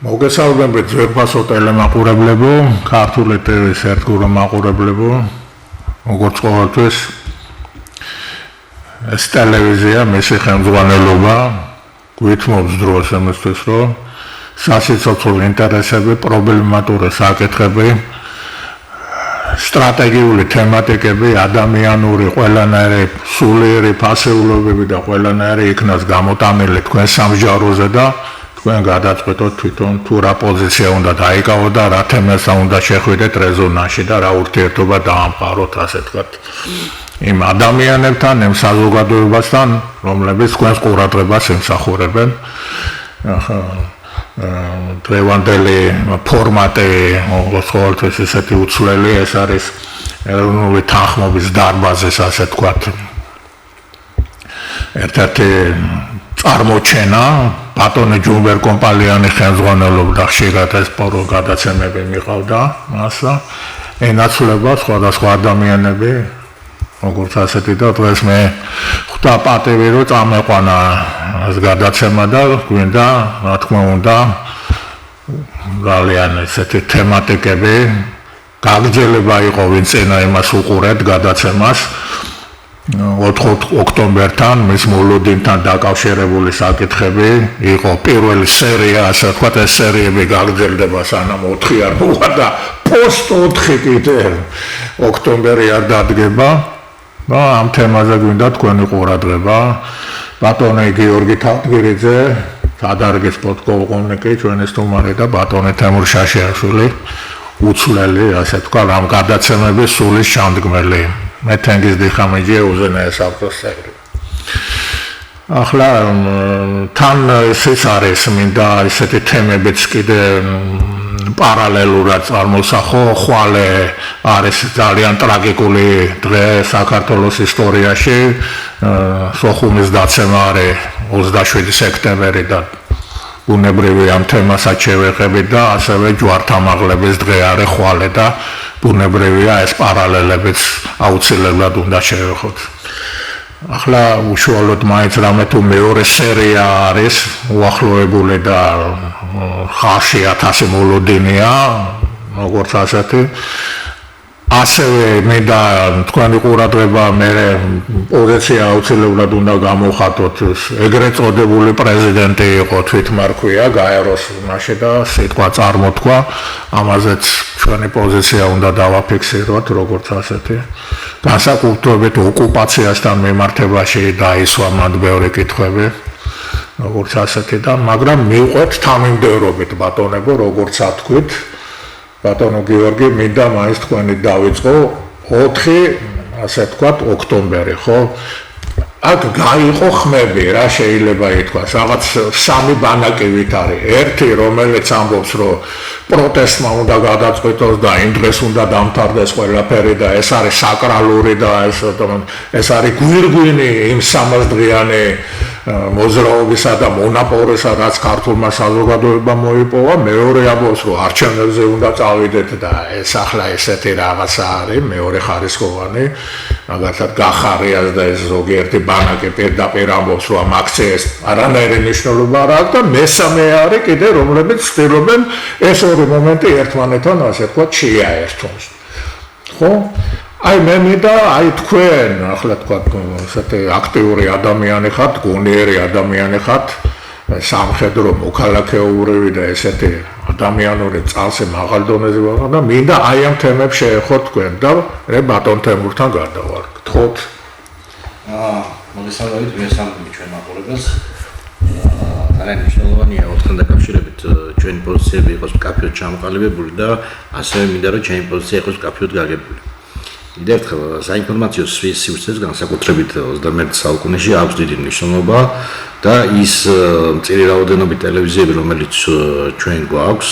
მოგესალმებით ძვირფასო ტელემაყურებლებო, ქართული ტევის ერთგულო მაყურებლებო, როგორც ყოველთვის ეს ტელევიზია მისი ხელმძღვანელობა გვითმობს დროს იმისთვის, რომ სასიცოცხლო ინტერესები, პრობლემატური საკითხები, სტრატეგიული თემატიკები, ადამიანური ყველანაირი სულიერი ფასეულობები და ყველანაირი იქნას გამოტანილი თქვენ სამსჯავროზე და თქვენ გადაწყვეტოთ თვითონ თუ რა პოზიცია უნდა დაიკავოთ და რა თემასთან უნდა შეხვიდეთ რეზონანსში და რა ურთიერთობა დაამყაროთ, ასე ვთქვათ, იმ ადამიანებთან, იმ საზოგადოებასთან, რომლებიც თქვენს ყურადღებას ემსახურებენ. დღევანდელი ფორმატი, როგორც ყოველთვის ისეთი უცვლელი, ეს არის ეროვნული თანხმობის დარბაზის, ასე ვთქვათ, ერთ-ერთი წარმოჩენა, ბატონი ჯუმბერ კომპალიანი ხელმძღვანელობდა ხშირად ეს გადაცემები მიყავდა მას და ენაცვლება სხვადასხვა ადამიანები, როგორც ასეთი და დღეს მე ხვდა პატივი, რომ წამეყვანა ეს გადაცემა და გვინდა, რა თქმა უნდა, ძალიან ესეთი თემატიკები გაგრძელება იყო, ვინც წინა იმას უყურეთ გადაცემას 4 ოქტომბერთან, მის მოლოდინთან დაკავშირებული საკითხები იყო პირველი სერია, ასე ვთქვათ, ეს სერიები გაგრძელდება სანამ 4 არ მოვა და პოსტ 4 კიდევ ოქტომბერი არ დადგება და ამ თემაზე გვინდა თქვენი ყურადღება. ბატონი გიორგი თავდგირიძე, სადარგის პოდკოლკოვნიკი, ჩვენი სტუმარი და ბატონი თემურ შაშიაშვილი, უცვლელი, ასე ვთქვათ, ამ გადაცემების სულის ჩამდგმელი. მე თენგიზ დიხამიჯე უზენაეს ავტოს წევრი. ახლა თან ეს არის მინდა ისეთი თემებიც კიდე პარალელურად წარმოსახო, ხვალე არის ძალიან ტრაგიკული დღე საქართველოს ისტორიაში, სოხუმის დაცემა არის 27 სექტემბერი და ბუნებრივი ამ თემასაც შევეხებით და ასევე ჯვართამაღლების დღე არის ხვალე და ბუნებრივია ეს პარალელებიც აუცილებლად უნდა შევეხოთ. ახლა უშუალოდ მაინც რამე თუ მეორე სერია არის უახლოებული და ხარში 1000 მოლოდინია, როგორც ასეთი. ასევე მე და თქვენი ყურადღება მე პოზიცია აუცილებლად უნდა გამოვხატოთ, ეგრეთ წოდებული პრეზიდენტი იყო თვითმარქვია გაეროს მასში და სიტყვა წარმოთქვა, ამაზეც ჩვენი პოზიცია უნდა დავაფიქსიროთ, როგორც ასეთი. განსაკუთრებით ოკუპაციასთან მიმართებაში დაისვა მათ ბევრი კითხვები, როგორც ასეთი და მაგრამ მივყვეთ თანმიმდევრობით ბატონებო, როგორც ათქვით. ბატონო გიორგი, მინდა მაინც თქვენი დავიწყო 4, ასე ვთქვათ, ოქტომბერი, ხო? აქ გაიყო ხმები, რა შეიძლება ითქვას, რაღაც 3 ბანაკივით არის. ერთი, რომელიც ამბობს, რომ პროტესტმა უნდა გადაწყვეტოს და იმ დღეს უნდა დამთავრდეს ყველაფერი და ეს არის საკრალური და ეს არის გვირგვინი იმ 300 დღიანი მოძრაობისა და მონაპოვრისა, რაც ქართულმა საზოგადოებამ მოიპოვა. მეორე ამბობს, რომ არჩევნებზე უნდა წავიდეთ და ეს ახლა ესეთი რაღაცა არის, მეორე ხარისხოვანი, მაგალითად გახარიას და ეს ზოგიერთი ბანაკი პირდაპირ ამბობს, რომ ამ აქციას არანაირი მნიშვნელობა არ აქვს და მესამე არის კიდე, რომლებიც ცდილობენ ეს ორი მომენტი ერთმანეთთან, ასე ვთქვათ, შეაერთოს. ხო? აი მე მინდა აი თქვენ ახლა თქვათ ესეთი აქტიური ადამიანი ხართ, გონიერი ადამიანი ხართ, სამხედრო მოქალაქეობრივი და ესეთი ადამიანური წალსი მაღალ დონეზე ვარ და მინდა აი ამ თემებს შეეხოთ თქვენ და მე ბატონ თემურთან გადავალ. გთხოვთ. მოგესალმებით, მესამე ჩვენ მაყურებელს. ძალიან მნიშვნელოვანია ოთხთან დაკავშირებით ჩვენი პოზიციები იყოს მკაფიოდ ჩამოყალიბებული და ასევე მინდა რომ ჩვენი პოზიცია იყოს მკაფიოდ გაგებული. კიდევ ერთხელ საინფორმაციო სივრცეს განსაკუთრებით 21 საუკუნეში აქვს დიდი მნიშვნელობა და ის მწირი რაოდენობით ტელევიზიები, რომელიც ჩვენ გვაქვს,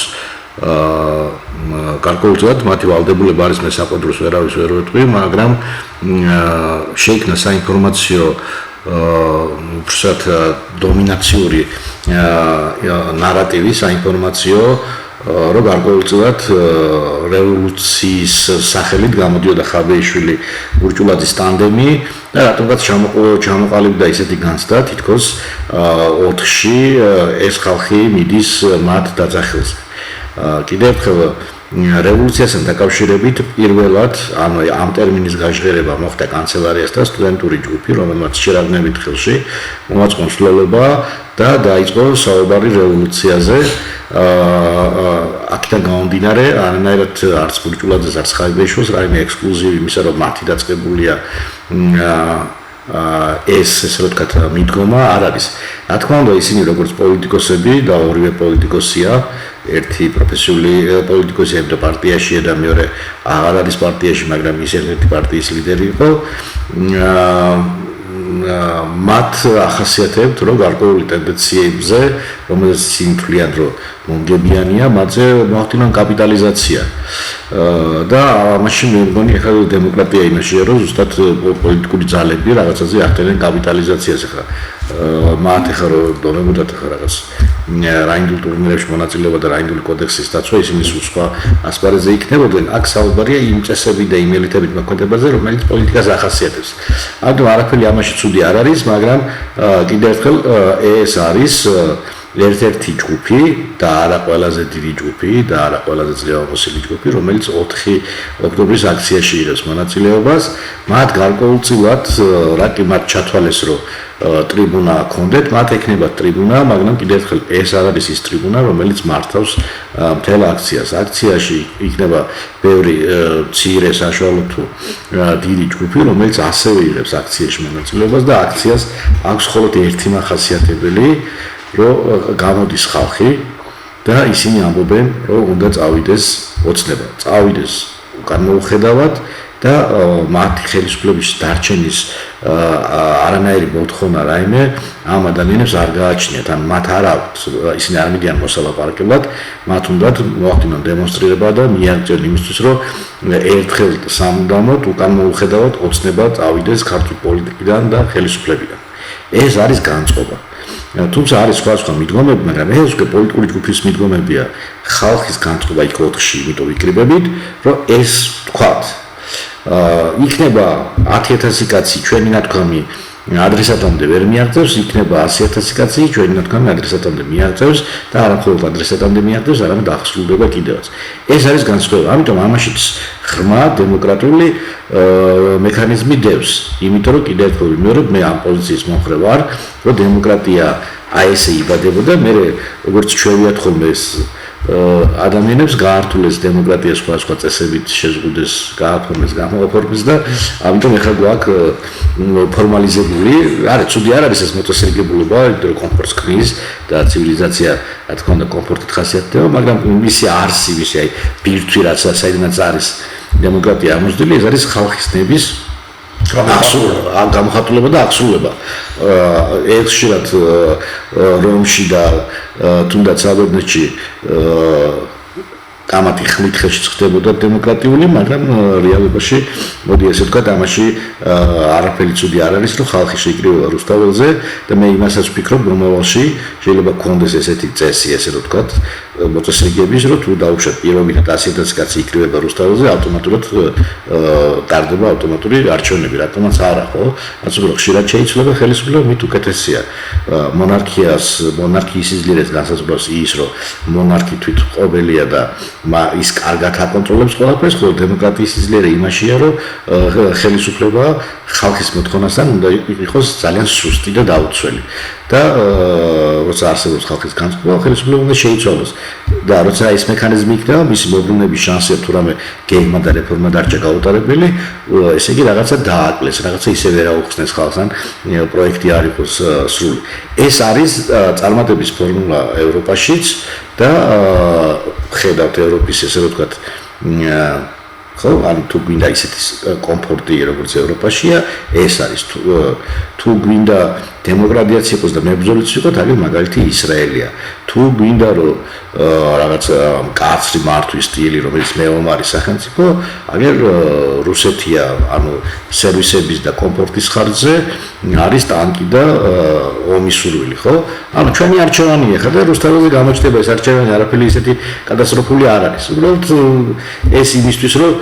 გარკვეულწილად მათი ვალდებულება არის მე საყდროს ვერავის ვერ ვეტყვი, მაგრამ შეიქმნა საინფორმაციო უბრალოდ დომინაციური ნარატივი, საინფორმაციო რომ გარკვეულწილად რევოლუციის სახელით გამოდიოდა ხაბეიშვილი ბურჭულაძის ტანდემი და რატომღაც ჩამოყალიბდა ისეთი განცდა, თითქოს 4-ში ეს ხალხი მიდის მათ დაძახილზე. კიდევ ერთხელ რევოლუციასთან დაკავშირებით პირველად ამ ტერმინის გაჟღერება მოხდა კანცელარიასთან სტუდენტური ჯგუფი, რომელმაც შერავნებით ხელში მომაწყო მსვლელობა და დაიწყო საუბარი რევოლუციაზე. აქედან გამომდინარე, არანაირად არც ბურჭულაძეს, არც ხაიბეიშვილს რაიმე ექსკლუზივი იმისა, რომ მათი დაწყებულია ეს ესე ვთქვათ მიდგომა არ არის. რა თქმა უნდა, ისინი როგორც პოლიტიკოსები და ორივე პოლიტიკოსია, ერთი პროფესიული პოლიტიკოსია და პარტიაშია და მეორე აღარ არის პარტიაში, მაგრამ ის ერთ-ერთი პარტიის ლიდერი იყო. მათ ახასიათებთ, რომ გარკვეული ტენდენციებზე, რომელზეც ისინი თვლიან, რომ მომგებიანია, მათზე მოახდინონ კაპიტალიზაცია. და ამაში მე მგონი ახლა დემოკრატია იმაშია, რომ ზუსტად პოლიტიკური ძალები რაღაცაზე ახდენენ კაპიტალიზაციას ახლა. მათ ახლა რომ დონებოდათ ახლა რაღაც რაინდულ ტურნირებში მონაწილეობა და რაინდული კოდექსის დაცვა, ისინი სხვა ასპარეზზე იქნებოდნენ. აქ საუბარია იმ წესები და იმ ელიტებით მოქმედებაზე, რომელიც პოლიტიკას ახასიათებს. ამიტომ არაფერი ამაში ცუდი არ არის, მაგრამ კიდევ ერთხელ ეს არის ერთ-ერთი ჯგუფი და არა ყველაზე დიდი ჯგუფი და არა ყველაზე ძლევამოსილი ჯგუფი, რომელიც 4 ოქტომბრის აქციაში იღებს მონაწილეობას. მათ გარკვეულწილად რა კი მათ ჩათვალეს, რომ ტრიბუნა ჰქონდეთ, მათ ექნებათ ტრიბუნა, მაგრამ კიდევ ერთხელ ეს არ არის ის ტრიბუნა, რომელიც მართავს მთელ აქციას. აქციაში იქნება ბევრი მცირე საშუალო თუ დიდი ჯგუფი, რომელიც ასევე იღებს აქციაში მონაწილეობას და აქციას აქვს მხოლოდ ერთი მახასიათებელი, რომ გამოდის ხალხი და ისინი ამბობენ, რომ უნდა წავიდეს ოცნება, წავიდეს განმოუხედავად და მათი ხელისუფლების დარჩენის არანაირი მოთხოვნა რაიმე ამ ადამიანებს არ გააჩნიათ, ან მათ არ აქვთ, ისინი არ მიდიან მოსალაპარაკებლად, მათ უნდათ მოახდინონ დემონსტრირება და მიაღწიონ იმისთვის, რომ ერთხელ სამუდამოდ უკან მოუხედავად ოცნება წავიდეს ქართულ პოლიტიკიდან და ხელისუფლებიდან. ეს არის განწყობა. თუმცა არის სხვა მიდგომები, მაგრამ ეს უკვე პოლიტიკური ჯგუფის მიდგომებია. ხალხის განწყობა იქ 4-ში, იმიტომ ვიკრიბებით, რომ ეს თქვათ იქნება 10,000 კაცი ჩვენი ნათქვამი ადრესატამდე ვერ მიაღწევს, იქნება 100,000 კაცი ჩვენი ნათქვამი ადრესატამდე მიაღწევს და არა მხოლოდ ადრესატამდე მიაღწევს, არამედ აღსრულდება კიდევაც. ეს არის განსხვავება. ამიტომ ამაშიც ღრმა დემოკრატიული მექანიზმი დევს. იმიტომ რომ კიდევ ერთხელ ვიმეორებ, მე ამ პოზიციის მომხრე ვარ, რომ დემოკრატია აი ესე იბადებოდა, მე როგორც ჩვევიათ ხოლმე ეს ადამიანებს გაართულეს დემოკრატია სხვა წესებით შეზღუდეს, გააფორმეს, გამოაფორმეს და ამიტომ ეხლა გვაქვს ფორმალიზებული, არა, ცუდი არ არის ეს მოწესრიგებულობა, იმიტომ რომ კომფორტს ქმნის და ცივილიზაცია, რა თქმა უნდა, კომფორტით ხასიათდება, მაგრამ მისი არსი, მისი აი ბირთვი, რაც საიდანაც არის დემოკრატია ამოსდილი, ეს არის ხალხის ნების გამოხატულება და აღსრულება. ეს ხშირად რომში და თუნდაც საბერძნეთში კამათი ხმით ხელში ხდებოდა დემოკრატიული, მაგრამ რეალობაში მოდი ესე ვთქვათ, ამაში არაფერი ცუდი არ არის, რომ ხალხი შეიკრიბება რუსთაველზე და მე იმასაც ვფიქრობ, მომავალში შეიძლება გქონდეს ესეთი წესი, ესე ვთქვათ, მოწესრიგების, რომ თუ დაუშვათ პირობითად 100,000 კაცი იკრიბება რუსთაველზე, ავტომატურად ტარდება ავტომატური არჩევნები, რატომაც არა, ხო? რაც უფრო ხშირად შეიძლება ხელისუფლება მით უკეთესია. მონარქიის სიძლიერეს განსაზღვრავს ის, რომ მონარქი თვითმყოფელია და ის კარგად აკონტროლებს ყველაფერს, ხოლო დემოკრატიის სიძლიერე იმაშია, რომ ხელისუფლება ხალხის მოთხოვნასთან უნდა იყოს ძალიან სუსტი და დაუცველი. და როცა არსებობს ხალხის განწყობა, ხელისუფლება უნდა შეიცვალოს. და როცა ეს მექანიზმი იქნება, მისი მოbrunების შანსი თუ რამე გეგმა და რეფორმა დარჩა გაუტარებელი, ესე იგი რაღაცა დააკლეს, რაღაცა ისე ვერ აუხსნეს ხალხს, ან პროექტი არ იყოს სრული. ეს არის წარმატების ფორმულა ევროპაშიც და ხედავთ ევროპის ესე ვთქვათ ხო, ან თუ გვინდა ისეთი კომფორტი როგორც ევროპაშია, ეს არის თუ გვინდა დემოკრატიაც იყოს და მებრძოლიც იყოს, აგერ მაგალითი ისრაელია. თუ გვინდა რომ რაღაც კაცრი მართვის სტილი, რომელიც მეომარი სახელმწიფო, აგერ რუსეთია, ანუ სერვისების და კომფორტის ხარჯზე არის ტანკი და ომის სურვილი, ხო? ანუ ჩვენი არჩევანია ხა და რუსთავაზე გამოჩნდება ეს არჩევანი არაფერი ისეთი კატასტროფული არ არის. უბრალოდ ეს იმისთვის რომ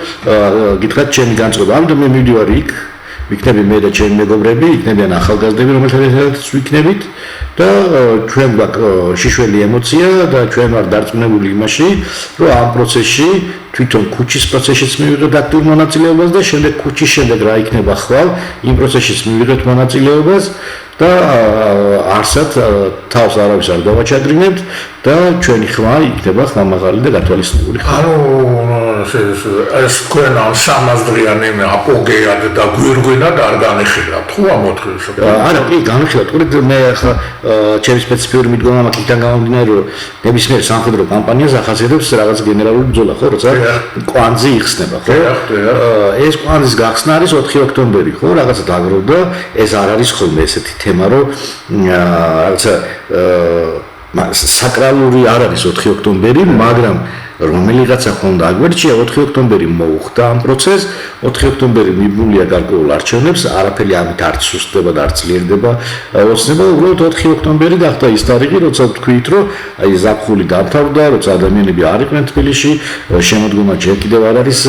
გითხრათ ჩემი განწყობა, ამიტომ მე მივდივარ იქ ვიქნები მე და ჩემი მეგობრები, იქნებიან ახალგაზრდები, რომელთაც ვიქნებით და ჩვენ გვაქვს შიშველი ემოცია და ჩვენ ვარ დარწმუნებული იმაში, რომ ამ პროცესში თვითონ ქუჩის პროცესშიც მივიღეთ აქტიურ მონაწილეობას და შემდეგ ქუჩის შემდეგ რა იქნება ხვალ, იმ პროცესშიც მივიღეთ მონაწილეობას და არსად თავს არავის არ დავაჩაგრინებთ და ჩვენი ხმა იქნება ხმამაღალი და გათვალისწინებული. ანუ ეს თქვენ სამას დღიანი აპოგეად და გვირგვინად არ განიხილავთ ხო ამ მოთხოვნას? არა, კი, განიხილავთ. ყურით, მე ახლა ჩემი სპეციფიური მიდგომა მაგიდან გამომდინარე, რომ ნებისმიერ სამხედრო კამპანიას ახასიათებს რაღაც გენერალური ბრძოლა, ხო, როცა კვანძი იხსნება, ხო? ეს კვანძის გახსნა არის 4 ოქტომბერი, ხო, რაღაცა დაგროვდა, ეს არ არის ხოლმე ესეთი თემა, რომ რაღაცა საკრალური არ არის 4 ოქტომბერი, მაგრამ რომელიღაცა ხონდა აგვერჩია 4 ოქტომბერი მოუხდა ამ პროცესს 4 ოქტომბერი მიბმულია გარკვეულ არჩევნებს არაფერი ამით არ სუსტდება და არ ძლიერდება ოცნება უბრალოდ 4 ოქტომბერი გახდა ის თარიღი როცა თქვით რომ აი ზაფხული დამთავრდა როცა ადამიანები არ იყვნენ თბილისში შემოდგომა ჯერ კიდევ არ არის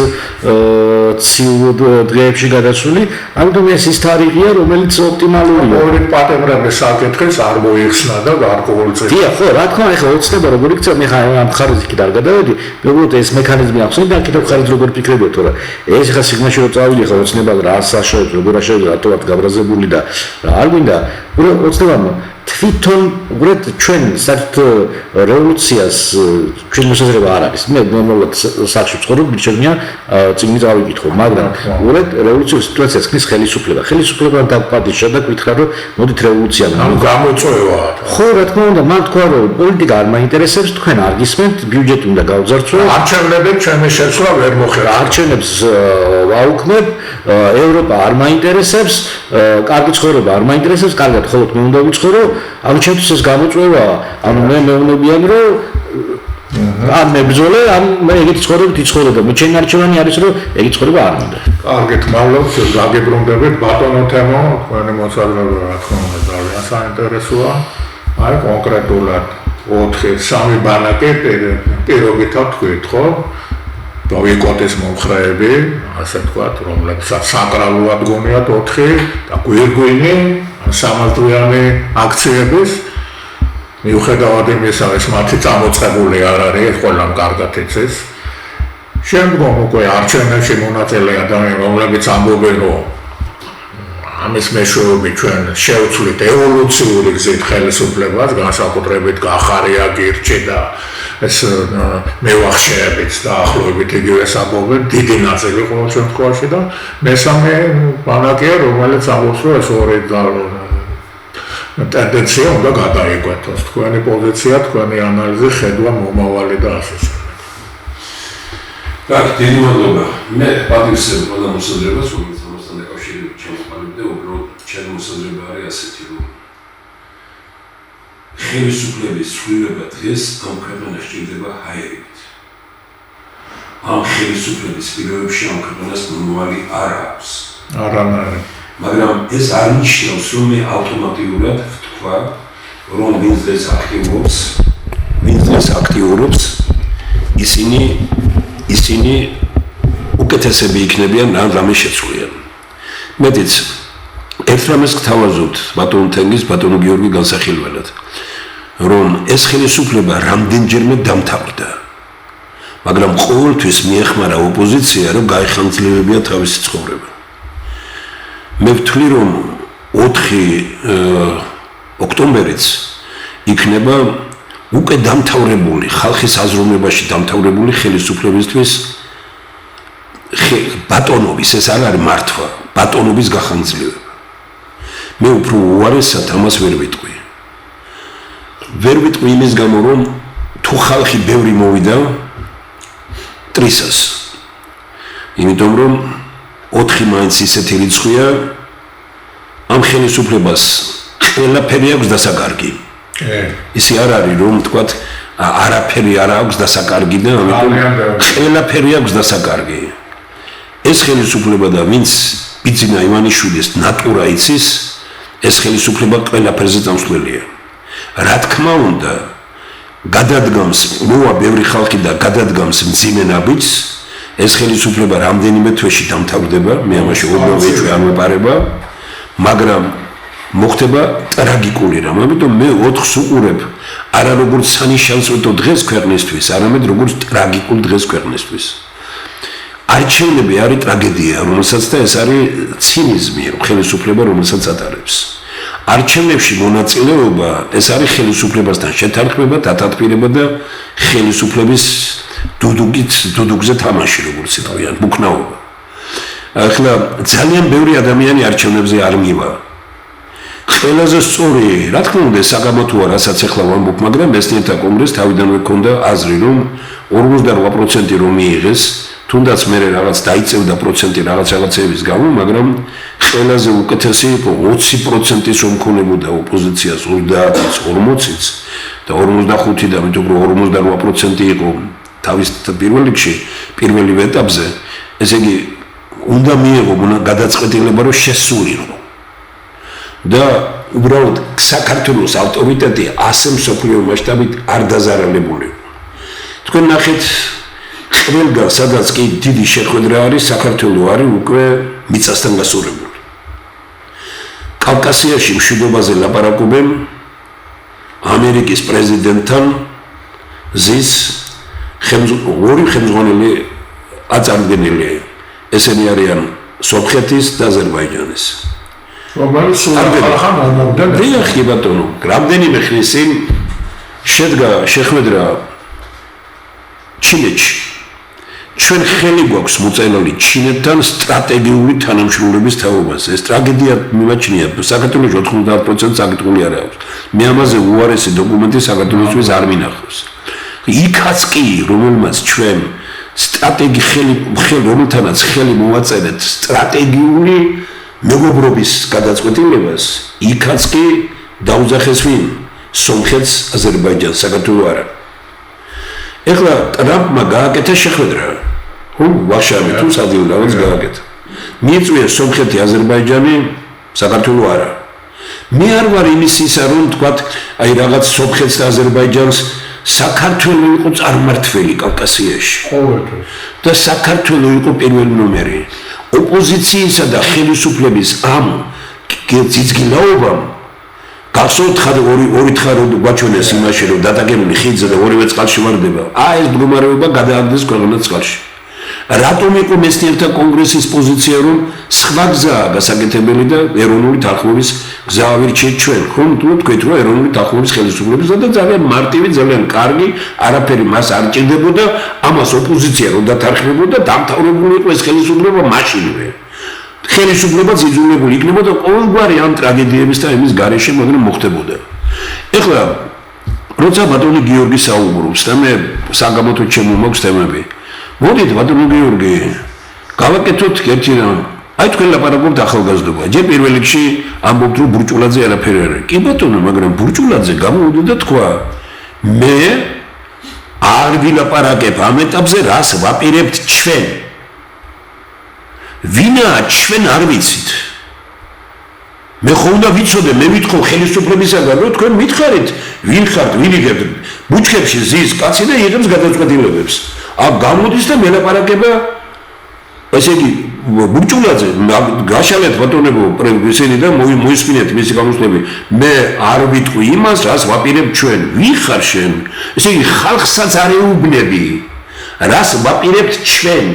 ციურ დღეებში გადასული ამიტომ ეს ის თარიღია რომელიც ოპტიმალურია ორი პატემრების საკითხს არ მოიხსნა და გარკვეულწილად დიახ ხო რა თქმა ახლა ოცნება როგორ იქცა მე ამ ხარჯზე კი არ გადავედი მეუბნებოდ ეს მექანიზმი აქვს და კიდევ ხარჯ როგორ ფიქრებიო თორე ეს ხა სიგნალში რომ წავიდი ხა ოცნება რა საშუალო როგორ აშევდა რატოაც გაბრაზებული და რა არ გვინდა ოცნებამ თვითონ უბრალოდ ჩვენ საერთოდ რევოლუციას ჩვენ მოსაზრება არ არის მე ნორმალურად სახში ვცხოვრობ მიჩვენია წიგნი წავიკითხო მაგრამ უბრალოდ რევოლუციის სიტუაციას ქნის ხელისუფლებამ დაპატიჟა და გითხრა რომ მოდით რევოლუცია ანუ გამოწვევა ხო რა თქმა უნდა მან თქვა რომ პოლიტიკა არ მაინტერესებს თქვენ არ გისმენთ ბიუჯეტი უნდა გავძარცვოთ არჩევნები ჩემი შეცვლა ვერ მოხერხდა არჩევნებს ვაუქმებ ევროპა არ მაინტერესებს კარგი ცხოვრება არ მაინტერესებს კარგად ხოლმე მე უნდა ვიცხოვრო ანუ ჩემთვის ეს გამოწვევაა ანუ მე მეუბნებიან რომ ან მებრძოლე ან მე ეგეთი ცხოვრებით იცხოვრე და მე ჩემი არჩევანი არის რომ ეგეთი ცხოვრება არ მინდა კარგით მავლობს გაგებრუნდებით ბატონო თემო თქვენი მოსაზრება რა თქმა უნდა ძალიან საინტერესოა აი კონკრეტულად 4-3 ბანაკი პირობითად თქვით ხო დავიკვატეს მომხრეები ასე ვთქვათ რომლებსაც საკრალოა დგონიათ 4 და გვირგვინი სამართლიანი აქციების მიუხედავად იმისა ეს მათი წამოწყებული არ არის ყველამ კარგად იცის შემდგომ უკვე არჩევნებში მონაწილე ადამიანები რომლებიც ამბობენ რომ ამის მეშვეობით ჩვენ შევცვლით ევოლუციური გზით ხელისუფლებას განსაკუთრებით გახარია გირჩი და ეს მევახშეებით და ახლობებით იგივე ამბობენ დიდი ნაწილი ყოველ შემთხვევაში და მესამე ბანაკია რომელიც ამბობს რომ ეს ორი ტენდენცია უნდა გადაიკვეთოს თქვენი პოზიცია თქვენი ანალიზი ხედვა მომავალი და ასე შემდეგ. Так, დიდი მადლობა. მე პატივისცემ ყველა მოსაზრებას, რომელიც ამასთან დაკავშირებით ჩამოყალიბდა, უბრალოდ ჩემი მოსაზრება არის ასეთი, რომ ხელისუფლების ცვლილება დღეს ამ ქვეყანას სჭირდება ჰაერით. ამ ხელისუფლების პირობებში ამ ქვეყანას მომავალი არ აქვს. არანაირი. მაგრამ ეს არ ნიშნავს, რომ მე ავტომატურად ვთქვა, რომ ვინც დღეს აქტიურობს, ისინი უკეთესები იქნებიან რამე შეცვლიან. მეტიც ერთ რამეს გთავაზობთ ბატონ თენგის, ბატონ გიორგი განსახილველად, რომ ეს ხელისუფლება რამდენჯერმე დამთავრდა. მაგრამ ყოველთვის მიეხმარა ოპოზიცია, რომ გაეხანძლებებია თავისი ცხოვრება. მე ვთვლი რომ 4 ოქტომბერიც იქნება უკვე დამთავრებული ხალხის აზროვნებაში დამთავრებული ხელისუფლებისთვის ბატონობის ეს არ არის მართვა ბატონობის გახანძლებება მე უფრო უარესად ამას ვერ ვიტყვი იმის გამო რომ თუ ხალხი ბევრი მოვიდა ტრისას იმიტომ რომ 4 მაინც ისეთი რიცხვია ამ ხელისუფლებას ყველაფერი აქვს დასაკარგი. ისე არ არის რომ თქვათ არაფერი არ აქვს დასაკარგი და ამიტომ ყველაფერი აქვს დასაკარგი. ეს ხელისუფლება და ვინც ბიძინა ივანიშვილის ნატურა იცის, ეს ხელისუფლება ყველაფერზე წამსვლელია. რა თქმა უნდა, გადადგამს მოვა ბევრი ხალხი და გადადგამს მძიმე ნაბიჯს, ეს ხელისუფლება რამდენიმე თვეში დამთავრდება, მე ამაში უბრალოდ ჩვენ არ ვეპარება, მაგრამ მოხდება ტრაგიკული რამ. ამიტომ მე 4-ს უყურებ არა როგორც სანიშანსო დღეს ქვეყნისთვის, არამედ როგორც ტრაგიკულ დღეს ქვეყნისთვის. არჩევნები არის ტრაგედია, რომელსაც და ეს არის ცინიზმი, ხელისუფლება რომელსაც ატარებს. არჩევნებში მონაწილეობა ეს არის ხელისუფლებასთან შეთანხმება, დათანხმება და ხელისუფლების დუდუგზე თამაში, როგორც იტყვიან, მუქნაობა. ახლა ძალიან ბევრი ადამიანი არჩევნებზე არ მივა. ყველაზე სწორი, რა თქმა უნდა, საგამოთოა, რასაც ახლა ვამბობ, მაგრამ მეცნიერთა კონგრესს თავიდანვე ჰქონდა აზრი, რომ 48% რომ მიიღეს, თუნდაც მე რაღაც დაიწევდა პროცენტი რაღაცების გამო, მაგრამ ყველაზე უკეთესი იყო 20%-ის რომ ქონებოდა ოპოზიციას 30-იც, 40-იც და 45 და მით უფრო 48% იყო თავის პირველ რიგში, პირველ ეტაპზე, ესე იგი უნდა მიიღო გადაწყვეტილება რომ შესულიყო. და უბრალოდ საქართველოს ავტორიტეტი ასე მსოფლიო მასშტაბით არ დაზარალებული. თქვენ ნახეთ ყველგან სადაც კი დიდი შეხვედრა არის, საქართველო არის უკვე მიწასთან გასურებული. კავკასიაში მშვიდობაზე ლაპარაკობენ ამერიკის პრეზიდენტთან ზის ორი ხელმძღვანელი აწარმოებელია. ესენი არიან სომხეთის და აზერბაიჯანის. დიახი ბატონო, რამდენიმე ხნის წინ შედგა შეხვედრა ჩინეთში. ჩვენ ხელი გვაქვს მოწელილი ჩინეთთან სტრატეგიული თანამშრომლობის თაობაზე. ეს ტრაგედია მიმაჩნია, საქართველოს 90% საკითხული არ აქვს. მე ამაზე უარესი დოკუმენტი საქართველოსთვის არ მინახავს. იქაც კი, რომელმაც ჩვენ რომელთანაც ხელი მოვაწერეთ სტრატეგიული მეგობრობის გადაწყვეტილებას, იქაც კი დაუძახეს ვინ? სომხეთს, აზერბაიჯანს, საქართველოს არა. ეხლა ტრამპმა გააკეთა შეხვედრა. ვარშავაში თუ სადიულავაც გააკეთა. მიიწვია სომხეთი, აზერბაიჯანი, საქართველოს არა. მე არ ვარ იმისისა, რომ თქვათ, აი რაღაც სომხეთს და აზერბაიჯანს საქართველო იყო წარმართველი კავკასიაში. და საქართველო იყო პირველი ნომერი. ოპოზიციისა და ხელისუფლების ამ ძიძგილაობამ გახსოვთ ორი თხარი გვაჩვენეს იმაში, რომ დადაგებული ხიდზე და ორივე წყალში ვარდება. ეს მდგომარეობა გადააგდეს ქვეყანას წყალში. რატომ იყო მეცნიერთა კონგრესის პოზიცია, რომ სხვა გზაა გასაკეთებელი და ეროვნული თანხმობის გზა ავირჩიეთ ჩვენ? ხომ თქვით, რომ ეროვნული თანხმობის ხელისუფლებისა და ძალიან მარტივი, ძალიან კარგი, არაფერი მას არ ჭირდებოდა, ამას ოპოზიცია რომ დათანხმებოდა, დამთავრებული იყო ეს ხელისუფლება მაშინვე. ხელისუფლება ძიძულებული იქნებოდა ყოველგვარი ამ ტრაგედიების და იმის გარეშე, მაგრამ მოხდებოდა. ეხლა როცა ბატონი გიორგი საუბრობს და მე საგამოთო ჩემო მაქვს თემები. მოდით ბატონო გიორგი, გავაკეთოთ ერთი რამ. აი თქვენ ლაპარაკობთ ახალგაზრდობა. ჯერ პირველ რიგში ამბობთ რომ ბურჭულაძე არაფერი არ არის. კი ბატონო, მაგრამ ბურჭულაძე გამოვიდა და თქვა, მე არ ვილაპარაკებ ამ ეტაპზე, რას ვაპირებთ ჩვენ. ვინაა ჩვენ არ ვიცით. მე ხო უნდა ვიცოდე, მე ვითხოვ ხელისუფლებისაგან, რომ თქვენ მითხარით, ვინ ხართ, ვინ იღებთ ბუჩქებში ზის კაცი და იღებს გადაწყვეტილებებს. გამოდის და მელაპარაკება, ესე იგი, ბურჭულაძე, გაშალეთ ბატონებო, ესენი და მოისმინეთ მისი გამოსვლები. მე არ ვიტყვი იმას, რას ვაპირებ ჩვენ. ვინ ხარ შენ? ესე იგი, ხალხსაც არ ეუბნები. რას ვაპირებთ ჩვენ?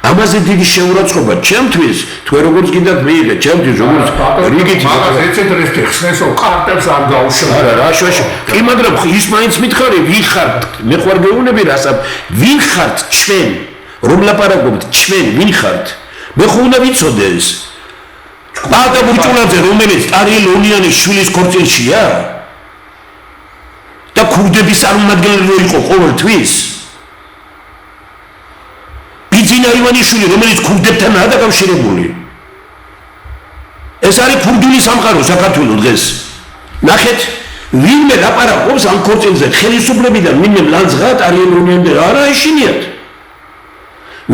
ამაზე დიდი შეურაცხყოფა ჩემთვის, თქვენ როგორც კიდათ მიიღეთ, ჩემთვის როგორც რიგით მაგას ეცეტრესტი ხსნესო კარტებს არ გაუშვათ. არა, რა შუაში. კი, მაგრამ ის მაინც მითხარი, ვინ ხართ? მე ხوار გეუბნები რასაბ, ვინ ხართ ჩვენ? რომ ლაპარაკობთ ჩვენ, ვინ ხართ? მე ხო უნდა ვიცოდე ეს. პატა ბურჭულაძე, რომელიც ტარიელონიანის შვილის ქორწილშია? და ქურდების წარმომადგენელი რო იყო ყოველთვის? ბიძინა ივანიშვილი, რომელიც ქურდებთანაა დაკავშირებული. ეს არის ქურდული სამყარო საქართველოს დღეს. ნახეთ ვინმე ლაპარაკობს ამ ქორწილზე ხელისუფლებიდან ვინმე ლანძღად არიან რომლამდე არა ეშინიათ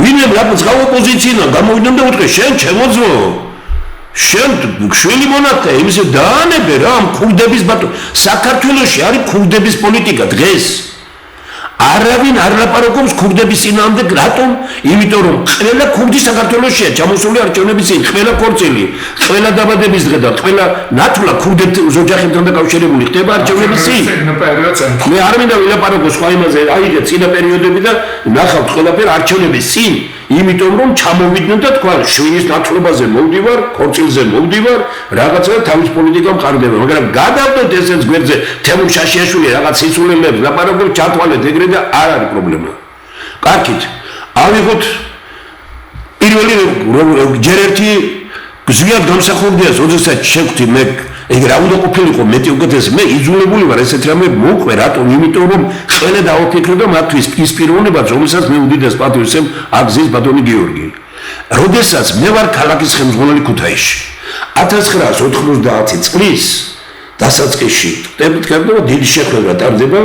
ვინმე ლაპარაკობს ოპოზიციიდან გამოვიდნენ და უთხრეს შენ ჩემოძო შენ შვილი მონათქე იმის დაანებე რა ამ ქურდების ბატონო საქართველოში არის ქურდების პოლიტიკა დღეს არავინ არ ლაპარაკობს ქურდების წინააღმდეგ რატომ? იმიტომ რომ ყველა ქურდი საქართველოშია ჩამოსული არჩევნების წინ, ყველა ქორწილი, ყველა დაბადების დღე და ყველა ნათლა ქურდების ოჯახებთან დაკავშირებული ხდება არჩევნების წინ. მე არ მინდა ვილაპარაკო სხვა იმაზე, აიღე წინა პერიოდები და ნახავთ ყველაფერი არჩევნების წინ, იმიტომ რომ ჩამოვიდნენ და თქვა შვილის ნათლებაზე მოვდივარ, ქორწილზე მოვდივარ, რაღაცა თავის პოლიტიკამ ყარდება, მაგრამ გადავდოთ ესეც გვერდზე თემურ შაშიაშვილი რაღაც სიცოცხლეებს ლაპარაკობს ჩათვალეთ ეგრე და არ არის პრობლემა. კარგით. ავიღოთ პირველი ჯერ ერთი გზიად გამსახურდია, როდესაც შევხვდი მე ეგ რა უნდა ყოფილიყო მეტი უკეთესი მე იძულებული ვარ ესეთ რამე მოყვე რატომ იმიტომ რომ ყველა დაუფიქრე და მათთვის ის პიროვნება რომელსაც მე უდიდეს პატივს აგზის ბატონი გიორგი. როდესაც მე ვარ ქალაქის ხელმძღვანელი ქუთაისში 1990 წლის დასაწყისში ტემპერატურა დიდი შეხვედრა ტარდება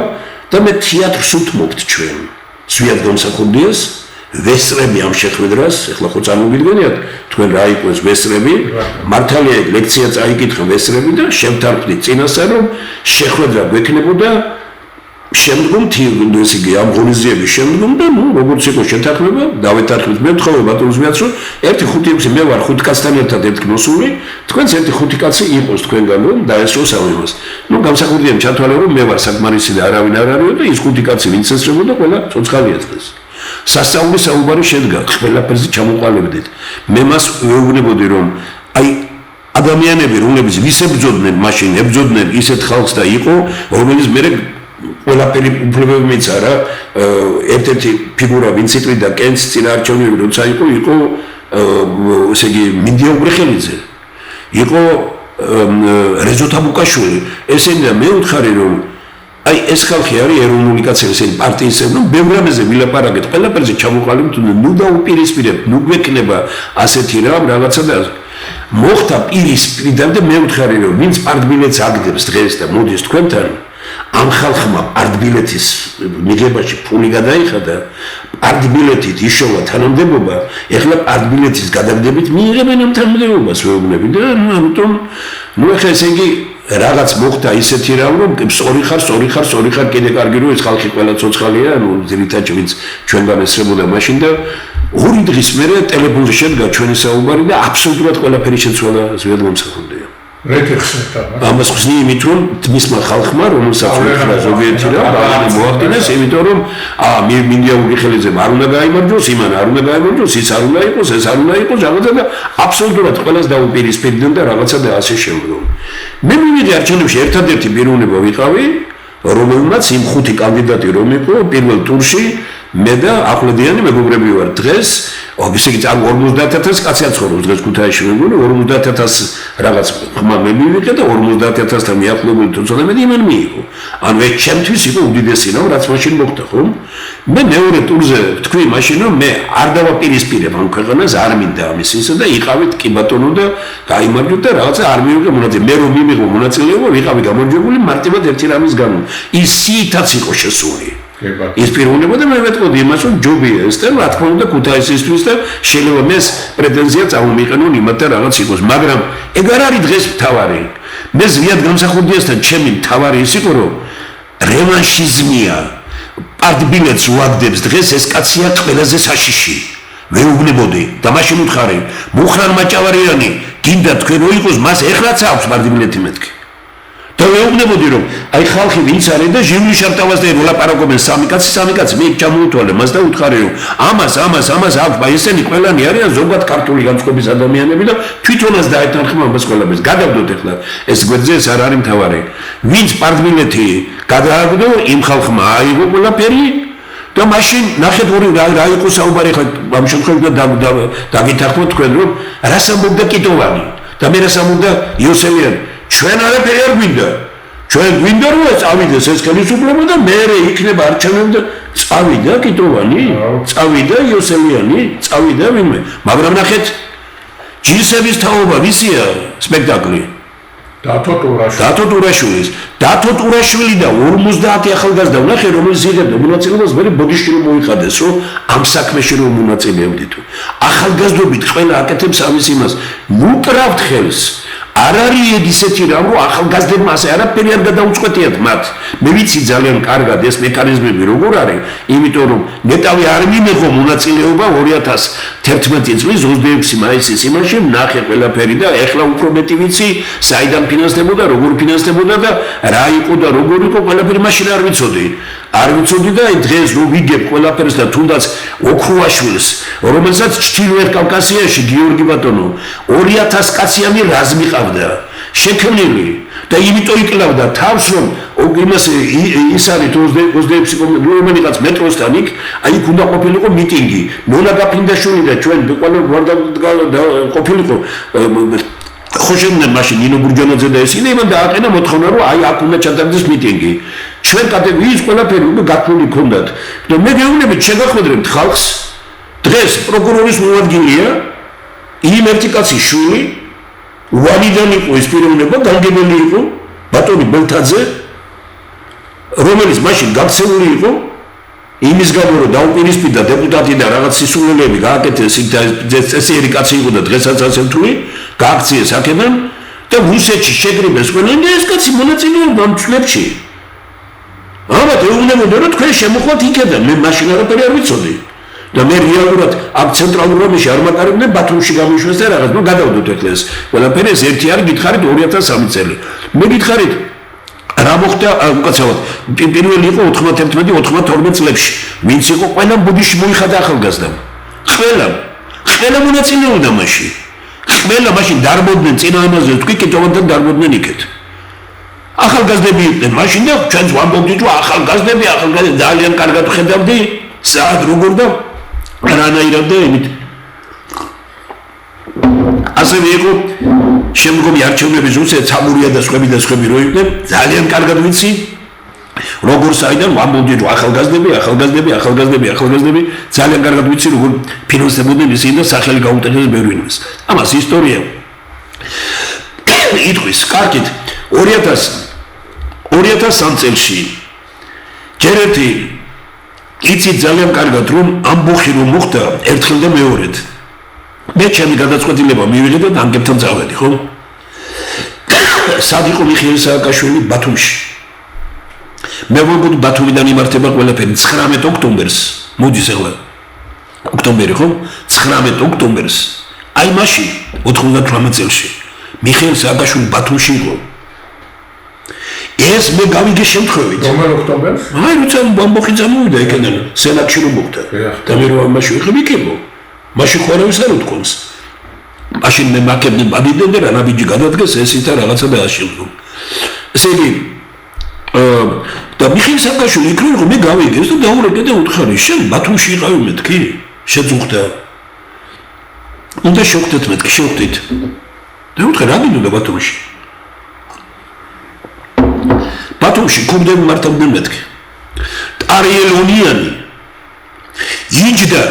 და მე თეატრს უთმობთ ჩვენ ზვიად გამსახურდიას ვესწრები ამ შეხვედრას ეხლა ხო წარმოგიდგენიათ თქვენ რა იყოს ვესწრები მართალია ლექცია წაიკითხა ვესწრები და შევთანხმდით წინასწარ რომ შეხვედრა გვექნებოდა შემდგომ ესე იგი ამ ღონისძიების შემდგომ და ნუ როგორც იყო შეთანხმება დავეთანხმეთ მე ვთხოვე ბატონს მეც რომ 1-5 მე ვარ 5 კაცთან ერთად ერთი მოსული თქვენც 1-5 კაცი იყოს თქვენგან რომ დაესწროს ამ იმას ნუ გამსახურდიამ ჩათვალე რომ მე ვარ საკმარისი და არავინ არ არისო და ის 5 კაცი ვინც ესწრებოდა ყველა ცოცხალია დღეს სასწაულის საუბარი შედგა ყველაფერზე ჩამოყალიბდით მე მას ვეუბნებოდი რომ აი ადამიანები რომლებიც ვისებძოდნენ მაშინ ებძოდნენ ისეთ ხალხს და იყო რომელიც მე ყველაფერი უფლებები მიცა რა ერთ-ერთი ფიგურა ვინც იკრიდა კენს წინაარჩევნები როცა იყო ესე იგი მინდია უბრეხელიძე იყო რეზო თაბუკაშვილი ესენი და მე ვუთხარი რომ აი ეს ხალხი არის ეროვნული კაცები ესენი პარტიისები ნუ ბევრ რამეზე ვილაპარაკეთ ყველაფერზე ჩამოყალიბდით ნუ დაუპირისპირებთ ნუ გვექნება ასეთი რამ რაღაცა და მოხდა პირისპირიდან და მე ვუთხარი რომ ვინც პარტბილეთს აგდებს დღეს და მოდის თქვენთან ამ ხალხმა პარტბილეთის მიღებაში ფული გადაიხადა პარტბილეთით იშოვა თანამდებობა ეხლა პარტბილეთის გადაგდებით მიიღებენ ამ თანამდებობას ვეუბნები და ამიტომ ნუ ეხლა ესე იგი რაღაც მოხდა ისეთი რამ რომ სწორი ხარ კიდე კარგი რომ ეს ხალხი ყველა ცოცხალია ნუ ძირითადად ვინც ჩვენგან ესწრებოდა მაშინ და ორი დღის მერე ტელეფონზე შედგა ჩვენი საუბარი და აბსოლუტურად ყველაფერი შეცვალა ზვიად გამსახურდია ამას ხსნი იმით რომ მისმა ხალხმა რომელსაც უთხრა ზოგიერთი რა მოახდინეს იმიტომ რომ მინდია უგიხელიძემ არ უნდა გაიმარჯვოს იმან არ უნდა გაიმარჯვოს ის არ უნდა იყოს ეს არ უნდა იყოს რაღაცა და აბსოლუტურად ყველას დაუპირისპირდნენ და რაღაცა და ასე შემდგომ მე მივიდე არჩევნებში ერთადერთი პიროვნება ვიყავი რომელმაც იმ 5 კანდიდატი რომ იყო პირველ ტურში მე და ახლედიანი მეგობრები ვარ დღეს ისე იგი 50000 კაცი აცხოვრობს დღეს ქუთაისში მეგონი 50000 რაღაც ხმა მე მივიღე და 50000-თან მიახლოებული თუცოდა მე იმან მიიღო ანუ ეს ჩემთვის იყო უდიდესი რა რაც მაშინ მოხდა ხო მე მეორე ტურზე თქვი მაშინ რომ მე არ დავაპირისპირებ ამ ქვეყანას არ მინდა ამის ისე და იყავით კი ბატონო და გაიმარჯვეთ და რაღაცა არ მივიღე მონაწილე მე რომ მიმიღო მონაწილეობა ვიყავი გამარჯვებული მარტივად ერთი რამის გამო ის სიითაც იყო შესული ის პიროვნება და მე ვეთქოდი იმას რომ ჯობია ეს და რა თქმა უნდა ქუთაისისთვის და შეიძლება მეს პრეტენზია წამომიყენონ იმათ და რაღაც იყოს მაგრამ ეგ არ არის დღეს მთავარი მე ზვიად გამსახურდიასთან ჩემი მთავარი ის იყო რომ რევანშიზმია პარტბილეთს უაგდებს დღეს ეს კაცია ყველაზე საშიში ვეუბნებოდი და მაშინ უთხარი მუხრან მაჭავარიანი გინდა თქვენ რო იყოს მას ეხლაც აქვს პარტბილეთი მეთქი და ვეუბნებოდი რომ აი ხალხი ვინც არის და ჟივლი შარტავას და ელაპარაკობენ სამი კაცი მე ჩამოუთვალე მას და უთხარი რომ ამას აქვს აი ესენი ყველანი არიან ზოგადად ქართული განწყობის ადამიანები და თვითონაც დაეთანხმება ამას ყველაფერს გადავდოთ ეხლა ეს გვერდზე ეს არ არის მთავარი ვინც პარტბილეთი გადააგდო იმ ხალხმა აიღო ყველაფერი და მაშინ ნახეთ ორი რა იყო საუბარი ხა ამ შემთხვევაში დაგითანხმოთ თქვენ რომ რას ამბობდა კიტოვანი და მე რას ამბობდა იოსელიანი ჩვენ არაფერი არ გვინდა ჩვენ გვინდა რომ წავიდეს ეს ხელისუფლება და მე იქნება არჩევნები და წავიდა კიტოვანი წავიდა იოსელიანი წავიდა ვინმე მაგრამ ნახეთ ჯინსების თაობა ვისია სპექტაკლი დათო ტურაშვილის და 50 ახალგაზრდა ვნახე რომელიც იღებდა მონაწილეობას მე ბოდიში რომ მოიხადეს რომ ამ საქმეში რომ მონაწილეობდით ახალგაზრდობით ყველა აკეთებს ამის იმას ნუკრავთ ხელს არ არის ისეთი რამ რომ ახალგაზრდებმა ასე არაფერი არ გადაუწყვეტიათ მათ მე ვიცი ძალიან კარგად ეს მექანიზმები როგორ არის იმიტომ რომ ნეტავი არ მიიღო მონაწილეობა 2011 წლის 26 მაისის იმაში ნახე ყველაფერი და ეხლა უფრო მეტი ვიცი საიდან ფინანსდებოდა როგორ ფინანსდებოდა და რა იყო და როგორ იყო ყველაფერი მაშინ არ ვიცოდი და დღეს რომ ვიგებ ყველაფერს და თუნდაც ოქრუაშვილს რომელსაც ჩრდილოეთ კავკასიაში გიორგი ბატონო 2000 კაციანი რაზმი ყავდა შექმნილი და იმიტომ იკლავდა თავს რომ იმას ის არის 26 რომელიღაც მეტროსთან იქ აი იქ უნდა ყოფილიყო მიტინგი ნონა გაფრინდაშვილი და ჩვენ ყველა გვარდა ყოფილიყო ხო შემდგომ მაშინ ნინო ბურჯანაძე და ისინი იმან დააყენა მოთხოვნა რომ აი აქ უნდა ჩატარდეს მიტინგი ჩვენ კატეგორიის ყველაფერი უკვე გათვლილი ქონდათ და მე გეუბნებით შეგახვედრებთ ხალხს დღეს პროკურორის მოადგილეა იმ ერთი კაცის შვილი ვანიდან იყო ეს პიროვნება განგებელი იყო ბატონი ბელთაძე რომელიც მაშინ გაქცეული იყო იმის გამო რომ დაუპირისპირდა დეპუტატი და რაღაც სისულელეები გააკეთეს წესიერი კაცი იყო და დღესაც ასე ვთვლი გააქციეს აქედან და რუსეთში შეგრიბეს ყველა და ეს კაცი მონაწილეობდა ამ ცვლებში ამათ ეუბნებოდა რომ თქვენ შემოხვათ იქედან მე მაშინ არაფერი არ ვიცოდი და მე რეალურად აქ ცენტრალურ რომში არ მაკარებდნენ ბათუმში გამიშვეს და რაღაც ნუ გადავდოთ ეხლა ეს ყველაფერი ეს ერთი არის გითხარით 2003 წელი მე გითხარით რა მოხდა უკაცრავად პირველი იყო 91-92 წლებში ვინც იყო ყველა ბუდიში მოიხადა ახალგაზრდამ ყველა მონაწილეობდა მაშინ ყველა მაშინ დარბოდნენ წინა ამაზე თქვი კეთოვანთან დარბოდნენ იქეთ ახალგაზრდები იყვნენ მაშინ და ჩვენც ვამბობდით რომ ახალგაზრდები ძალიან კარგად ხედავდი საათ როგორ და რანაირად და იმით ასევე იყო შემდგომი არჩევნების რუსეთს ცამურია და სხვები რო იყვნენ ძალიან კარგად ვიცი როგორ საიდან ვამბობდით რომ ახალგაზრდები ძალიან კარგად ვიცი როგორ ფინანსდებოდნენ ისინი და სახელი გაუტანეს ბევრინს ამას ისტორია იტყვის კარგით 2003 წელში ჯერ ერთი იცი ძალიან კარგად რომ ამბოხი რომ მოხდა ერთხელ და მეორედ მე ჩემი გადაწყვეტილება მივიღე და ანგებთან წავედი ხო სად იყო მიხეილ სააკაშვილი ბათუმში მე ვამბობ ბათუმიდან იმართება ყველაფერი 19 ოქტომბერს მოდის ახლა ოქტომბერი ხო 19 ოქტომბერს აი მაშინ 98 წელში მიხეილ სააკაშვილი ბათუმში იყო ეს მე გავიგე შემთხვევით რომელ ოქტომბერს აი როცა ამბოხი წამოვიდა იქიდან სენაკში რომ მოხდა და მე რომ ამაში ვიყები იქებო მაშინ ხوارავის არ უთქვამს მაშინ მე მაკებდი ბადიდან და რანაბიჯი გადადგეს ეს ითა რაღაცა დააშილდო ესე იგი და მიხეილ სააკაშვილი იქ რომ მე გავიგე და დაურეკე და უთხარი შენ ბათუმში იყავი მეთქი შეძუხდა უნდა შევხვდეთ მეთქი შევხვდით და უთხარ რა გინდა ბათუმში ბათუმში ქურდები მართავდნენ მეთქი ტარიელონიანი იჯდა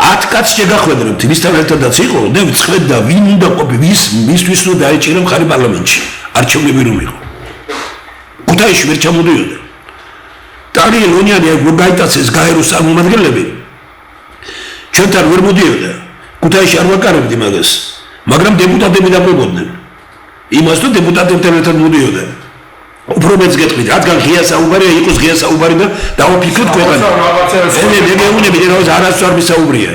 10 კაც შეგახვედრებთ ვისთან ერთადაც იყო და ვწხედდა ვინ უნდა ყოფი მისთვის რომ დაეჭირა მხარი პარლამენტში არჩევნები რომ იყო ქუთაისში ვერ ჩამოდიოდა ტარიელონიანი რო გაიტაცეს გაეროს წარმომადგენლები ჩვენთან ვერ მოდიოდა ქუთაისში არ ვაკარებდი მაგას მაგრამ დეპუტატები დაგვებოდნენ იმას თუ დეპუტატებთან ერთად მოდიოდა უფრო მეც გეტყვით რადგან ღია საუბარია იყოს ღია საუბარი და დავაფიქროთ ქვეყანა მე მეგეუნები რომ არასწორ მისაუბრია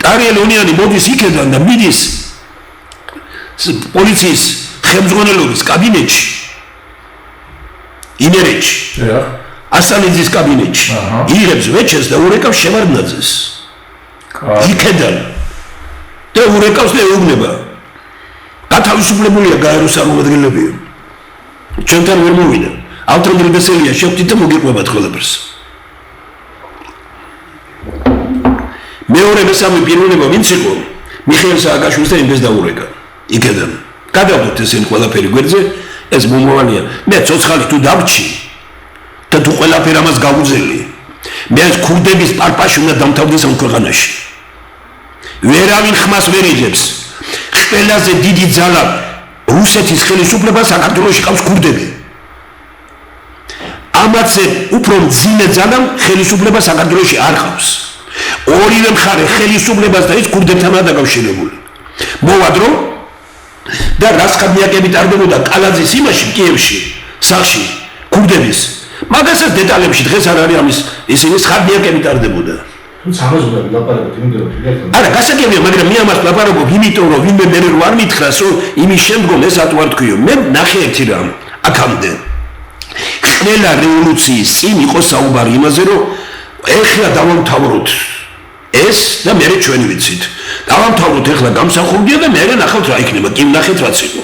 ტარიელონიანი მოდის იქიდან და მიდის პოლიციის ხელმძღვანელობის კაბინეტში იმერეთში ასანიძის კაბინეტში იღებს ვეჩეს და ურეკავს შევარდნაძეს იქიდან და ურეკავს და ეუბნება გათავისუფლებულია გაეროს წარმომადგენლები ჩვენთან ვერ მოვიდა ავტორი ბესელია შევხვდით და მოგიყვებათ ყველაფერს მეორე მესამე პირველება ვინც იყო მიხეილ სააკაშვილს და იმდეს დაურეკა იქიდან გადავდოთ ესენ ყველაფერი გვერდზე ეს მომავალია მე ცოცხალი თუ დავრჩი და თუ ყველაფერი ამას გავუძელი მე ეს ქურდების პარპაში უნდა დამთავრდეს ამ ქვეყანაში ვერავინ ხმას ვერ იღებს ყველაზე დიდი ძალა რუსეთის ხელისუფლება საქართველოში ყავს ქურდები. ამაზე უფრო მძიმე ძალამ ხელისუფლება საქართველოში არ ყავს. ორივე მხარე ხელისუფლებას და ის ქურდებთანაა დაკავშირებული. მოვადრო და რაც ხადნიაკები ტარდებოდა კალაძის იმაში კიევში, სახში, ქურდების. მაგასაც დეტალებში დღეს არ არის ამის ისინი ხადნიაკები ტარდებოდა. არა, გასაგებია, მაგრამ მე ამას ლაპარაკობ, იმიტომ რომ ვინმე მე რო არ მითხრას, რომ იმის შემდგომ ეს ატვარ თქვიო. მე ნახე ერთი რამ, აქამდე. ყველა რევოლუციის წინ იყო საუბარი იმაზე, რომ ეხლა დავამთავროთ ეს და მე ჩვენი ვიცით. დავამთავროთ ეხლა გამსახურდია და მე ნახავთ რა იქნება, კი ნახეთ რაც იყო.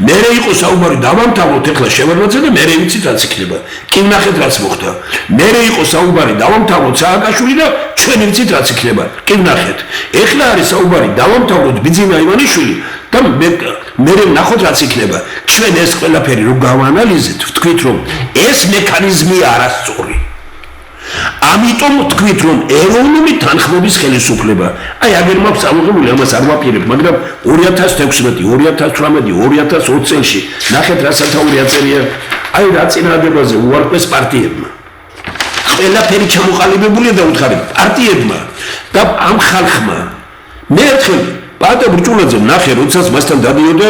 მე იყო საუბარი დავამთავროთ ეხლა შევარდნაძე და მე ვიცით რაც იქნება. კი ნახეთ რაც მოხდა. მე იყო საუბარი დავამთავროთ სააკაშვილი და ჩვენ ვიცით რაც იქნება. კი ნახეთ. ეხლა არის საუბარი დავამთავროთ ბიძინა ივანიშვილი და მე ნახოთ რაც იქნება. ჩვენ ეს ყველაფერი რო გავანალიზეთ, ვთქვით რომ ეს მექანიზმი არასწორი. ამიტომ თქვით რომ ეროვნული თანხმობის ხელისუფლება აი აგერ მაქვს აღებული ამას არ ვაპირებ მაგრამ 2016 2018 2020 წელში ნახეთ რა სათაური აწერია აი რა წინააღმდეგობაზე უარყვეს პარტიებმა ყველაფერი ჩამოყალიბებულია და უთხარით პარტიებმა და ამ ხალხმა მე ერთხელ პატა ბრჭულაძე ნახე როდესაც მასთან დადიოდა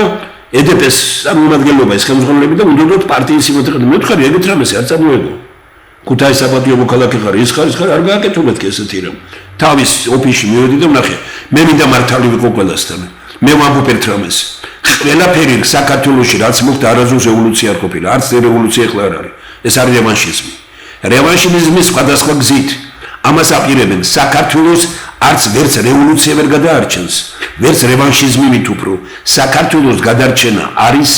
EDP-ს წარმომადგენლობა ეს ხელმძღვანელები და უნდათ პარტიის სიმოთხრე მე ვთხარი ეგეთ რამეს არ წარმოედგო ქუთაისის საპატიო მოქალაქე ხარ ის ხარ არ გააკეთებთ ესეთი რამ თავის ოფისში მივედი და ვნახე მე მინდა მართალი ვიყო ყველასთან მე ვამბობ ერთ რამეს ყველაფერი საქართველოში რაც მოხდა არაზუსტ რევოლუცია არ ყოფილა არც რევოლუცია ახლა არ არის ეს არის რევანშიზმი რევანშიზმის სხვადასხვა გზით ამას აპირებენ საქართველოს არც ვერც რევოლუცია ვერ გადაარჩენს ვერც რევანშიზმი მით უფრო საქართველოს გადარჩენა არის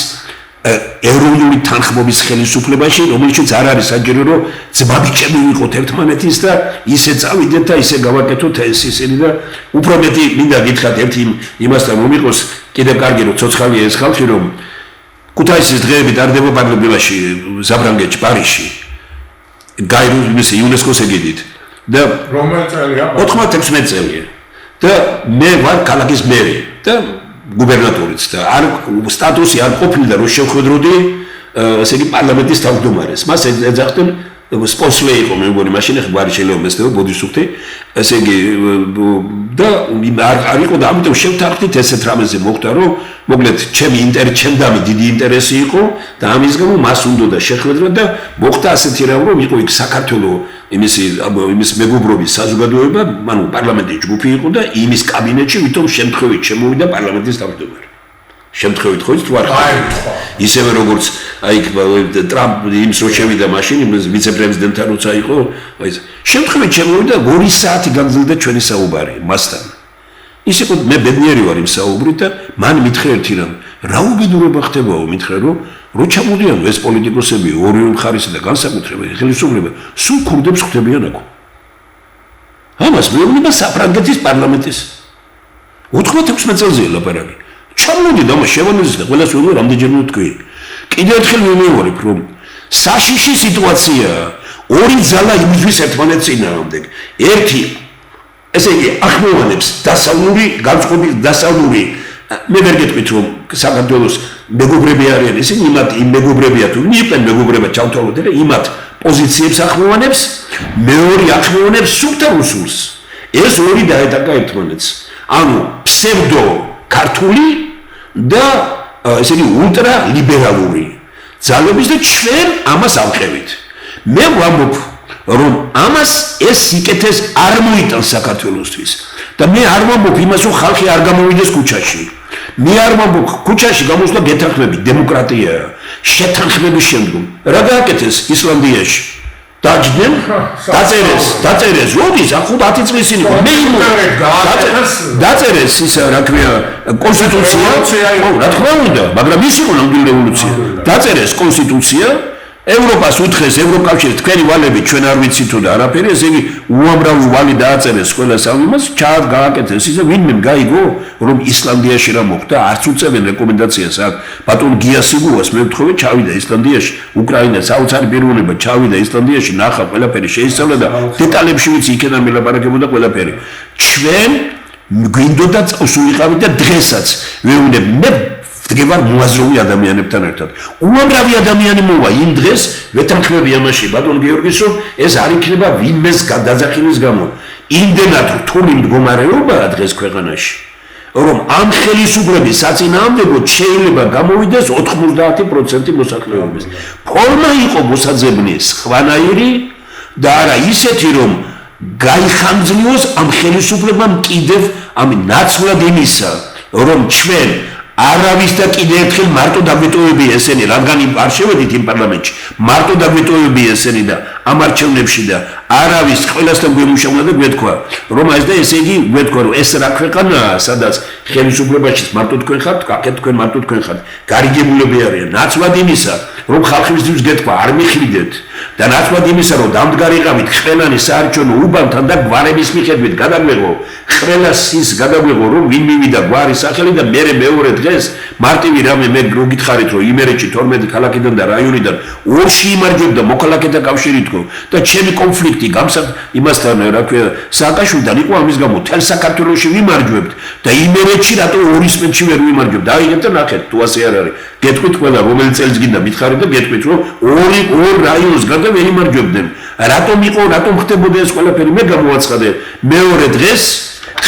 ეროვნული თანხმობის ხელისუფლებაში, რომელშიც არ არის საჭირო, რომ ძმაბიჭები ვიყოთ ერთმანეთის და ისე წავიდეთ და ისე გავაკეთოთ ეს ისინი და უფრო მეტი მინდა გითხრათ ერთი იმასთან რომ იყოს კიდევ კარგი რომ ცოცხალია ეს ხალხი რომ ქუთაისის დღეები ტარდება პარლამენტში, ზაბრანგეთში, პარიზში. გაირუს იუნესკოს ეგიდით და რომელი წელია? 96 წელია. და მე ვარ ქალაქის მერი და გუბერნატორიც და არ სტატუსი არ ყოფილა რომ შევხვედროდი ესე იგი პარლამენტის თავმჯდომარეს. მას ეძახდნენ სპონსორი იყო მე მგონი მაშინ ახლა არ შეიძლება მესწრებო ბოდიშუქთი ესე იგი და არ იყო და ამიტომ შევთანხმდით ესეთ რამეზე მოხდა რომ მოკლედ ჩემი დიდი ინტერესი იყო და ამის გამო მას უნდა შეხვედრა და მოხდა ასეთი რამ რომ იყო იქ საქართველოს იმის მეგობრობის საზოგადოება ანუ პარლამენტის ჯგუფი იყო და იმის კაბინეტში ვითომ შემთხვევით შემოვიდა პარლამენტის თავმჯდომარე შემთხვევით ხო ის თუ არ ისევე როგორც აი ტრამპ იმის რო შევიდა მაშინ ვიცე-პრეზიდენტთან როცა იყო აი შემთხვევით შემოვიდა 2 საათი გაგრძელდა ჩვენი საუბარი მასთან ის იყო მე ბედნიერი ვარ იმ საუბრით და მან მითხრა ერთი რამ რა უბედურება ხდებაო მითხრა რომ ჩამოდიან ეს პოლიტიკოსები ორივე მხარისა და განსაკუთრებით ხელისუფლება სულ ქურდებს ხვდებიან აქ ამას მეუბნება საფრანგეთის პარლამენტის 96 წელზეა ლაპარაკი ჩამოდი და შევანალიზე და ყველას ვეუბნები რამდენჯერმე ვთქვი კიდევ ერთხელ ვიმეორებ რომ საშიში სიტუაცია ორი ძალა იმისთვის ერთმანეთს წინააღმდეგ ერთი ესე იგი ახმოვანებს დასავლური განწყობის დასავლური მე ვერ გეტყვით რომ საქართველოს მეგობრები არიან ისინი იმათ იმ მეგობრებია თუ ნიყვენ მეგობრებად ჩავთვალოთ და იმათ პოზიციებს ახმოვანებს მეორე ახმოვანებს სუფთა რუსულს ეს ორი დაეტაკა ერთმანეთს ანუ ფსევდო ქართული და ესე იგი ულტრა ლიბერალური ძალების და ჩვენ ამას ავყევით მე ვამბობ რომ ამას ეს სიკეთეს არ მოიტანს საქართველოსთვის და მე არ ვამბობ იმას რომ ხალხი არ გამოვიდეს ქუჩაში მე არ ვამბობ ქუჩაში გამოსვლა გეთანხმებით დემოკრატია შეთანხმების შემდგომ რა გააკეთეს ისლანდიაში დაჯდნენ დაწერეს როდის ახლა 10 წლის წინ იყო მე დაწერეს ის რა ქვია კონსტიტუცია რა თქმა უნდა მაგრამ ის იყო ნამდვილი რევოლუცია დაწერეს კონსტიტუცია ევროპას უთხრეს ევროკავშირს თქვენი ვალები ჩვენ არ ვიცით თუ და არაფერი ესე იგი უამრავი ვალი დააწერეს ყველა სამიმას გააკეთეს ისე ვინმე გაიგო რომ ისლანდიაში რა მოხდა არც უწევენ რეკომენდაციას აქ ბატონ გიასიგუას მე ვთხოვე ჩავიდა ისლანდიაში უკრაინა საოცარი პიროვნება ჩავიდა ისლანდიაში ნახა ყველაფერი შეისწავლა და დეტალებში ვიცი იქიდან მელაპარაკებოდა ყველაფერი ჩვენ გვინდოდა წავსულიყავით და დღესაც ვეუბნები მე დგება მოაზროვნე ადამიანებთან ერთად. უამრავი ადამიანი მოვა იმ დღეს, ვეთანხმები ამაში ბატონ გიორგის, რომ ეს არ იქნება ვინმეს გადაძახილის გამო. იმდენად რთული მდგომარეობაა დღეს ქვეყანაში, რომ ამ ხელისუფლების საწინააღმდეგოდ შეიძლება გამოვიდეს 90% მოსახლეობის. ფორმა იყო მოსაძებნი სხვანაირი და არა ისეთი, რომ გაიხანძლიოს ამ ხელისუფლებამ კიდევ ამ ნაცვლად იმისა, რომ ჩვენ არავის და კიდევ ერთხელ მარტო დაგვეტოვებია ესენი, რადგან არ შევედით იმ პარლამენტში, მარტო დაგვეტოვებია ესენი და ამ არჩევნებში და არავის ყველასთან გვემუშავნა და გვეთქვა, რომ ეს და ესე იგი გვეთქვა, რომ ეს რა ქვეყანაა, სადაც ხელისუფლებაში მარტო თქვენ ხართ, კაკეთ თქვენ მარტო თქვენ ხართ, გარიგებულები არიან, ნაცვლად იმისა, რომ ხალხისთვის გეთქვა, არ მიხრიდეთ და ნაცვლად იმისა, რომ დამდგარიყავით ხელანის საარჩევნო უბანთან და გვარების მიხედვით გადაგვეღო, ხელას ის გადაგვეღო, რომ ვინ მივიდა გვარის სახელი და მე მეორე დღეს მარტივი რამე მე რო გითხარით, რომ იმერეთში 12 ქალაქიდან და რაიონიდან ორში იმარჯვებდა მოქალაქეთა კავშირი თქო და ჩემი კონფლიქტი იმასთან რა ქვია სააკაშვილთან იყო ამის გამო თელ საქართველოში ვიმარჯვებთ და იმერეთში რატო ორის მეტში ვერ ვიმარჯვებთ დაიგეთ და ნახეთ თუ ასე არ არის გეტყვით ყველა რომელი წელს გინდა მითხარით და გეტყვით რომ ორ რაიონს გარდა ვერ იმარჯვებდნენ რატომ იყო რატომ ხდებოდა ეს ყველაფერი მე გამოვაცხადე მეორე დღეს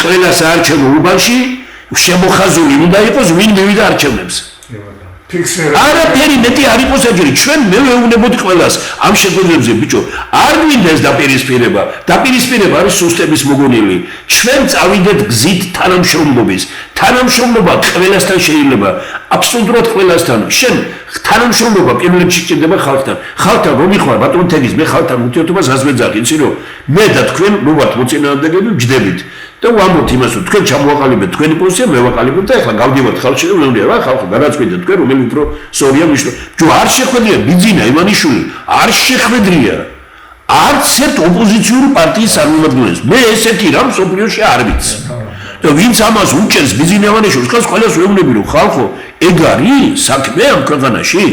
ყველა საარჩევნო უბანში შემოხაზული უნდა იყოს ვინ მივიდა არჩევნებს არაფერი მეტი არ იყოს საჭირო ჩვენ მე ვეუბნებოდი ყველას ამ შეგვიძლებზე ბიჭო არ გვინდა ეს დაპირისპირება არის სუსტების მოგონილი ჩვენ წავიდეთ გზით თანამშრომლობა ყველასთან შეიძლება აბსოლუტურად ყველასთან შენ თანამშრომლობა პირველ რიგში ჭირდება ხალხთან რომ იხარ ბატონ თეგის მე ხალხთან ურთიერთობას ასვეძახი იცი რომ მე და თქვენ რო ვართ მოწინააღმდეგეები ვჯდებით და ვამბობთ იმას რომ თქვენ ჩამოვაყალიბეთ თქვენი პოზიცია მე ვაყალიბებ და ახლა გავდივართ ხალხში და ვეუბნები რა ხალხო გადაწყვეტეთ თქვენ რომელი უფრო სწორია მნიშვნელო ჯო არ შეხვედრია ბიძინა ივანიშვილი არ შეხვედრია არც ერთ ოპოზიციური პარტიის წარმომადგენელს მე ესეთი რამ სოფლიოში არ ვიცი და ვინც ამას უჭერს ბიძინა ივანიშვილს ხალხს ყველას ვეუბნები რომ ხალხო ეგ არის საქმე ამ ქვეყანაში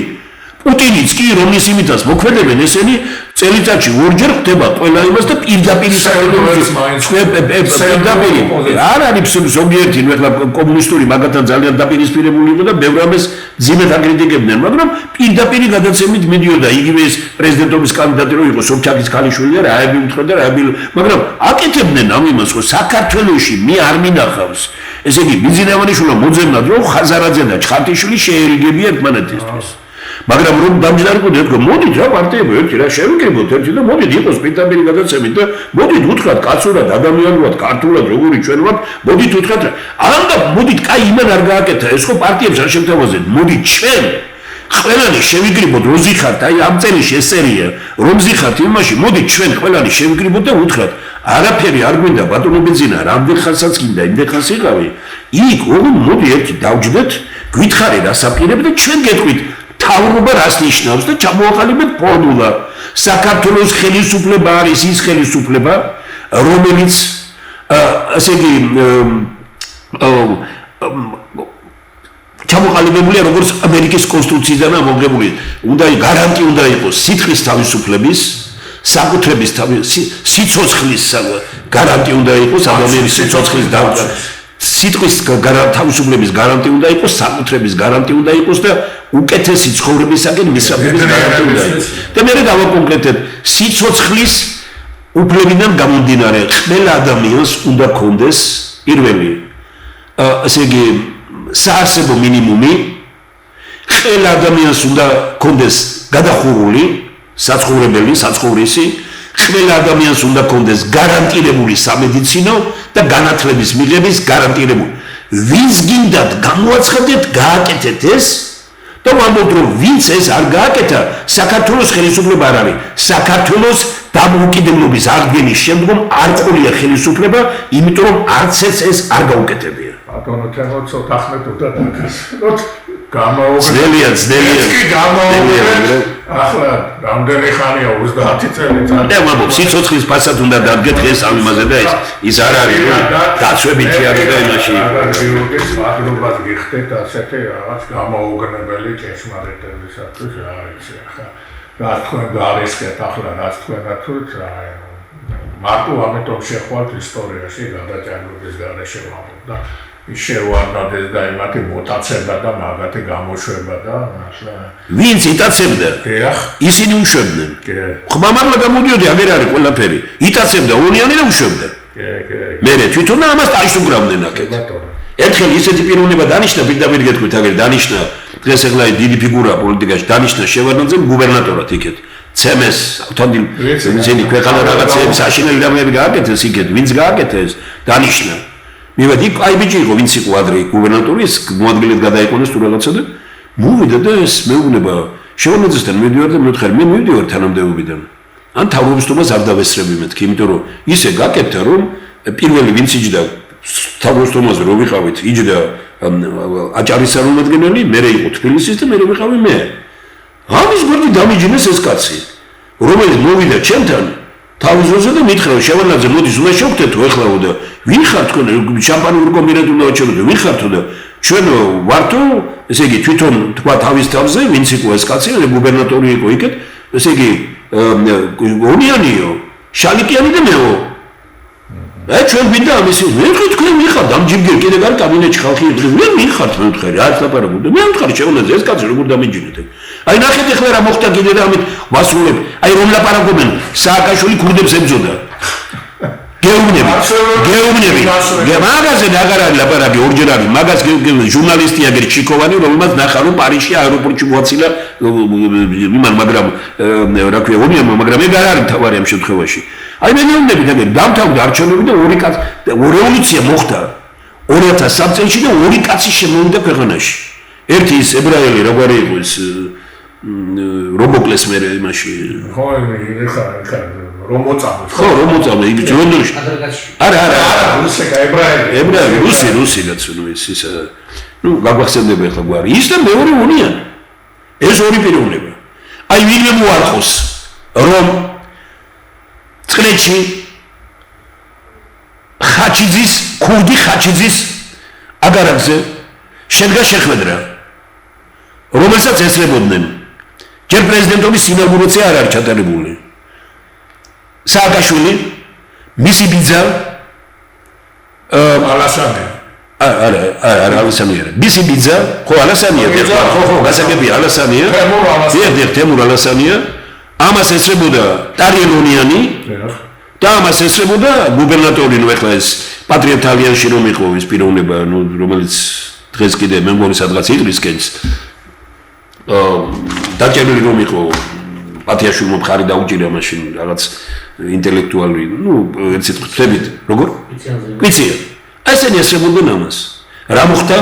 პუტინიც კი რომლის იმითაც მოქმედებენ ესენი წელიწადში ორჯერ ხდება ყველა იმას და პირდაპირ არ არის ზოგიერთი ახლა კომუნისტური მაგათთან ძალიან დაპირისპირებული იყო და ბევრ ამას ძიმედ აკრიტიკებდნენ მაგრამ პირდაპირ გადაცემით მიდიოდა იგივე ეს პრეზიდენტობის კანდიდატი რო იყო სობჩაკის ქალიშვილი და რაები უთხრა და რაები მაგრამ აკეთებდნენ ამ იმას რომ საქართველოში მე არ მინახავს ესე იგი ბიზნესმენიშვილო მოძებნად რომ ხაზარაძე და ჩხარტიშვილი შეერიგებია ერთმანეთისთვის მაგრამ რომ დამჯდარიყოთ ეთქო მოდით რა პარტიები ერთი რა შევიკრიბოთ ერთი და მოდით იყოს პირდაპირ გადაცემით და მოდით უთხრათ კაცურად ადამიანურად ქართულად როგორი ჩვენ ვართ მოდით უთხრათ ანდა მოდით კაი იმან არ გააკეთა ეს ხო პარტიებს არ შევთავაზეთ მოდით ჩვენ ყველანი შევიკრიბოთ როზიხართ აი ამ წელში ეს სერია რომ ზიხართ იმაში მოდით ჩვენ ყველანი შევიკრიბოთ და უთხრათ არაფერი არ გვინდა ბატონო ბენზინა რამდენ ხანსაც გინდა იმდენ ხანს იყავი იქ ოღონდ მოდი ერთი დავჯდეთ გითხარი რასაპირებ და ჩვენ გეტყვით თავრობა რას ნიშნავს და ჩამოვაყალიბეთ ფორმულა საქართველოს ხელისუფლება არის ის ხელისუფლება რომელიც ასე იგი ჩამოყალიბებულია როგორც ამერიკის კონსტიტუციიდან ამოღებული უნდა გარანტი უნდა იყოს სიტყვის თავისუფლების საკუთრების სიცოცხლის გარანტი უნდა იყოს ადამიანის სიცოცხლის სიტყვის თავისუფლების გარანტი უნდა იყოს საკუთრების გარანტი უნდა იყოს და უკეთესი ცხოვრებისაკენ მისაღების გარანტი უნდა იყოს და მე დავაკონკრეტებ სიცოცხლის უფლებიდან გამომდინარე ყველა ადამიანს უნდა ქონდეს პირველი ასე იგი საარსებო მინიმუმი ყველა ადამიანს უნდა ქონდეს გადახურული საცხოვრისი ყველა ადამიანს უნდა ქონდეს გარანტირებული სამედიცინო და განათლების მიღების გარანტირებული ვინც გინდათ გამოაცხადეთ გააკეთეთ ეს და ვამბობთ რომ ვინც ეს არ გააკეთა საქართველოს ხელისუფლება არ არის საქართველოს დამოუკიდებლობის აღდგენის შემდგომ არ ყოლია ხელისუფლება იმიტომ რომ არც ეს არ გაუკეთებია ბატონო თემო ცოტა ხმეთ უნდა დაგასწროთ ძნელია ახლა რამდენი ხანია 30 წელი და ვამბობ სიცოცხლის ფასად უნდა დადგეთ დღეს ამ იმაზე და ის არ არის რომ დაცვებითი არის და იმაში გიორგის მადლობას გიხდეთ ასეთი რაღაც გამოუგნებელი ჭეშმარიტებისათვის რა იცი ახლა რა თქვენ გარისკეთ ახლა რა თქვენათვით მარტო ამიტომ შეხვალთ ისტორიაში გადაჭარბების გარეშე ვამბობ და შევარდნადეს და იმათი მოტაცება და მაგათი გამოშვება და ვინც იტაცებდა ისინი უშვებდნენ ხმამაღლა გამოდიოდი აღარ არის ყველაფერი იტაცებდა უნიანი და უშვებდა მე თვითონ ამას დაისუგრავდნენ აქეთ ერთხელ ისეთი პიროვნება დანიშნა პირდაპირ გეტყვით აგერ დანიშნა დღეს ახლა დიდი ფიგურა პოლიტიკაში დანიშნა შევარდნაძე გუბერნატორად იქეთ ცემეს ავთანდილ ისინი ქვეყანა რაღაცეების აშინელი რამეები გააკეთეს იქეთ ვინც გააკეთეს დანიშნა მივედი აი ბიჭი იყო ვინც იყო ადრე გუბერნატორის მოადგილედ გადაიყვანეს თუ რაღაცა და მოვიდა და ეს მეუბნება შევარდნაძესთან მივიდივარ და მივთხარ მე მივიდივარ თანამდებობიდან ან თავრობისთვებას არ დავესწრები მეთქი იმიტომ რომ ისე გაკეთდა რომ პირველი ვინც იჯდა თავრობისთვებაზე რო ვიყავით იჯდა აჭარის წარმომადგენელი მე იყო თბილისის და მე ვიყავი მე ამის გვერდი დამიჯინეს ეს კაცი რომელიც მოვიდა ჩემთან თავის ძროზე და მითხრა რომ შევარდნაძე მოდის უნდა შევხვდეთო ეხლაო და ვინ ხარ თქვენ შამპანური კომბინატი უნდა ვაჩერდო ვინ ხართო და ჩვენ ვართო ესე იგი თვითონ თქვა თავის თავზე ვინც იყო ეს კაცი გუბერნატორი იყო იქეთ ესე იგი უნიანიო შალიკიანი და მეო ჩვენ ვინდა ამის მე თქვენ მიხართ ამ ჯიბგერ კიდე გარ კაბინეტში ხალხი იყო მე მიხართ მე ვთხარი რა ლაპარაკობ მე ვთხარი შევარდნაძე ეს კაცი როგორ დამიჯინეთ აი ნახეთ ეხლა რა მოხდა კიდე და ამით ვასრულებ აი რომ ლაპარაკობენ სააკაშვილი ქურდებს ებრძოდა გეუბნები მაგაზე აღარ არის ლაპარაკი ორჯერ არის მაგას ჟურნალისტი აგერ ჩიკოვანი რომელმაც ნახა რომ პარიზში აეროპორტში მოაცილა იმან მაგრამ რა ქვია უნიამ მაგრამ ეგ არ არის თავარი ამ შემთხვევაში აი მე მეუბნები და დამთავრდა არჩევნები და ორი კაცი რევოლუცია მოხდა 2003 წელს და ორი კაცი შემოვიდა ქვეყანაში ერთი ის ებრაელი როგორი იყო ეს რომოკლეს მე იმაში ხო ეხა ხო რომოწამე იგი ჯონდოში არა ებრაელი რუსი რაც ნუ ის ნუ გაგვახსენდება ახლა გვარი ის და მეორე უნიანი ეს ორი პიროვნება აი ვინმე მოარყოს რომ წრეჩი ხაჩიძის ქურდი ხაჩიძის აგარაკზე შედგა შეხვედრა რომელსაც ესწრებოდნენ ჯერ პრეზიდენტობის ინაუგურაცია არ არის ჩატარებული სააკაშვილი მისი ბიძა ალასანი არა ალასანი მისი ბიძა ხო ალასანია ხო გასაგებია ალასანია თემურ ალასანია ამას ესწრებოდა ტარიელონიანი და ამას ესწრებოდა გუბერნატორი ნუ ეხლა ეს პატრიოტ ალიანსში რომ იყო ის პიროვნება ნუ რომელიც დღეს კიდე მე მგონი სადღაც იტყვისკენს დაჭერილი რომ იყო პატიაშვილმა მხარი დაუჭირა მაშინ რაღაც ინტელექტუალური ნუ ეცეთ ხდებით როგორ ვიცია ესენი ესწრებოდნენ ამას რა მოხდა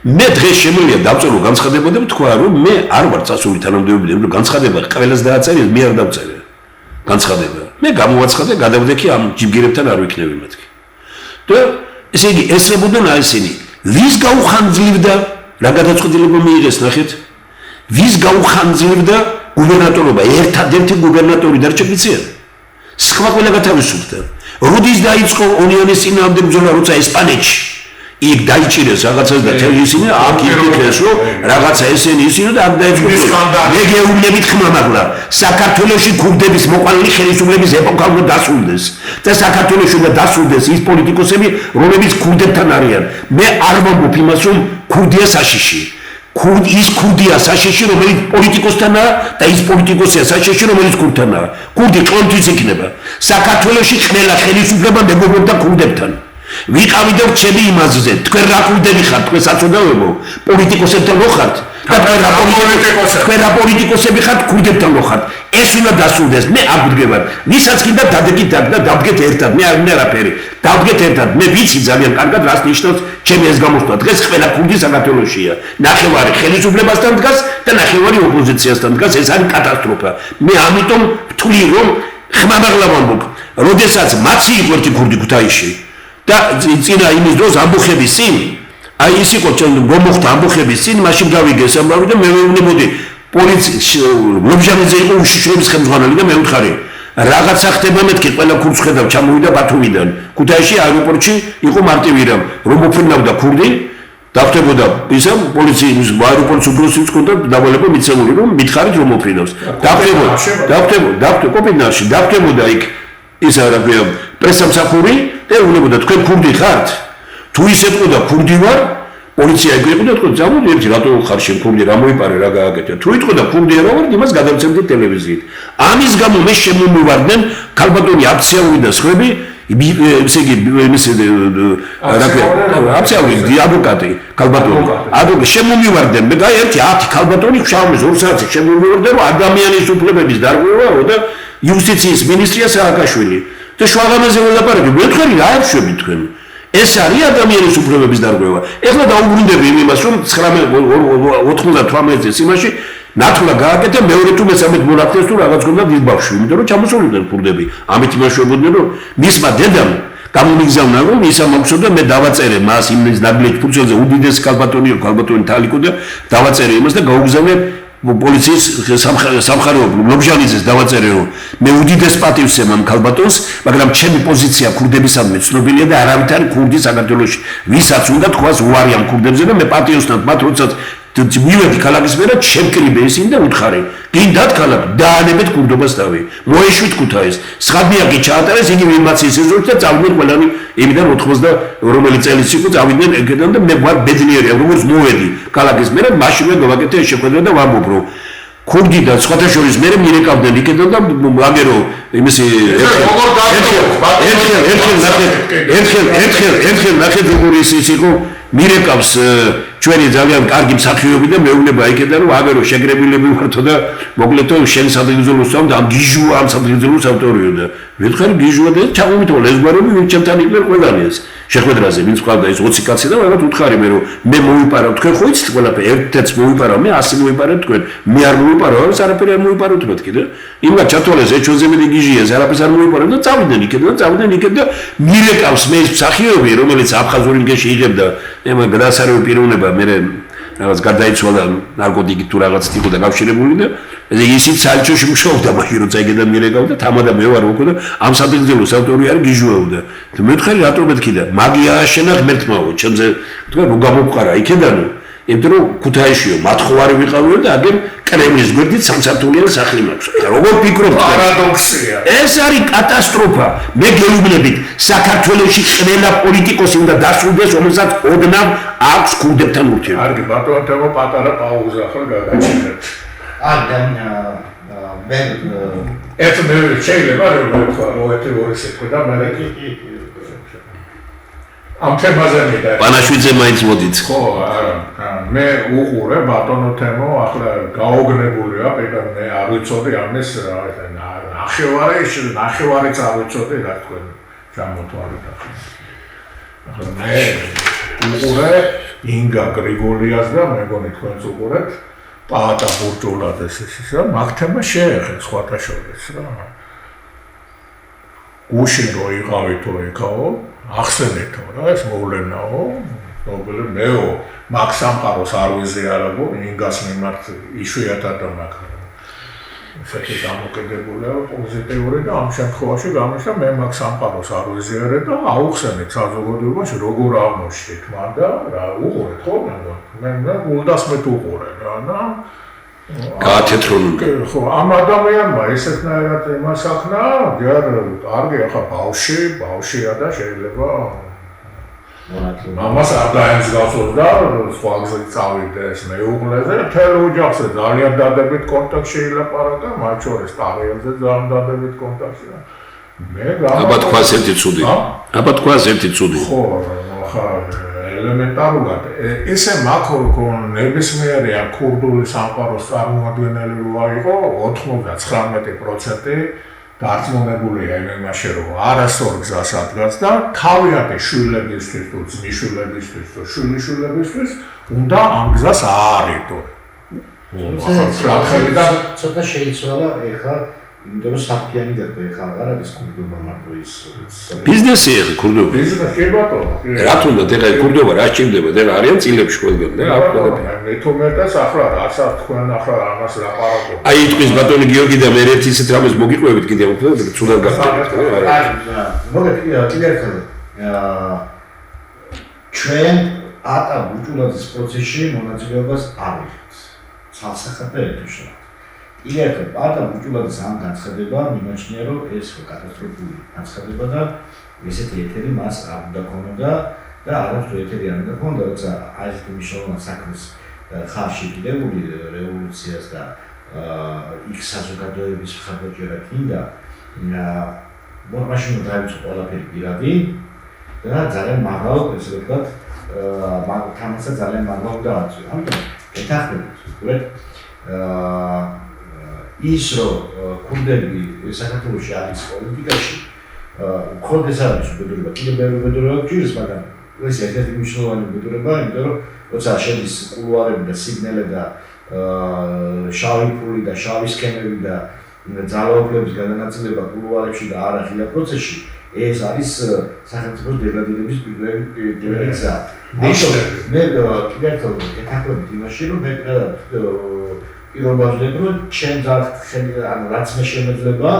მე დღეს შემიძლია დავწერო განცხადება და ვთქვა რომ მე არ ვარ წასული თანამდებობიდან რომ განცხადება ყველას დააწერეს მე არ დავწერე განცხადება მე გამოვაცხადე გადავდექი ამ ჯიბგირებთან არ ვიქნები მეთქი და ესე იგი ესწრებოდნენ ესენი ვის გაუხანძლებდა რა გადაწყვეტილება მიიღეს ნახეთ ვის გაუხანძლებდა გუბერნატორობა ერთადერთი გუბერნატორი დარჩა ვიცია სხვა ყველა გათავისუფლდა როდის დაიწყო უნიონის წინააღმდეგ ბრძოლა როცა ესპანეთში იქ დაიჭირეს რაღაცას და ისინი აქ იფიქრეს რომ რაღაცა ესენი ისინი და აქ დაიწყო მე გეუბნებით ხმამაღლა საქართველოში ქურდების მოყალილი ხელისუფლების ეპოქა უნდა დასრულდეს და საქართველოში უნდა დასრულდეს ის პოლიტიკოსები რომლებიც ქურდებთან არიან მე არ ვამბობ იმას რომ ქურდია საშიში ის ქურდია საშიში რომელიც პოლიტიკოსთანაა და ის პოლიტიკოსია საშიში რომელიც ქურდთანაა ქურდი ყოველთვის იქნება საქართველოში ყველა ხელისუფლება მეგობრობდა ქურდებთან ვიყავი და ვჩები იმაზე თქვენ რა ქურდები ხართ თქვენ საწოდაოებო პოლიტიკოსებთან რო ხართ და თქვენ რა პოლიტიკოსები ხართ ქურდებთან რო ხართ ეს უნდა დასრულდეს მე არ ვდგებარ ვისაც კიდე დადეგით და დავდგეთ ერთად მე არ მინდა რაფერი დავდგეთ ერთად მე ვიცი ძალიან კარგად რას ნიშნავს ჩემი ეს გამოსვლა დღეს ყველა ქურდი საქართველოშია ნახევარი ხელისუფლებასთან დგას და ნახევარი ოპოზიციასთან დგას ეს არის კატასტროფა მე ამიტომ ვთვლი რომ ხმამაღლა ვამბობ როდესაც მაცი იყო ერთი ქურდი ქუთაისში და წინა იმის დროს ამბოხების წინ აი ის იყო მომხდა ამბოხების წინ მაშინ გავიგე სამბავი და მე ვეუბნებოდი პოლიციაში ლობჟანიძე იყო უშიშროების ხელმძღვანელი და მე ვთხარი რაღაცა ხდება მეთქი ყველა ქურდს ხედავ ჩამოვიდა ბათუმიდან ქუთაისში აეროპორტში იყო მარტივი რამ რომ მოფრინავდა ქურდი დავხდებოდა ისა პოლიციის აეროპორტს უბრალოდ ჰქონდა დავალება მიცემული რომ მითხარით რომ მოფრინავს დავხდებოდა კოპინაში დავხდებოდა იქ ისა რა ქვია პრესამსახური და ეუბნებოდა თქვენ ქურდი ხართ თუ ის ეთქოდა ქურდი ვარ პოლიცია ეკრიბა თქო წამოდი ერთი რატო ხარ შენ ქურდი რა მოიპარე რა გააკეთე თუ ეთქოდა ქურდი არა ვარ იმას გადავცემდი ტელევიზიით ამის გამო მე შემომივარდნენ ქალბატონი აფციალური და სხვები ესე იგი აფციალური ადვოკატი ქალბატონი ადვოკატი შემომივარდნენ მე გაი ერთი 10 ქალბატონი ხშავმის 2 საათი შემომივარდნენ რომ ადამიანის უფლებების დარღვევაა და იუსტიციის მინისტრია სააკაშვილი და შვაღანაზე ველაპარაკი მეთქარი რა აფშვები თქვენ ეს არის ადამიანის უფლებების დარღვევა. ეხლა დაუბრუნდები იმას, რომ 98 წელს იმაში ნათლა გააკეთა მეორე თუ მესამე მონათლეს თუ რაღაც ქონდა დიდ ბავშვი, იმიტომ რომ ჩამოსულიდნენ ქურდები. ამით იმაშობოდნენ, რომ მისმა დედამ გამომიგზავნა, რომ ისა მოგწოდა მე დავაწერე მას იმის ნაგლეჯ ფურცელზე უდიდეს ქალბატონი თალიკო და დავაწერე იმას და გაუგზავნე პოლიციის სამხარეობრივ ლობჟანიძეს დავაწერე რომ მე უდიდეს პატივს ემამ ქალბატონს მაგრამ ჩემი პოზიცია ქურდებისადმი ცნობილია და არავით არის ქურდი საქართველოში ვისაც უნდა თქვას უარი ამ ქურდებზე და მე პატიოსთან მათ როდესაც მივედი ქალაქის მერად შემკრიბე ისინი და უთხარი გინდათ ქალაქ დაანებეთ ქურდობას დავი მოეშვით ქუთაის სხადნიაკი ჩაატარეს იგი მიმაციის ეზოში და წავიდნენ ყველანი იმიდან 80 რომელი წელიც იყო წავიდნენ ეგედან და მე ვარ ბედნიერია როგორც მოვედი ქალაქის მერად მაშინვე გავაკეთე ეს შეხვედრა და ვამბობ რომ ქურდი და სხვათა შორის მე მირეკავდნენ იქედან და მაგერო იმისი ერთხელ ნახეთ როგორი ის იყო მირეკავს ჩვენი ძალიან კარგი მსახიობი და მეუბნება იქედან რომ აგერო შეგრებილები ვართო და მოკლედო შენ სადილზოლოს ამ გიჟუა ამ სადილზოლოს ავტორიო და ვითხარი გიჟუა და ჩამომიტოვა ეს გვარები ვინ ჩემთან იყვნენ ყველანი ეს შეხვედრაზე ვინც ყავდა ეს 20 კაცი და რაღაც უთხარი მე რომ მე მოვიპარავ თქვენ ხო იცით ყველაფერი ერთ-ერთს მოვიპარავ მე 100 მოვიპარებ თქვენ მე არ მოვიპარავ ეს არაფერი არ მოვიპარავ თქვენ და იმა ჩათვალეს ეჩოზე მე გიჟია ეს არაფერს არ მოვიპარავ და წავიდნენ იქ და მირეკავს მე ეს მსახიობი რომელიც აფხაზური ინგეში იღებდა ემა გადასარევი პიროვნება მე რაღაც გარდაიცვალა ნარკოტიკით თუ რაღაც იყო და გავშირებული და ისიც საერთოში მუშაობდა მაშინ რომ წაიგე და მირეკავდა თამადა მე ვარ უკვე და ამ სადილზოლოს ავტორი არის გიჟუაუდა და მე ვთხარი რატო მეთქი და მაგია შენა ღმერთმაო ჩემზე თქვა რომ გამოვყარა იქედანო იმიტომ რომ ქუთაისშიო მათხოვარი ვიყავიო და აგერ კრემლის გვერდით სამსართულიანი სახლი მაქვს როგორ ფიქრობთ პარადოქსია ეს არის კატასტროფა მე გეუბნებით საქართველოში ყველა პოლიტიკოსი უნდა დასრულდეს რომელსაც ოდნავ აქვს ქურდებთან ურთიერთობა კარგი ბატონო თემო პატარა პაუზა ახლა გადაჭირეთ მე ეს მე შეიძლება რომ მოეთე ორი სიტყვა და მე ამ თემაზე მიდარ პანაშვიძე მაინც მოდით ხო არა მე უყურე ბატონო თემო ახლა გაოგნებულია პეტრე მე არ ვიცოდი ამის ნახევარიც არ ვიცოდი რა თქვენ ჩამოთვალეთ ახლა მე უყურე ინგა გრიგოლიას და მეგონი თქვენს უყურეთ პაატა ბურჭულაძეს ის რა მაგ თემა შეეხეს სხვათა შორის რა გუშინ რო იყავი თუ ეკაო ახსენეთო რა ეს მოვლენაო პრობლემა მეო მაგ სამყაროს არ ვიზიარებო ინგას მიმართ იშვიათად და მაგ ესეთი დამოკიდებულია პოზიტიური და ამ შემთხვევაში გამიშა მე მაგ სამყაროს არ ვიზიარებ და აუხსენეთ საზოგადოებაში როგორ აღმოჩნდით მან და რა უყურეთ ხო მე გულდასმეთ უყურე რა და გაათეთრონული ხო ამ ადამიანმა ესეთნაირად იმასახნა ჯერ კარგი ახლა ბავშვია და შეიძლება მამას არ დაემსგავსოს და სხვა გზით წავიდეს მეუღლეზე მთელ ოჯახზე ძალიან დადებით კონტაქტში ილაპარაკა მათ შორის ტარიელზე ძალიან დადებით კონტაქტში მე აბა თქვას ერთი ცუდი ხო ახლა ელემენტარულად ესე მაქრო ნებისმიერი ამ ქურდული სამყაროს წარმოადგენელი რო იყო 99% დარწმუნებულია იმაში რომ არასწორ გზას ადგას და თავიანთი შვილებისთვის თუ ძმისშვილებისთვის თუ შვილიშვილებისთვის უნდა ამ გზას აარიდო. ცოტა შეიცვალა ეხლა იმიტომ რომ საფიანი გაკეთე ეხლა არ არის ქურდობა მარტო ის ბიზნესი ეხლა ქურდობა ბიზნესი კი ბატონო რა თუნდა ეხლა ქურდობა რა სჭირდება და არიან წილებში ყველგან და მე თუმეტეს ახლა რაცა თქვენ ახლა ამას ლაპარაკობთ აი თქვის ბატონი გიორგი და მე ერთი ისეთ რამეს მოგიყვებით კიდე ცუდად გახდებით მოგეთ ჩვენ ატა ბუჭულაძის პროცესში მონაწილეობას არ ვიღებთ ცალსახად და ერთუშად იერთო პატა ბუჭულაძის ამ განცხადება მიმაჩნია რომ ეს კატასტროფული განცხადება და ესეთი ეთერი მას არ უნდა ქონოდა და არაფერ ეთერი არ გქონდა, როცა აი ეს მნიშვნელოვანი საქმის ხარში კიდებული რევოლუციას და იქ საზოგადოების მხარდაჭერა კიდა მაშინ დაიწყო ყველაფერი პირადი და ძალიან მაღალ, ესე ვთქვათ, თამაშა ძალიან მაღალ დააწია. ამიტომ ეთახმებით, უბრალოდ ის რომ ქურდები საქართველოში არის პოლიტიკაში, მხოლოდ ეს არის უბედურება, კიდევ ბევრი უბედურება გვჭირს, მაგრამ ეს ერთ-ერთი მნიშვნელოვანი უბედურება, იმიტომ რომ როცა შედის კულუარები და სიგნალები და შავი ფული და შავი სქემები და ძალაუფლების გადანაწილება კულუარებში და არა ღია პროცესში, ეს არის სახელმწიფოს დეგრადირების პირველი გზა. მე კიდევ ერთხელ ეთანხმებით იმაში, რომ მე პირობაზე რომ ჩემ რაც მე შემეძლება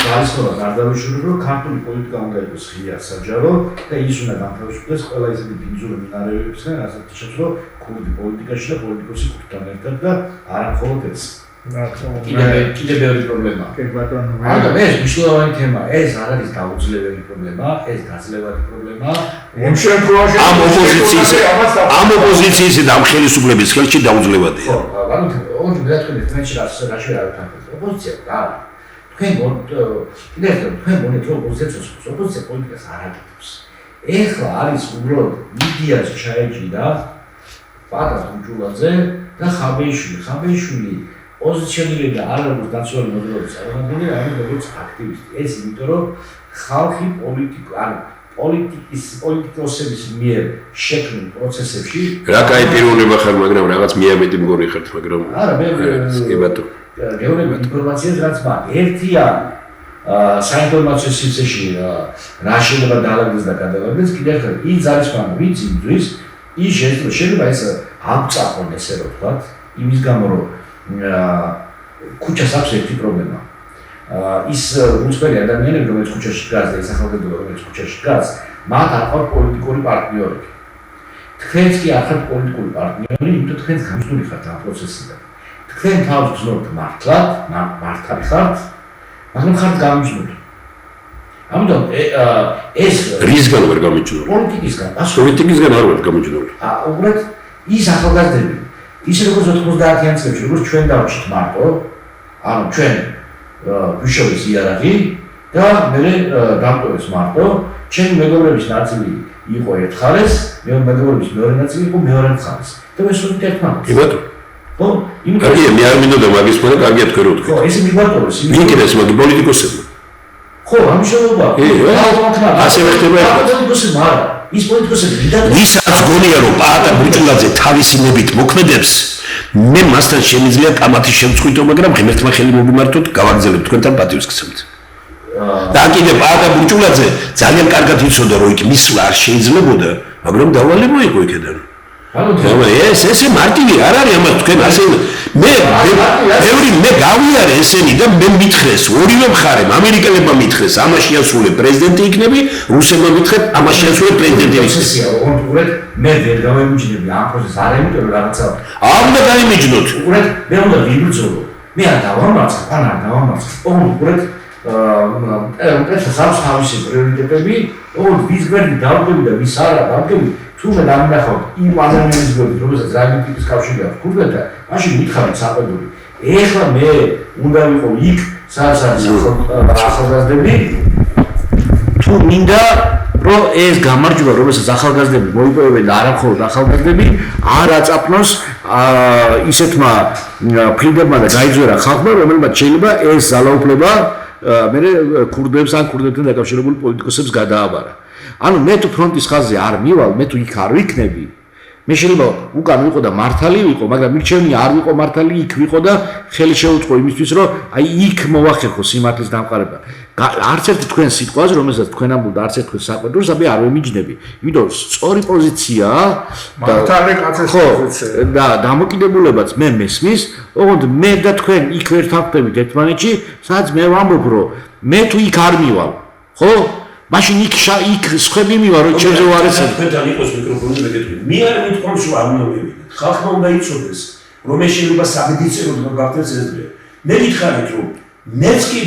გაიცნობა გარდაუშვი რომ ქართული პოლიტიკა უნდა იყოს ღია საჯარო და ის უნდა განთავისუფლდეს ყველა ისეთი ბინძური მინარევებისგან, რასაც შეძლო ქურდი პოლიტიკაში და პოლიტიკოსი ქურდთან ერთად და არა მხოლოდ ეს. კიდევ ბევრი პრობლემა. მაგრამ ეს მნიშვნელოვანი თემა, ეს არ არის დაუძლეველი პრობლემა, ეს გაძლევადი პრობლემა. ამ ოპოზიციის და ამ ხელისუფლების ხელში დაუძლებადია. ხო, ანუ ოღონდ მეთქნით თემში რაში არ ვთანხმობთ. ოპოზიცია და თქვენ მონეთ რომ ოპოზიცია პოლიტიკას არ აკეთებს. ეხლა არის უბრალოდ მიდიას ჩაეჭიდა პატარა ბუჯულაძე და ხაბეიშვილი პოზიციონირება და არ არის დაცვალი მოძრაობის წარმომადგენელი, არამედ როგორც აქტივისტი. ეს იმიტომ რომ ხალხი პოლიტიკოსების მიერ შექმნილ პროცესებში რა კაი პიროვნება ხარ, მაგრამ რაღაც მიამეტი მგონი ხართ, მაგრამ არა მე კი ბატონო. გეუბნები ინფორმაციას რაც მაქვს. ერთია საინფორმაციო სივრცეში რა შეიძლება დაალაგდეს და გადავაგდეს, კიდევ ერთხელ ის არის მაგრამ ვინც იმძვის, ის შეიძლება ეს აღწახონ ესე რომ ვთქვათ, იმის გამო რომ ქუჩას აქვს ერთი პრობლემა. ის უცხოელი ადამიანები, რომელიც ქუჩაში დგას და ის ახალგაზრდა, რომელიც ქუჩაში დგას, მათ არ ყავთ პოლიტიკური პარტნიორები. თქვენც კი არ ხართ პოლიტიკური პარტნიორი, იმიტომ თქვენც გამიზნული ხართ ამ პროცესიდან. თქვენ თავს გრძნობთ მართალი ხართ, მაგრამ ხართ გამიზნული. ამიტომ ეს რისგან ვერ გამიჯნული? პოლიტიკისგან არ ვარ გამიჯნული. უბრალოდ ის ახალგაზრდები ისე როგორც 90-იან წლებში, როგორც ჩვენ დავჭით მარტო, ანუ ჩვენ ბუშოვის იარაღი და მე დამტოვეს მარტო, ჩემი მეგობრების ნაწილი იყო ერთ მხარეს, მე მეგობრების მეორე ნაწილი იყო მეორე მხარეს. და მე სულ ერთმანეთს. კი ბატონო. ხო, იმიტომ კარგია, მე არ მინდოდა მაგის მქონე, კარგია თქვენ რო თქვით. ხო, ესე მიბატონოს, ვიკიდეს მაგი პოლიტიკოსები. ხო, ამ შემოვა. ასე ხდება. პოლიტიკოსები არა. ის პოლიტიკოსები ვისაც გონია რომ პაატა ბუჭულაძე თავისი მობით მოქმედებს, მე მასთან შემიძლია კამათის შევწყვიტო, მაგრამ ღმერთმა ხელი მოგიმართოთ, გავაგზავნებთ თქვენთან პატივისცემთ. და კიდე პაატა ბუჭულაძე ძალიან კარგად იცოდა რომ იქ მისვლა არ შეიძლებოდა, მაგრამ დავალი მოიყო იქედან. ესე მარტივი არ არის ამას თქვენ ასე მე გავიარე ესენი და მე მითხრეს ორივე მხარემ ამერიკელებმა მითხრეს ამაში ასრულებ პრეზიდენტი იქნები, რუსებმა მითხრეს ამაში ასრულებ პრეზიდენტი იქნები. უბრალოდ მე ვერ გამემიჯნები ამ პროცესს არ იმიტომ რომ რაღაცა არ უნდა გამიმიჯნოთ. უბრალოდ მე უნდა ვიბრძოლო. მე არ დავამარცხე, არ დავამარცხე. უბრალოდ ეს თავისი პრიორიტეტები, ვის გვერდი დავდგები და ვის არა დავდგები, თუმცა დამინახავთ იმ ადამიანის გვერდით, რომელსაც რაგბის კავშირი აქვს ქურდებთან, მაშინ მითხარით საყედური. ეხლა მე უნდა ვიყო იქ, სადაც არის ახალგაზრდები, თუ მინდა რომ ეს გამარჯვება, რომელსაც ახალგაზრდები მოიპოვებენ და არა მხოლოდ ახალგაზრდები, არ აწაფნოს ისეთმა ფილმებმა და გაიძვერა ხალხმა, რომელმაც შეიძლება ეს ძალაუფლება მე ქურდებს ან ქურდებთან დაკავშირებული პოლიტიკოსებს გადააბარა. ანუ მე თუ ფრონტის ხაზზე არ მივალ, მე თუ იქ არ ვიქნები, მე შეიძლება უკან ვიყო და მართალი ვიყო, მაგრამ მირჩევნია არ ვიყო მართალი, იქ ვიყო და ხელი შეუწყო იმისთვის, რომ აი იქ მოვახერხო სიმართლის დამყარება. არც ერთი თქვენ სიტყვაზე, რომელსაც თქვენ ამბობთ, არც ერთ თქვენ საყვედურს, აბი არ ვემიჯნები. იმიტომ სწორი პოზიცია მართალი კაცის პოზიცია და დამოკიდებულებაც მე მესმის, ოღონდ მე და თქვენ იქ ვერ თანხმდებით ერთმანეთში, სადაც მე ვამბობ, რომ მე თუ იქ არ მივალ, ხო? მაშინ იქ სხვები მივალ, რომ ჩემზე უარესები. თქვენთან იყოს მიკროფონი მეკეთები. მე არ მითხოვს რომ არ მოვივიდეთ. ხალხმა უნდა იცოდეს, რომ ეს შეიძლება სამედიცინო გაგდეს ეს დღე. მე გითხარით რომ მეც კი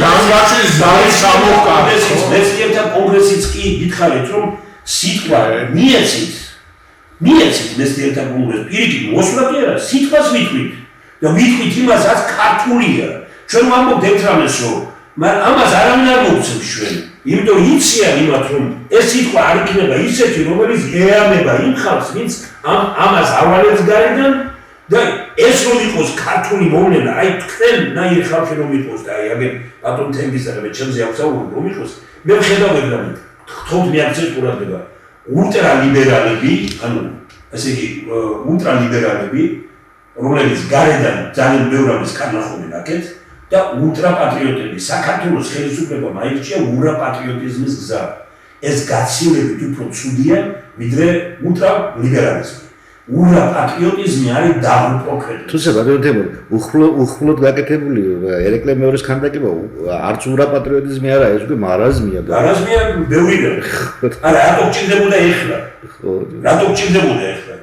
განვაჩის ზარის სამოყარეს მეცნიერთა კონგრესიც კი გითხარით რომ სიტყვა მიეცით მეცნიერთა კონგრესს პირიქით მოსვლა კი არა სიტყვას ვიტყვით და ვიტყვით იმასაც ქართულია ჩვენ ვამბობთ ერთ რამეს რომ მაგრამ ამას არავინ არ მოუწევს ჩვენ იმიტომ იციან იმათ რომ ეს სიტყვა არ იქნება ისეთი რომელიც ეამება იმ ხალხს ვინც ამას ავალებს გარედან და ეს რომ იყოს ქართული მოვლენა აი თქვენ ნაირი ხალხი რომ იყოს და აი აგერ ბატონ თენგიზა და მე ჩემზე აქვს აურო რომ იყოს მე ვხედავ ეგრამით ხოთ მიაქცევთ ყურადღება ულტრალიბერალები ანუ ესე იგი ულტრალიბერალები რომლებიც გარედან ძალიან ბევრ ამის კარნახობენ აქეთ და ულტრაპატრიოტები საქართველოს ხელისუფლებამ აირჩია ულტრაპატრიოტიზმის გზა ეს გაცილებით უფრო ცუდია ვიდრე ულტრალიბერალიზმი ულტრაპატრიოტიზმი არის დაუპროქრეტი თუმცა ბატონო თემური უხმლოდ გაკეთებული ერეკლე მეორის ქანდაკება არც ულტრაპატრიოტიზმი არა ეს უკვე მარაზმია მარაზმია ბევრია არა რატო გჭირდებოდა ეხლა რატო გჭირდებოდა ეხლა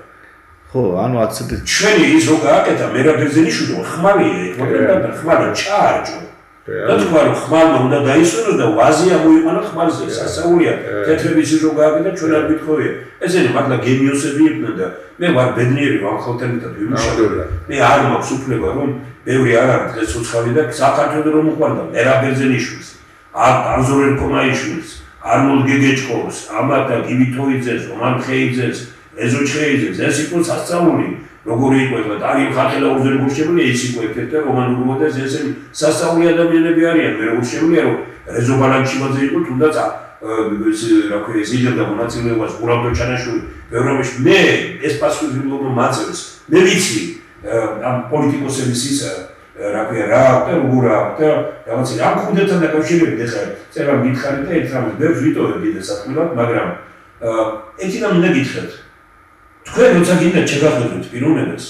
ხო ანუ აქცენტი ჩვენი ის რო გააკეთა მერაბეზენიშვილო ხმალია ხმალა ჩაარჯო და თქვა რომ ხმალმა უნდა დაისვენოს და ვაზი ამოიყვანა ხმალზე სასაულია თეთრების ის რო გააკეთა ჩვენ არ გითხოვია ესენი მაგდა გენიოსები იყვნენ და მე ვარ ბედნიერი რომ ხალხთანთან ვიმუშავე მე არ მაქვს უფლება რომ ბევრი არ არის დღეს უცხავი და საქართველოს რომ უყვარდა მერაბეზენიშვილს ანზორ კომაიშვილს არნოლდ გეგეჭკოვს ამათა გივითოიძეს რომან ხეიძეს ეზოჩხეიძეს ეს იყო სასწაული როგორი იყო ეგ დარიო ხახელა ორზერგუშებული ის იყო ერთ-ერთი რომანული მოდელს ესენი სასწაული ადამიანები არიან მე როგორ შემიძლია რომ რეზო ბალანჩიმაძე იყო თუნდაც ეს რა ქვია ზილდა მონაწილეობას გურამდო ჩანაშვილი ბევრამეში მე ეს პასუხისმგებლობა მაძლევს მე ვიცი ამ პოლიტიკოსების ის რა ქვია რა და როგორ და რაღაც ამ ხუნდებთან დაკავშირებით ეხლა წერა მითხარით და ერთ რამეს ბევრს ვიტოვებ კიდე საქმრად მაგრამ ეთინა მინდა გითხრათ თქვენ როცა გინდა შეგახვედროთ პიროვნებას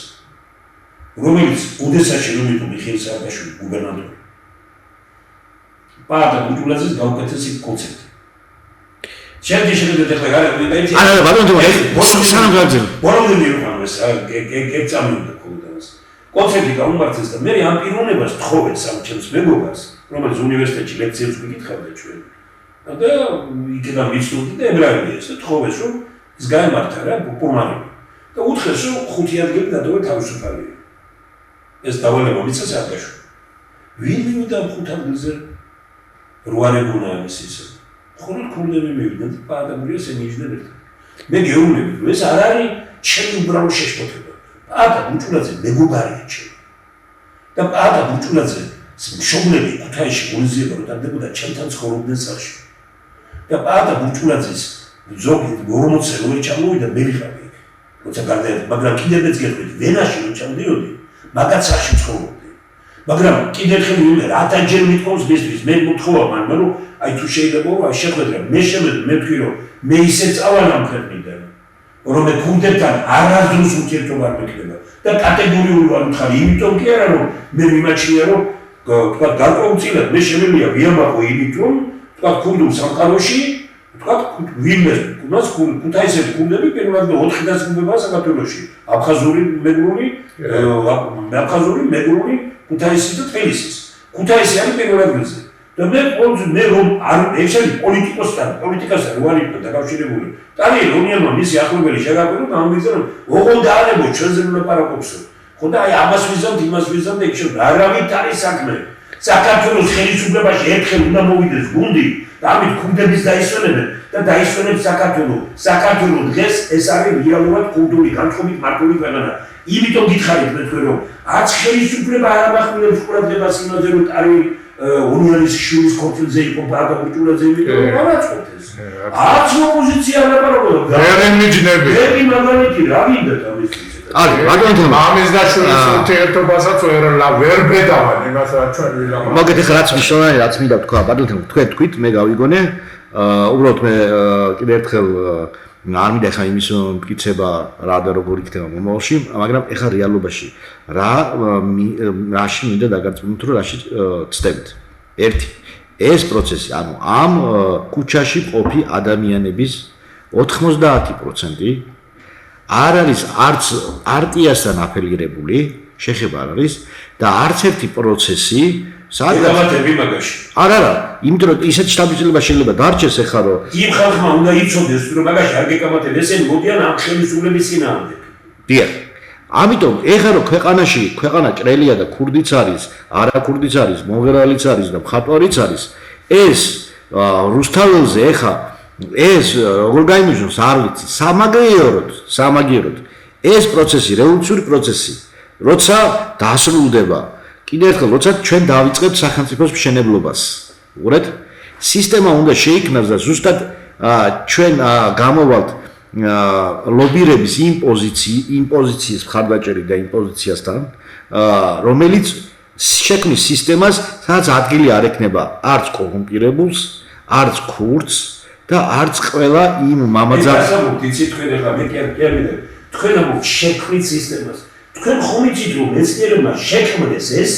რომელიც ოდესაში რომ იყო მიხეილ სააკაშვილი გუბერნატორი პატა ბუტულაძის გაუკეთესი კონცერტი შეიძლება შეგედეთ ეხლა არა ბატონო სანამ გავძირო ბოლომდე იყო ეს გეწამინა კულტურას კონცერტი გაუმართეს და მე ამ პიროვნებას თხოვეთ სამ ჩემს მეგობარს რომელიც უნივერსიტეტში ლექციებს გიკითხავდა ჩვენ და იქიდან მიცნობდი და ებრაელი ეს თხოვეს რომ ის გაემართა რა პორმანი და უთხრეს რომ 5 ადგილი დადოვე თავისუფალია ეს დავალება მისცა სააკაშვილი ვინ მივიდა 5 ადგილზე რუარებუნა ეს ისე ხოლმე ქურდები მივიდნენ და პაატაბურია სენიშდნენ ერთად მე გეუბნები რომ ეს არ არის ჩემი უბრალო შეშფოთება პაატა ბუჭულაძე მეგობარია ჩემი და პაატა ბუჭულაძე მშობლები ქუთაისში მონიზიება რომ დაგდებოდა ჩემთან ცხოვრობდნენ სახლში და პაატა ბუჭულაძის ზოგი 40 წელი ჩამოვიდა მე ვიყავი როცა გარდაეცა მაგრამ კიდევაც გეტყვით ვენაში რომ ჩამდიოდი მაგაც სახში ცხოვრობდი მაგრამ კიდევ ხელი უნდა 1000 ჯერ მithავს მისთვის მე მოთხოვა მან რომ აი თუ შეიძლება რა შეხვედრა მე შემედი მე ვთქვი რომ მე ისე წავალ ამ ქვეყნიდან რომ მე ქუნდებთან არასდროს ურთიერთობა არ მექნება და კატეგორიული ვარ მხარი იმიტომ კი არა რომ მე მიმაჩნია რომ თქვა გარკვეულწილად მე შემიძლია ვიამაყო იმით რომ თქვა ქუნდულ სამყაროში თქვა ვინმეს მას ქუთაისელი ქუნდები პირველად 400 ქუნდებაა საქართველოში აფხაზური მეგრული ქუთაისი და თბილისის ქუთაისი არის პირველ ადგილზე და მე რომ არ ეშენი პოლიტიკასთან ვარ იყო დაკავშირებული დანიელ ონიანმა მისი ახლობელი შეგაკვირდა და ამბიძა რომ ოღონდ დაანებო ჩვენზე ვლაპარაკობსო ხო და აი ამას ვიზამთ იმას ვიზამთ ეგ შევ არავით არის საქმე საქართველოს ხელისუფლებაში ერთხელ უნდა მოვიდეს გუნდი და ამით ქუნდების დაისვენებენ და დაისვენებს საქართველოს დღეს ეს არის რეალურად კულტურული განწყობით მართული ქვეყანა იმიტომ გითხარით მე თქვენ რომ არც ხელისუფლება არ ამახვილებს ყურადღებას იმაზე რომ ტარი უნიონის შურის კონფლიქტზე იყო პაატა ბუჭულაძე იმიტომ რომ არაცხობდეს არც ოპოზიცია არ ლაპარაკობდა ვერ მიჯნები მე მაგალითი რა გინდათ ამის არის ბატონო მამის და შვილის ურთიერთობასაც ვერ ბედავენ იმას რა ჩვენ ვილაპარაკობთ მოგეთ ახლა რაც მნიშვნელოვანი რაც მინდა თქვა ბატონო თქვენ თქვით მე გავიგონე უბრალოდ მე კიდევ ერთხელ არ მინდა ხა იმის მტკიცება რა და როგორ იქნება მომავალში მაგრამ ეხლა რეალობაში რაში მინდა დაგარწმუნოთ რომ რაში ცდებით ერთი ეს პროცესი ანუ ამ ქუჩაში ყოფი ადამიანების 90% არ არის არც არტიასთან აფილირებული შეხება არ არის და არც ერთი პროცესი ეკამათები მაგაში. არა, იმიტომ რომ ისეთი შთაბეჭდილება შეიძლება დარჩეს ეხლა რომ იმ ხალხმა უნდა იცოდეს რომ მაგაში არ გეკამათებთ, ესენი მოდიან ამ ხელისუფლების წინააღმდეგ. დიახ. ამიტომ ეხლა რომ ქვეყანა ჭრელია და ქურდიც არის, არა ქურდიც არის, მონღერალიც არის და მხატვარიც არის, ეს რუსთაველზე ეხლა ეს როგორ გაიმეჯნოს არ ვიცი, სამაგიეროდ ეს პროცესი, რევოლუციური პროცესი, როცა დასრულდება, კიდევ ერთხელ, როცა ჩვენ დავიწყებთ სახელმწიფოს მშენებლობას, უყურეთ, სისტემა უნდა შეიქმნას და ზუსტად ჩვენ გამოვალთ ლობირების იმპოზიციის მხარდაჭერი და იმპოზიციასთან, რომელიც შექმნის სისტემას, სადაც ადგილი არ ექნება არც კორუმპირებულს, არც ქურდს და არც ყველა იმ მამაძაბს. იცით თქვენ ახლა მე კი არ მივიდე. თქვენ ამ შექმნით სისტემას. თქვენ ხომ იცით რომ მეცნიერებმა შექმნეს ეს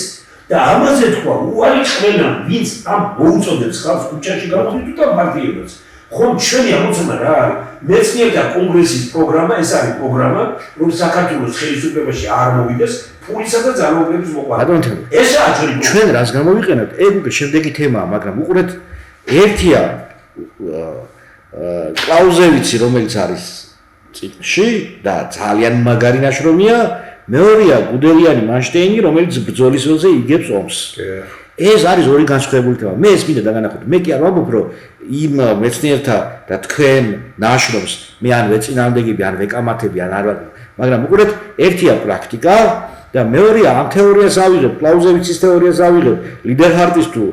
და ამაზე თქვა უარი ყველა ვინც ამ მოუწოდებს ხალხს ქუჩაში გავხდით და პარტიებს. ხომ ჩვენი ამოცანა რა არის? მეცნიერთა კონგრესის პროგრამა, ეს არის პროგრამა, რომ საქართველოს ხელისუფლებაში არ მოვიდეს ფულისა და ძალაუფლების მოყვანა. ესაა ჩვენი ჩვენ რას გამოვიყენებთ? ეგ უკვე შემდეგი თემაა, მაგრამ უყურეთ, ერთია კლაუზევიცი, რომელიც არის წიგნში და ძალიან მაგარი ნაშრომია, მეორეა გუდელიანი მანშტეინი, რომელიც ბრძოლის ველზე იგებს ომს. ეს არის ორი განსხვავებული თემა. მე ეს მინდა დაგანახოთ. მე კი არ ვამბობ, რომ იმ მეცნიერთა და თქვენ ნაშრომს მე ან ვეწინააღმდეგები, ან ვეკამათები, ან არ ვარ, მაგრამ უყურეთ, ერთია პრაქტიკა და მეორეა ამ თეორიას ავიღებ, კლაუზევიცის თეორიას ავიღებ, ლიდერჰარტის თუ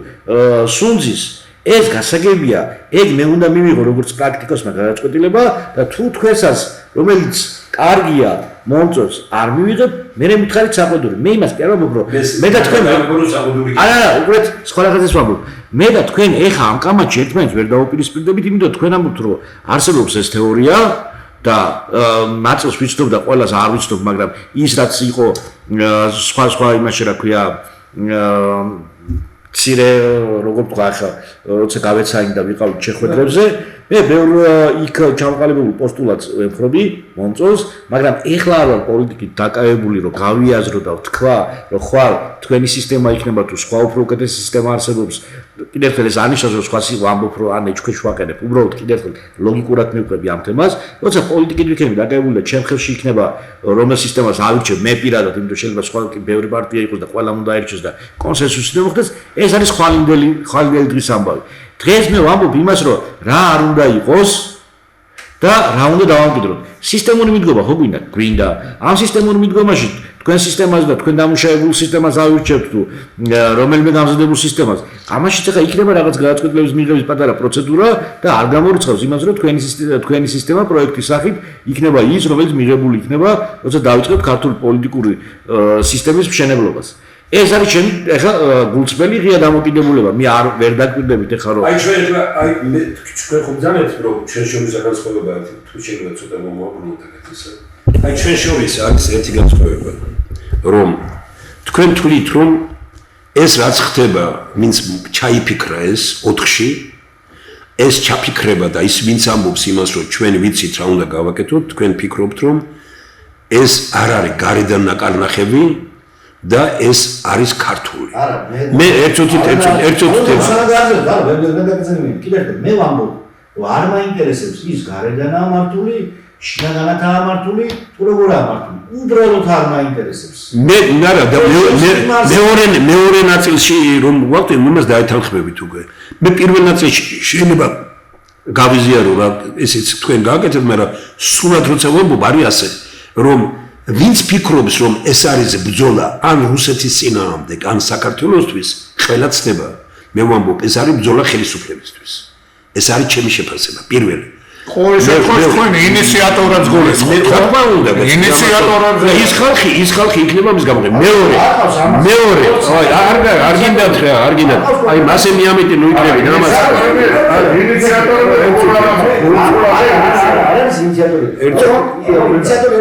სუნძის. ეს გასაგებია, ეგ მე უნდა მივიღო როგორც პრაქტიკოსმა გადაწყვეტილება და თუ თქვენსაც რომელიც კარგია მომწონს არ მივიღებ, მე მითხარით საყუდური. მე იმას კი არ ვამბობ, რომ მე და თქვენ არა, უყურეთ, სხვა რაღაცას ვამბობ. მე და თქვენ ეხა ამ კამათში ერთმანეთს ვერ დავუპირისპირდებით, იმიტომ თქვენ ამბობთ, რომ არსებობს ეს თეორია და ნაწილს ვიცნობ და ყველას არ ვიცნობ, მაგრამ ის რაც იყო სხვა იმაში რა ქვია ცირე როგორ თქვა ახლა როცა გავეცანი და ვიყავით შეხვედრებზე მე ბევრ იქ ჩამოყალიბებულ პოსტულატს ვემხრობი მომწონს მაგრამ ეხლა არ ვარ პოლიტიკით დაკავებული რომ გავიაზრო და ვთქვა რომ ხვალ თქვენი სისტემა იქნება თუ სხვა უფრო უკეთესი სისტემა არსებობს კიდევ ერთხელ ეს ანიშნავს რომ სხვას ვამბობ რომ ან ეჭქვეშ ვაყენებ უბრალოდ კიდევ ერთხელ ლოგიკურად მივყვები ამ თემას როცა პოლიტიკით ვიქნები დაკავებული და ჩემ ხელში იქნება რომელ სისტემას ავირჩევ მე პირადად იმიტომ შეიძლება სხვა ბევრი პარტია იყოს და ყველამ უნდა აირჩიოს და კონსენსუსი მოხდეს ეს არის ხვალინდელი დღის ამბავი დღეს მე ვამბობ იმას რომ რა არ უნდა იყოს და რა უნდა დავამკვიდროთ სისტემური მიდგომა ხო გვინდა ამ სისტემურ მიდგომაში თქვენ სისტემას და თქვენ დამუშავებულ სისტემას ავირჩევთ თუ რომელიმე გამზადებულ სისტემას ამაშიც ახლა იქნება რაღაც გადაწყვეტილების მიღების პატარა პროცედურა და არ გამორიცხავს იმას რომ თქვენი სისტემა პროექტის სახით იქნება ის რომელიც მიღებული იქნება როცა დავიწყებთ ქართული პოლიტიკური სისტემის მშენებლობას ეს არის ჩემი ახლა გულწრფელი ღია დამოკიდებულება მე არ ვერ დაკვირდებით ახლა რომ აი ჩვენ ახლა აი მე თქვენ ხომ ძანეთ რომ ჩვენ შორის განსხვავება თუ შეიძლება ცოტა მომავალ ისე აი ჩვენ შორის არის ერთი განსხვავება რომ თქვენ თვლით რომ ეს რაც ხდება ვინც ჩაიფიქრა ეს 4-ში ეს ჩაფიქრება და ის ვინც ამბობს იმას რომ ჩვენ ვიცით რა უნდა გავაკეთოთ თქვენ ფიქრობთ რომ ეს არ არის გარედან ნაკარნახები და ეს არის ქართული. მე ერთ-ერთი მე ვამბობ, რომ არ მაინტერესებს ის გარედანაა მართული, შინაგანაა მართული, თუ როგორაა მართული. უბრალოდ არ მაინტერესებს. მე მეორე ნაწილში რომ ვაკვდე, იმას დაეთანხმებით უკვე. მე პირველ ნაწილში შეიძლება გავიზიარო რა, ესეც თქვენ გააკეთეთ, მაგრამ სულად როცა ვამბობ, არის ასე, რომ ვინც ფიქრობს რომ ეს არის ბრძოლა ან რუსეთის წინააღმდეგ ან საქართველოსთვის ყველა ცდება მე ვამბობ ეს არის ბრძოლა ხელისუფლებისთვის ეს არის ჩემი შეფასება პირველი ყოველ შემთხვევაში თქვენ ინიციატორად გულისხმობთ ხომ უნდა ინიციატორად ის ხალხი იქნება მის გამო მეორე არ გინდათ ხა არ გინდათ აი მასე მიამეტი ნუ იქნები რამაც ინიციატორი ინიციატორი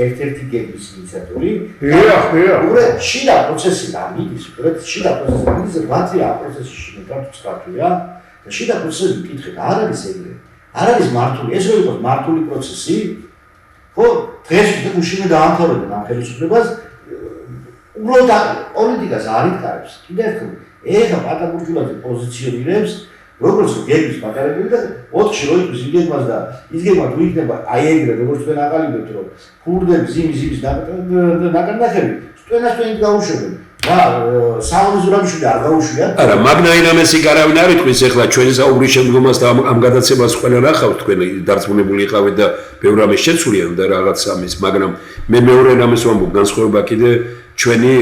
ერთ-ერთი გეგმის ინიციატორი უბრალოდ შიდა პროცესი დამიდის უბრალოდ შიდა პროცესი დამიდის რატი ამ პროცესში შიდა წარწია და შიდა პროცესი კითხეთ არ არის ეგრე არ არის მართული ეს რო იყოს მართული პროცესი ხო დღეს უშინო დაამთავრებენ ამ ხელისუფლებას უბრალოდ პოლიტიკას არ იტყარებს. კიდევ ერთხელ ეხა პატაბურჯულაძე პოზიციონირებს როგორც გეგმის მაგარებელი და 4-ში რო იყოს იგეგმას და ის გეგმა თუ იქნება აი ეგრე როგორც თქვენ აყალიბებთ რომ ქურდების იმის ნაკარნახები სტვენასტვენით გაუშვებენ და საულის რამშვილი არ გაუშვიათ არა მაგნაინამესი გარავინ არ იტყვის ეხლა ჩვენი საუბრის შემდგომას და ამ გადაცემას ყველა ნახავთ თქვენ დარწმუნებული იყავით და ბევრ რამეს შეცვლიან და რაღაც ამის მაგრამ მე მეორე რამეს ვამბობ განსხვავება კიდე ჩვენი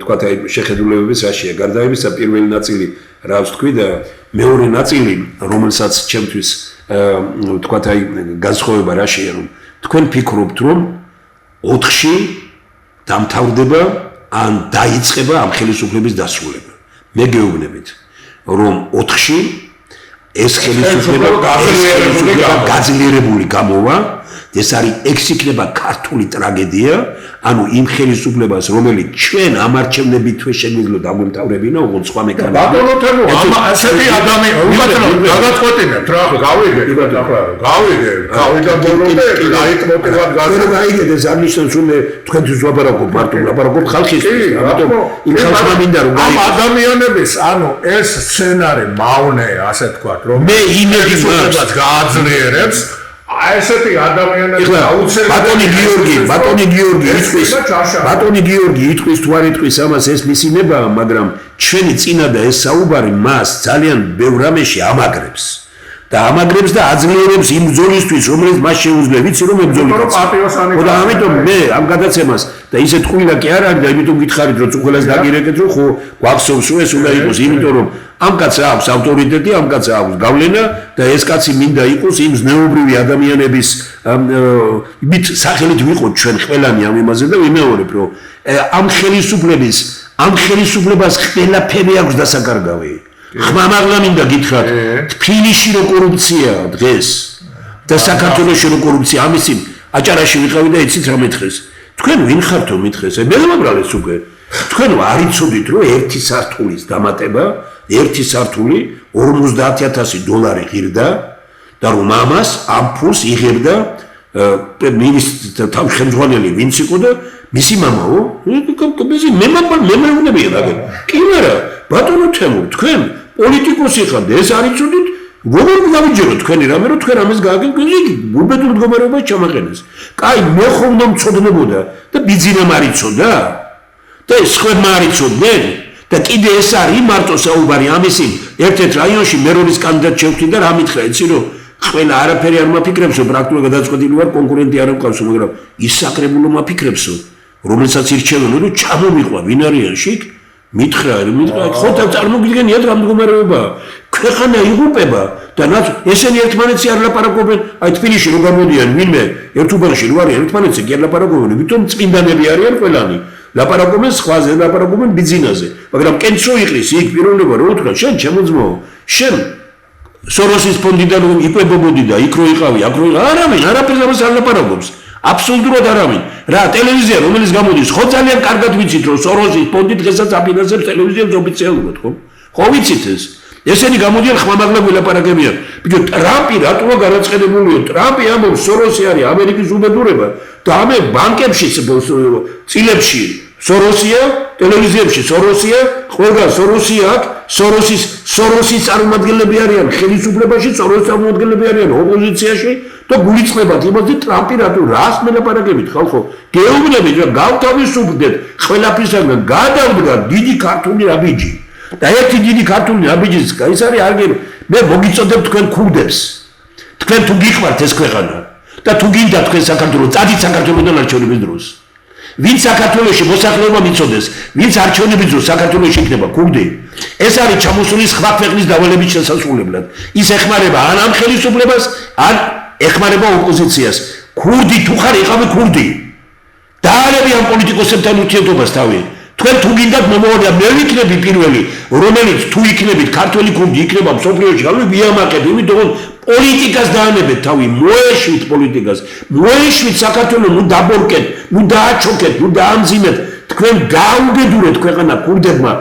თქვათ აი შეხედულებების რაშია გარდა იმისა პირველი ნაწილი რა ვთქვი და მეორე ნაწილი რომელსაც ჩემთვის თქვათ აი განსხვავება რაშია რომ თქვენ ფიქრობთ რომ 4-ში დამთავრდება ან დაიწყება ამ ხელისუფლების დასრულება მე გეუბნებით რომ 4-ში ეს ხელისუფლება გაძლიერებული გამოვა ეს არის ეს იქნება ქართული ტრაგედია ანუ იმ ხელისუფლებას რომელიც ჩვენ ამარჩევნებით შეგვიძლია დაგვემთავრებინა უგონ სხვა მექანიზმი ბატონო თემო ასეთი ადამიანი უკაცრავად გადაწყვეტინებთ რა ხო გავიგეთ ახლა გავიგეთ გავიდა ბოლომდე დაიწყოთ გასაგებია გაიგეთ ეს არ ნიშნავს რომ თქვენთვის ვაბარაკობ მარტო ვაბარაკობ ხალხისთვის ამიტომ იმ ხალხმა მინდა რომ ამ ადამიანების ანუ ეს სცენარი მავნე ასე თქვა რომ მე იმედი მაქვს გააძლიერებს ესეთი ადამიანები აუცილებლად ბატონი გიორგი იტყვის თუ არ იტყვის ამას ეს მისი ნება მაგრამ ჩვენი წინა და ეს საუბარი მას ძალიან ბევრ რამეში ამაგრებს და ამაგრებს და აძლიერებს იმ ბრძოლისთვის რომელიც მას შეუძლია ვიცი რომ ებრძოლებს და ამიტომ მე ამ გადაცემას და ისეთ ყვილა კი არ არის და იმიტომ გითხარით რომ უხელას დაგირეკეთ რომ ხო გვახსოვს რომ ეს უნდა იყოს იმიტომ რომ ამ კაცს აქვს ავტორიტეტი ამ კაცს აქვს გავლენა და ეს კაცი მინდა იყოს იმ ზნეობრივი ადამიანების მით სახელით ვიყოთ ჩვენ ყველანი ამ იმაზე და ვიმეორებ რომ ამ ხელისუფლებას ყველაფერი აქვს დასაკარგავი ხმამაღლა მინდა გითხრათ თბილისში რო კორუფციაა დღეს და საქართველოში რო კორუფცია ამისი აჭარაში ვიყავი და იცით რა მეთქეს თქვენ ვინ ხართო მითხეს მელამბრალეს უკვე თქვენ არ იცოდით რომ ერთი სართულის დამატება ერთი სართული $50,000 ღირდა და რომ ამას ამ ფულს იღებდა მინისტრი თავმჯდომარე ვინც იყო და მისი მამაო მე მეუბნებია და კი არა ბატონო თემო თქვენ პოლიტიკოსი ხართ ეს არ იცოდით როგორ გავიჯეროთ თქვენი რამე რომ თქვენ ამას გააგებთ უბედურ მდგომარეობას ჩამაყენეს კაი მე ხომ უნდა მწოდნებოდა და ბიძინამ არ იცოდა და ეს ხმა არ იცოდნენ და კიდე ეს არის მარტო საუბარი ამის ერთ-ერთ რაიონში მერორის კანდიდატ შევხვდი და რა მითხრა იცი რომ ყველა არაფერი არ მაფიქრებსო პრაქტიკულად გადაწყვეტილი ვარ კონკურენტი არ მყავსო მაგრამ ისაკრებულო მაფიქრებსო რომელსაც ირჩევენ რომ ჩამომიყვა ვინ არის შეკ მითხრა ხო და წარმოგიდგენიათ რა მდგომარეობა ქვეყანა იღუპება და ესენი ერთმანეთს არ ლაპარაკობენ აი თბილისში რო გამოდიან ვინმე ერთ უბანში რო არის ერთმანეთს კი არ ლაპარაკობენ იმიტომ წმინდანები არიან ყველანი ლაპარაკობენ სხვაზე ლაპარაკობენ ბიძინაზე მაგრამ კენცო იყრის იქ პიროვნება რო უთხრა შენ ჩემოძმო შენ სოროსის ფონდიდან რომ იკვებებოდი და იქ რო იყავი აქ რო არავინ არაფერს არ ლაპარაკობს აბსოლუტურად არავინ რა ტელევიზია რომელიც გამოდის ხო ძალიან კარგად ვიცით რომ სოროსის ფონდი დღესაც აფინანსებს ტელევიზიას ოფიციალურად ხო ვიცით ეს ესენი გამოდიან ხმამაღლა გულაპარაკებიან ბიჭო ტრამპი რატოა განაცხადებულიო ტრამპი ამბობს სოროსი არის ამერიკის უბედურება და ამე ბანკებში წილებში სოროსია ტელევიზიებში სოროსია ყველგან სოროსია აქვს სოროსის წარმომადგენლები არიან ხელისუფლებაში სოროსის წარმომადგენლები არიან ოპოზიციაში და გულიწნებათ იმაზე ტრამპი რატო რას მელაპარაკებით ხალხო გეუბნებით რომ გავთავისუფლდეთ ყველაფრისაგან გადავდგა დიდი ქართული აბიჯი და ერთი დიდი ქართული აბიჯის ის არის არგენ მე მოგიწოდებ თქვენ ქურდებს თქვენ თუ გიყვართ ეს ქვეყანა და თუ გინდა თქვენ საქართველოს წადით საქართველოსთან არჩევნების დროს ვინც საქართველოში მოსახლეობა მიწოდეს ვინც არჩევნების დროს საქართველოში იქნება ქურდი ეს არის ჩამოსული სხვა ქვეყნის დავალების შესასრულებლად ის ეხმარება ან ამ ხელისუფლებას ან ეხმარება ოპოზიციას ქურდი თუ ხარ იყავი ქურდი დაალები ამ პოლიტიკოსებთან ურთიერთობას თავი თქვენ თუ გინდათ მომავალია მე ვიქნები პირველი რომელიც თუ იქნებით ქართველი ქურდი იქნება მსოფლიოში ალო ვიამაყებ იმიტომ რომ პოლიტიკას დაანებეთ თავი მოეშვით პოლიტიკას მოეშვით საქართველოს ნუ დაბორკეთ ნუ დააჩოქეთ ნუ დაამძიმეთ თქვენ გაუგედურეთ ქვეყანა ქურდებმა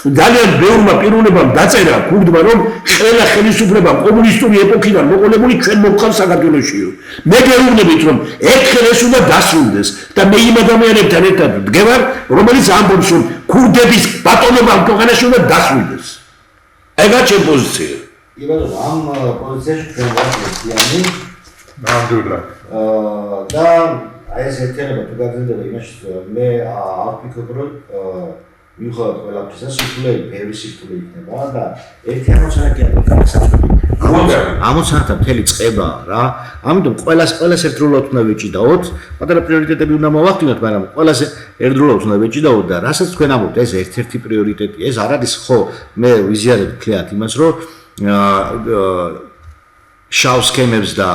ძალიან ბევრმა პიროვნებამ დაწერა ქურდმა რომ ყველა ხელისუფლება კომუნისტური ეპოქიდან მოყოლებული ჩვენ მოგვყავს საქართველოსშიო. მე გეუბნებით რომ ეგ ხელს უნდა დასრულდეს და მე იმ ადამიანებთან ერთად ვდგევარ რომელიც ამბობს რომ ქურდების ბატონობა ქვეყანაში უნდა დასრულდეს. ეგაა ჩემი პოზიცია. იბადო ამ პოზიციაში ჩვენ ვართ ნამდვილად. და აი ეს ერთიანობა თუ გაგზავნება იმაში მე არ ვფიქრობ რომ მიუხედავად ყველაფრისა სირთულეები ბევრი სირთულე იქნება და ერთი ამოცანაკია განსაცდელი ამოცანათა მთელი წყება რა ამიტომ ყველას ერთდროულად უნდა ვეჭიდაოთ პატარა პრიორიტეტები უნდა მოვახდინოთ მაგრამ ყველას ერთდროულად უნდა ვეჭიდაოთ და რასაც თქვენ ამბობთ ეს ერთ-ერთი პრიორიტეტი ეს არ არის ხო მე ვიზიარებ ქლიათ იმას რომ შავ სქემებს და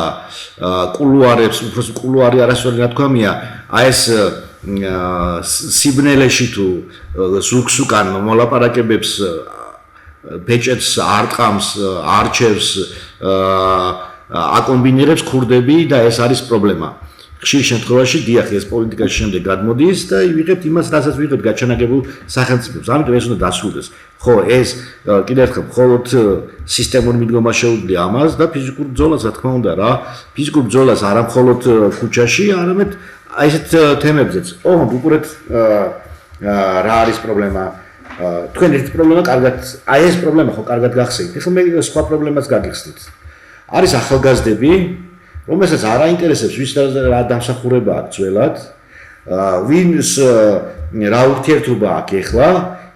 კულუარებს უფრო კულუარი არასწორი რა თქვამია აი ეს სიბნელეში თუ ზუგს უკან მოლაპარაკებებს ბეჭედს არტყამს არჩევს აკომბინირებს ქურდები და ეს არის პრობლემა. ხშირ შემთხვევაში დიახ ეს პოლიტიკაში შემდეგ გადმოდის და ვიღებთ იმას რასაც ვიღებთ გაჩანაგებულ სახელმწიფოს. ამიტომ ეს უნდა დასრულდეს. ხო ეს კიდევ ერთხელ მხოლოდ სისტემური მიდგომა შეუძლია ამას და ფიზიკურ ბრძოლას რა თქმა უნდა რა ფიზიკურ ბრძოლას არა მხოლოდ ქუჩაში არამედ აი ესეთ თემებზეც. ოღონდ უყურეთ რა არის პრობლემა. თქვენ ერთი პრობლემა კარგად აი ეს პრობლემა ხო კარგად გახსენით. ეხლა მე სხვა პრობლემას გაგიხსნით. არის ახალგაზრდები, რომელსაც არ აინტერესებს ვის რა დამსახურება აქვს ძველად, ვინს რა ურთიერთობა აქვს ეხლა,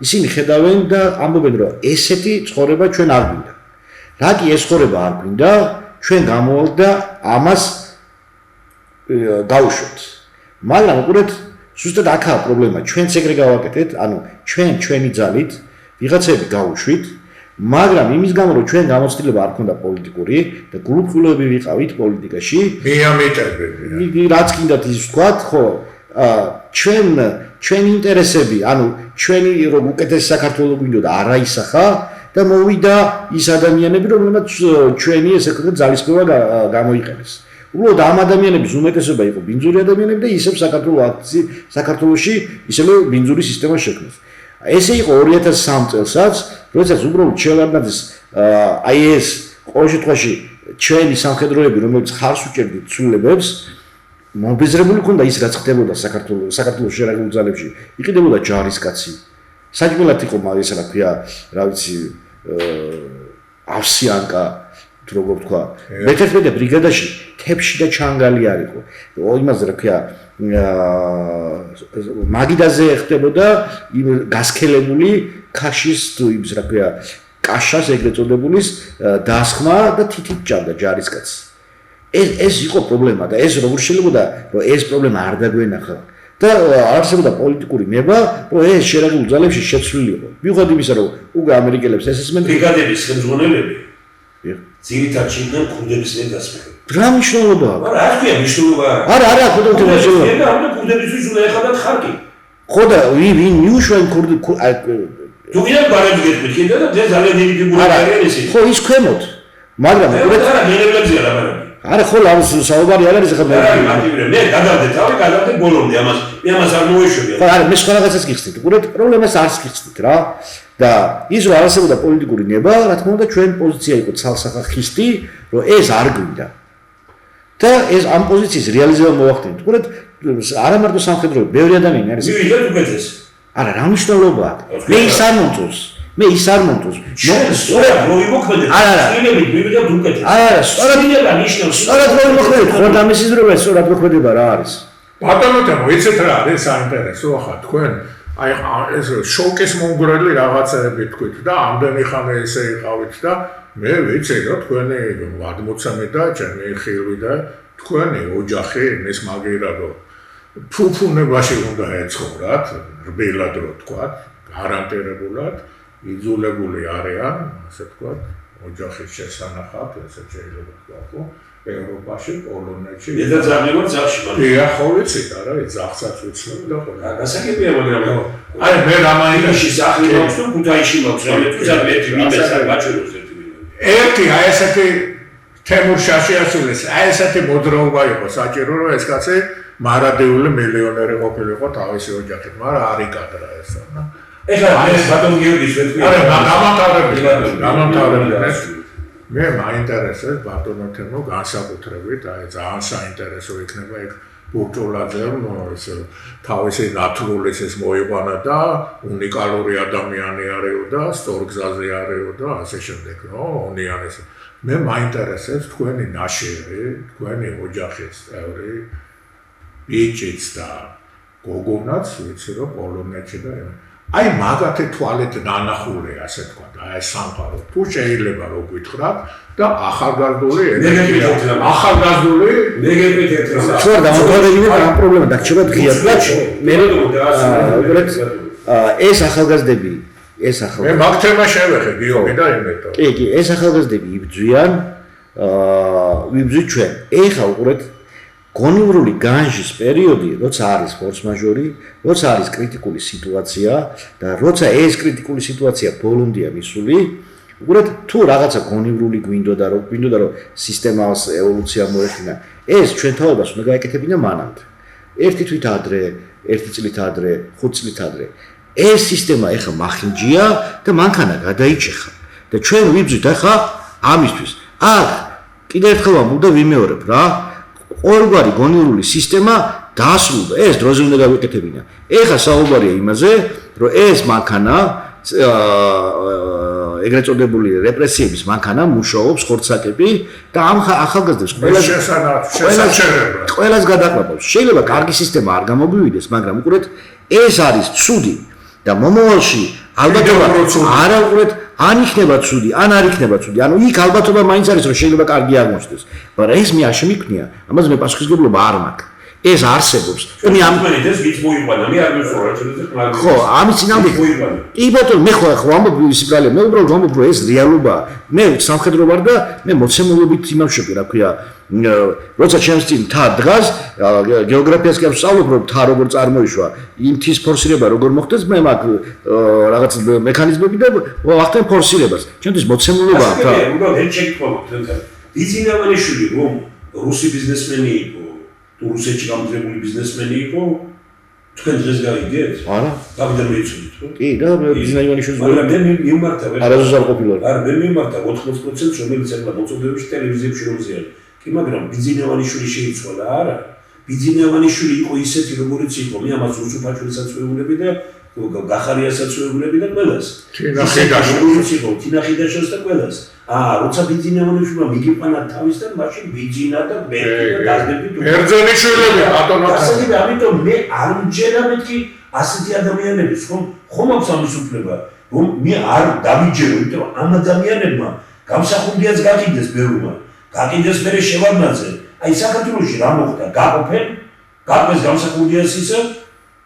ისინი ხედავენ და ამბობენ რომ ესეთი ცხოვრება ჩვენ არ გვინდა. რა კი ეს ცხოვრება არ გვინდა, ჩვენ გამოვალთ და ამას გავუშვებთ. მაგრამ უყურეთ ზუსტად აქაა პრობლემა ჩვენც ეგრე გავაკეთეთ ანუ ჩვენი ძალით ვიღაცები გავუშვით მაგრამ იმის გამო რომ ჩვენ გამოცდილება არ ქონდა პოლიტიკური და გულუბრყვილები ვიყავით პოლიტიკაში მე ამეტერბები რაც კიდათ ის ვთქვათ ხო ჩვენი ინტერესები ანუ ჩვენი რომ უკეთესი საქართველოს გვინდოდა არა ისახა და მოვიდა ის ადამიანები რომლებმაც ჩვენი ესე ვთქვათ ძალისხმევა გამოიყენეს უბრალოდ ამ ადამიანების უმეტესობა იყო ბინძური ადამიანები და ისევ საქართველოში ისევ ბინძური სისტემა შექმნეს. ესე იყო 2003 წელსაც, როდესაც უბრალოდ ჩელარნაძის აი ეს ყოველ შემთხვევაში ჩვენი სამხედროები, რომელიც ხარს უჭერდით ცვლილებებს, მობეზრებული ქონდა ის რაც ხდებოდა საქართველოს შერაგულ ძალებში, იყიდებოდა ჯარისკაცი. საჭმელად იყო ეს რა ქვია, რა ვიცი, ავსიანკა თუ როგორ ვთქვა, მე-11 ბრიგადაში თებში და ჩანგალი არ იყო. იმაზე რა ქვია, მაგიდაზე ხდებოდა იმ გასქელებული ქაშის თუ იმის რა ქვია, კაშას ეგრეთ წოდებულის დასხმა და თითით ჭამდა ჯარისკაცს. ეს იყო პრობლემა და ეს როგორ შეიძლება რომ ეს პრობლემა არ დაგვენახა. და არსებობდა პოლიტიკური ნება, რომ ეს შერაგულ ძალებში შეცვლილი იყო. მიუხედავად იმისა, რომ უკვე ამერიკელებს ესესმენთ ბრიგადების ხელმძღვანელები ძირითადად ჩინდნენ ქურდების ներდასმება. რა მნიშვნელობა აქვს? არა, არ ქვია მნიშვნელობა. არა, ქურდების მნიშვნელობა. და ამ ქურდებისთვის უნდა ეხადათ ხარკი. ხო და ვინ მიუშვა იმ ქურდი თუ ვინმე ბარემს გეტყვით კიდე და ძალიან დიდი ფიგურა არიან ისინი. ხო ის ქვემოთ. მაგრამ არა, მენებლებზია რა ბარემი. არა ხო ლავს საუბარი არ არის ხა მე. მე გადავდე ბოლომდე ამას. მე ამას არ მოვეშვები. ხო არა, მე სხვა რაღაცას გიხსნით. უყურეთ, პრობლემას არც გიხსნით რა. და ის რომ არსებობდა პოლიტიკური ნება, რა თქმა უნდა, ჩვენ პოზიცია იყო ცალსახახისტი, რომ ეს არ გვინდა. და ეს ამ პოზიციის რეალიზება მოვახდინეთ. უყურეთ, არა მარტო სამხედროები, ბევრი ადამიანი არის. მივიღეთ უკეთეს. არა, რა მნიშვნელობა აქვს? მე ის არ მომწონს. მე ის არ მომწონს. სწორად მოიმოქმედეთ. წინებით მივიღეთ უკეთეს. არა, სწორად ნიშნავს. სწორად მოიმოქმედეთ. ხო და მის ისრობა სწორად მოქმედება რა არის? ბატონო, ვიცით რა არის საინტერესო ახლა თქვენ აი ეს შოკის მომგვრელი რაღაცები თქვით და ამდენი ხანი ესე იყავით და მე ვიცი რომ თქვენი 80 და ჩემი ხილვი და თქვენი ოჯახი ეს მაგერა რომ ფუფუნებაში უნდა ეცხოვრათ რბილად რო თქვათ გარანტირებულად იძულებული არიან ასე თქვათ ოჯახის შესანახად ესე შეიძლება თქვა ხო ევროპაში, პოლონეთში. და ძალიან ძახში მაგრამ. დიახ, ხო ვიცით, არა, ძახსაც ვიცნობ და ხოლმე. გასაგებია, მაგრამ აი მე რამაინაში სახლი მაქვს თუ ქუთაისში მაქვს, რამე თუ ძალიან ერთი მინდა საჭიროს ერთი მინდა. ერთი აი ესეთი თემურ შაშიაშვილის, აი ესეთი მოძრაობა იყო საჭირო, რომ ეს კაცი მარადიული მილიონერი ყოფილიყო თავისი ოჯახით, მაგრამ არ იკადრა ესა. ეხლა ეს ბატონ გიორგის ვეთქვი. არა, გამამთავრებელს. მე მაინტერესებს ბატონო თემო განსაკუთრებით, აი ძალიან საინტერესო იქნება ეგ ბურჭულაძე ეს თავისი ნათურლისის მოიყვანა და უნიკალური ადამიანი არისო და სწორ გზაზე არისო და ასე შემდეგ, ონიანეს. მე მაინტერესებს თქვენი ნაშერი, თქვენი ოჯახის წევრი, ბიჭიც და გოგონაც, ვიცი რომ პოლონეთში და აი მაგათი თვალით ნანახული ასე თქვა და აი სამყარო თუ შეიძლება რომ გითხრათ და ახალგაზრდული ახალგაზრდული მეგებრით ერთად თუ არ დამთავრებული ამ პრობლემა დაგჭირდა ღიად და მე უბრალოდ ეს ახალგაზრდები მე მაგ თემას შევეხე გიორგი და იმედო კი ეს ახალგაზრდები იბძვიან ვიბძვით ჩვენ ეხა უყურეთ გონივრული განჯის პერიოდი, როცა არის ფორს-მაჟორი, როცა არის კრიტიკული სიტუაცია და როცა ეს კრიტიკული სიტუაცია ბოლომდეა მისული, უბრალოდ თუ რაღაცა გონივრული გვინდოდა რომ სისტემას ევოლუცია მოეხინა, ეს ჩვენ თავებას უნდა გაეკეთებინა მანამდე. ერთი თვით ადრე, ერთი წლით ადრე, 5 წლით ადრე. ეს სისტემა ეხა მახინჯია და მანქანა გადაიჭეხა და ჩვენ ვიბძვით ახლა ამისთვის. აქ კიდევ ერთხელ ვამბობ და ვიმეორებ რა. ორგვარი გონივრული სისტემა დასრულდა. ეს დროზე უნდა გავეკეთებინა. ეხა საუბარია იმაზე, რომ ეს მანქანა ეგრეთ წოდებული რეპრესიების მანქანა მუშაობს ხორცაკები და ამ ახალგაზრდებს ყველას გადაყრაბავს. შეიძლება კარგი სისტემა არ გამომივიდეს, მაგრამ უყურეთ ეს არის ცუდი და მომავალში ალბათობა არა უყურეთ ან იქნება ცუდი, ან არ იქნება ცუდი. ანუ იქ ალბათობა მაინც არის, რომ შეიძლება კარგი აღმოჩნდეს. მაგრამ ეს მე არ შემიქმნია. ამაზე მე პასუხისმგებლობა არ მაქვს. ეს არსებობს. მე ამ ეს ვიც მოიყვანა, მე არ მისურვა, შეიძლება ხო, ამის წინამდე. კი ბატონო, მე ხო ვამბობ ის პრობლემა. მე უბრალოდ ვამბობ, რომ ეს რეალობაა. მე სამხედრო ვარ და მე მოცემულობით იმავშები, რა ქვია, როცა ჩემს წინ მთა დგას, გეოგრაფიას კი არ ვსწავლობ, რომ მთა როგორ წარმოიშვა, იმ მთის ფორსირება როგორ მოხდეს, მე მაგ რაღაც მექანიზმები და ვახდენ ფორსირებას. ჩემთვის მოცემულობაა მთა. უბრალოდ ერთ შეკითხვა მოხდა. ბიზნესმენი რომ რუსი ბიზნესმენი იყო, თუ რუსეთში გამძლებული ბიზნესმენი იყო, თქვენ დღეს გაიგეთ? არა. გავიდა მეცოდით, ხო? კი, და ბიზნესმენის მაგრამ მე მიმართა. არასოდეს არ ყოფილა. არა, მე მიმართა 80%, რომელიც ახლა მოწოდებში ტელევიზიებში რომ ზიანა. კი, მაგრამ ბიძინევანიშვილი შეიცვალა, არა. ბიძინევანიშვილი იყო ისეთი, როგორიც იყო, მე ამას რუსუფაჩვილსაც ვეუბნები და გახარიასაც ვეუბნები და ყველას. თინა ხიდაშვილს და ყველას. როცა ბიძინევანიშვილმა მიგიყვანა თავისთან, მაშინ ბიძინა და მერტი და დაძდები თუ ბერძენიშვილები ბატონო. ასეთი ამიტომ მე არ მჯერა მეთქი ასეთი ადამიანების ხომ აქვს ამის უფლება, რომ მე არ დავიჯერო, იმიტომ რომ ამ ადამიანებმა გამსახურდიაც გაყიდეს ბევრმა. გაყიდეს მერე შევარდნაძე. აი საქართველოში რა მოხდა? გაყოფენ, გაყვეს გამსახურდიას ისა,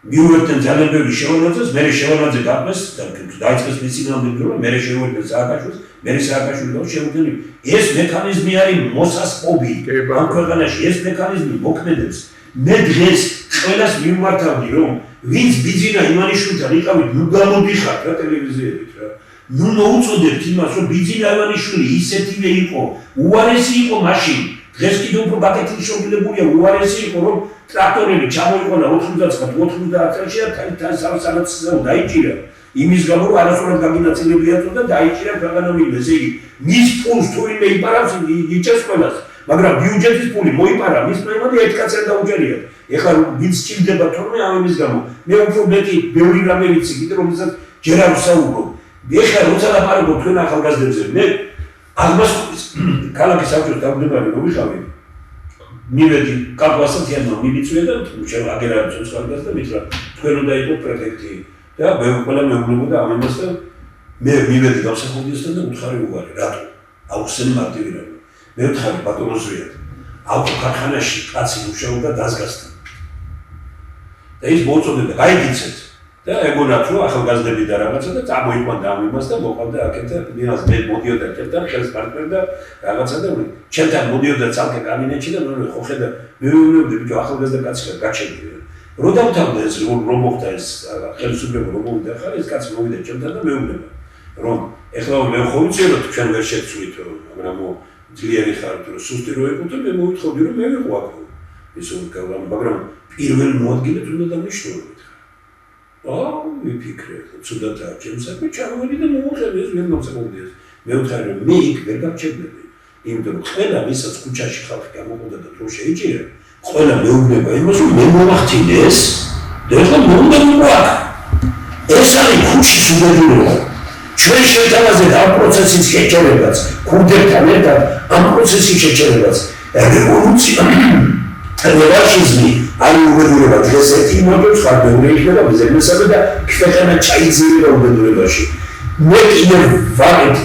მიუერთდნენ ძალიან ბევრი შევარდნაძეს, მერე შევარდნაძე გაყვეს და დაიწყეს მისინამდე, მერე შევარდნაძე სააკაშვილი, მერე სააკაშვილი და შევარდნაძე. ეს მექანიზმი არის მოსასპობი. ამ ქვეყანაში ეს მექანიზმი მოქმედებს. მე დღეს ყველას მიმართავდი, რომ ვინც ბიძინა ივანიშვილთან იყავით, ნუ გამოდიხართ რა ტელევიზიებით რა. ნუ მოუწოდებთ იმას, რომ ბიძინა ივანიშვილი ისეთივე იყო, უარესი იყო მაშინ. დღეს კიდევ უფრო გაკეთილშობილებულია, უარესი იყო, რომ ტრაქტორები ჩამოიყვანა 99-90 წელში და სანაცვლოდ დაიჭირა. იმის გამო რომ არასწორად გაგინაწილებიათ და დაიჭირა ქვეყანამდე. ესე იგი, მის ფულს თუ ვინმე იპარავს, იჭერს ყველას. მაგრამ ბიუჯეტის ფული მოიპარა მის პრემიად ერთ კაცს არ დაუჭერია. ეხლა ვინც ჭირდება თორმე ამის გამო. მე უფრო მეტი ბევრი რამე ვიცი, კიდე რომელსაც ჯერ არ ვსაუბრობ. ეხლა როცა ლაპარაკობ თქვენ ახალგაზრდებზე, მე აღმოს ქალაქის საბჭოს დამდებარი მომიხავი. მივედი კაპასათიანმა მიბიცვია და ჩვენ აგერაებს ხალხს და მითხრა თქვენ უნდა იყო პრეფექტი და მე ყველა მეუბნებოდა ამას და მე მივედი გამსახურდიასთან და უთხარი უარი, რატო? აუხსენი მარტივი რა. მე ვთხარი ბატონოზვია. ავტოკარხანაში კაცი მუშაობდა დაზგასთან. და ის მოუწოდებდა, გაიგიცეთ. და ეგონათ რომ ახალგაზრდები და რაღაცა და წამოიყვანდა ამ იმას და მოყავდა აქეთ მიანას მე მოდიოდა ჩემთან ხელს პარტნიორი და რაღაცა და ჩემთან მოდიოდა ცალკე კაბინეტში და მე ხო ხედა მე ვიმეორებდი ბიჭო ახალგაზრდა კაცი გაჩერდი. რო დავთავდა ეს რომ მოხდა ეს ხელისუფლება რომ მოვიდა ხარ ეს კაცი მოვიდა ჩემთან და მეუბნება რომ ეხლა მე ხო ვიცი რომ ჩვენ ვერ შევცვლით მაგრამ ძლიერი ხართ რომ სუსტი რო ეკუთვნ მე მოვიტყოდი რომ მე ვიყო აქ ისო მაგრამ პირველ მოადგილედ უნდა დავნიშნულობ. ვიფიქრე, ცუდათაა ჩემს საქმე, ჩამოვედი და მოვუხები ეს ვერ მომსახურდეს. მე ვთქვი რომ მე იქ ვერ გავჩერდები. იმიტომ რომ ყველა ვისაც ქუჩაში ხალხი გამოყოდა და დრო შეიჭირა, ყველა მეუბნება იმას რომ მე მოვახდინეს და ეხლა მომდა მოაქვს. ეს არის ქუჩის უდადებულება. ჩვენ შეთავაზე ამ პროცესის შეჩერებაც, ქურდებთან ერთად ამ პროცესის შეჩერებაც, რევოლუცია რევანშიზმი არის უბედურება დღეს ერთი იმოდებს ხარ მეორე იქნება ბიზნესები და ქვეყანა ჩაიძიება უბედურებაში. მე კიდევ ვართ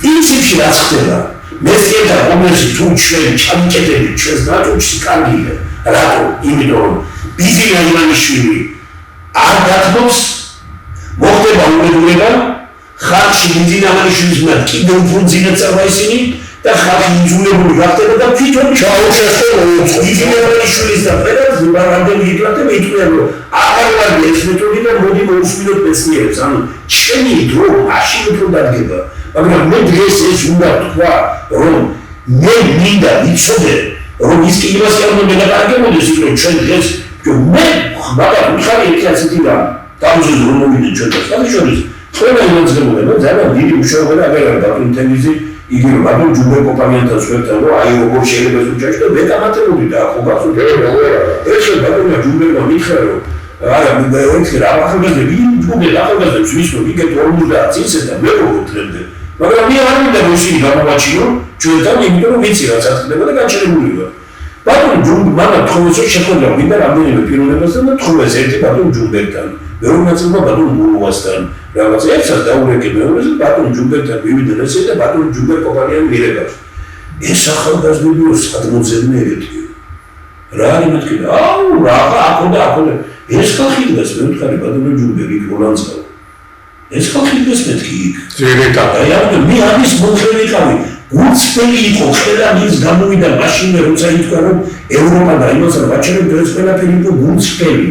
პრინციპში რაც ხდება მე შეიძლება რომელში თუ ჩვენ ჩამჭედები ჩვენს ნაჭუჭში კარგია რატო იმიტომ რომ ბიზინა ივანიშვილი არ გათმობს მოხდება უბედურება ხალხი ბიზინა ივანიშვილის მიერ კიდევ უფრო ძინად წავა ისინი და ხალხი იძულებული გახდება და თვითონ ჩაუშესო ბიზინა ივანიშვილის და ფედერალ ზურბარამდელი იტყვია მეიტყვია რომ აღარ ვარ ეს მეთოდი და მოდი მოусმინოთ მეცნიერებს ანუ ჩემი დრო მაშინ უფრო დადგება მაგრამ მე დღეს ეს უნდა თქვა რომ მე მინდა ვიცოდე რომ ის კი იმას არ უნდა დაგარგებოდეს ის რომ ჩვენ დღეს მე მაგრამ ხარი ერთი ასეთი რა დავუზრდ რომ მოვიდე ჩვენ და სამშორის ყველა იმანძებულა ძალიან დიდი მუშაობა და აღარ დაკინთებიზი იგი რომ ბატონ ჯუბერ კომპანიასთან შეერთდა რომ აი როგორ შეიძლება ეს უჩაჭი და მე გამატებული და ხო გასულ ეს ბატონმა ჯუბერმა მითხრა რომ არა მე ვეცი რა ახალგაზრდები ჯუბერ ახალგაზრდებს ვისმო იგეთ 50 წელს და მე მოვუტრებდე მაგრამ მე არ მინდა რომ ისინი გამოვაჩინო ჩვენთან იმიტომ რომ ვიცი რაც ახდება და გაჩერებული ვარ ბატონ ჯუბერმა თხოვეს შეხვედრა მინდა რამდენიმე პიროვნებასთან და თხოვეს ერთი ბატონ ჯუბერთან მეორე ნაწილმა ბატონ გულოვასთან რაღაც ერთსაც დაურეკე მეორეზე ბატონ ჯუბერთან მივიდა ესე და ბატონ ჯუბერ კომპანიამ მირეგავს ეს ახალგაზრდები სადმოძებნე ეგეთი რა არის მეთქი აუ რაღა აკონდა ეს ხალხი დღეს მე ვთქარი ბატონ ჯუბერი გოლანცაო ეს ხალხი დღეს მეთქი იქ ზირეთა აი ამ მე ამის მომხრენი ხავი გულწრფელი იყო ყველა მის გამოვიდა მაშინე როცა ითქვა რომ ევროპა და იმას რა ვაჩერებ ეს ყველაფერი იყო გულწრფელი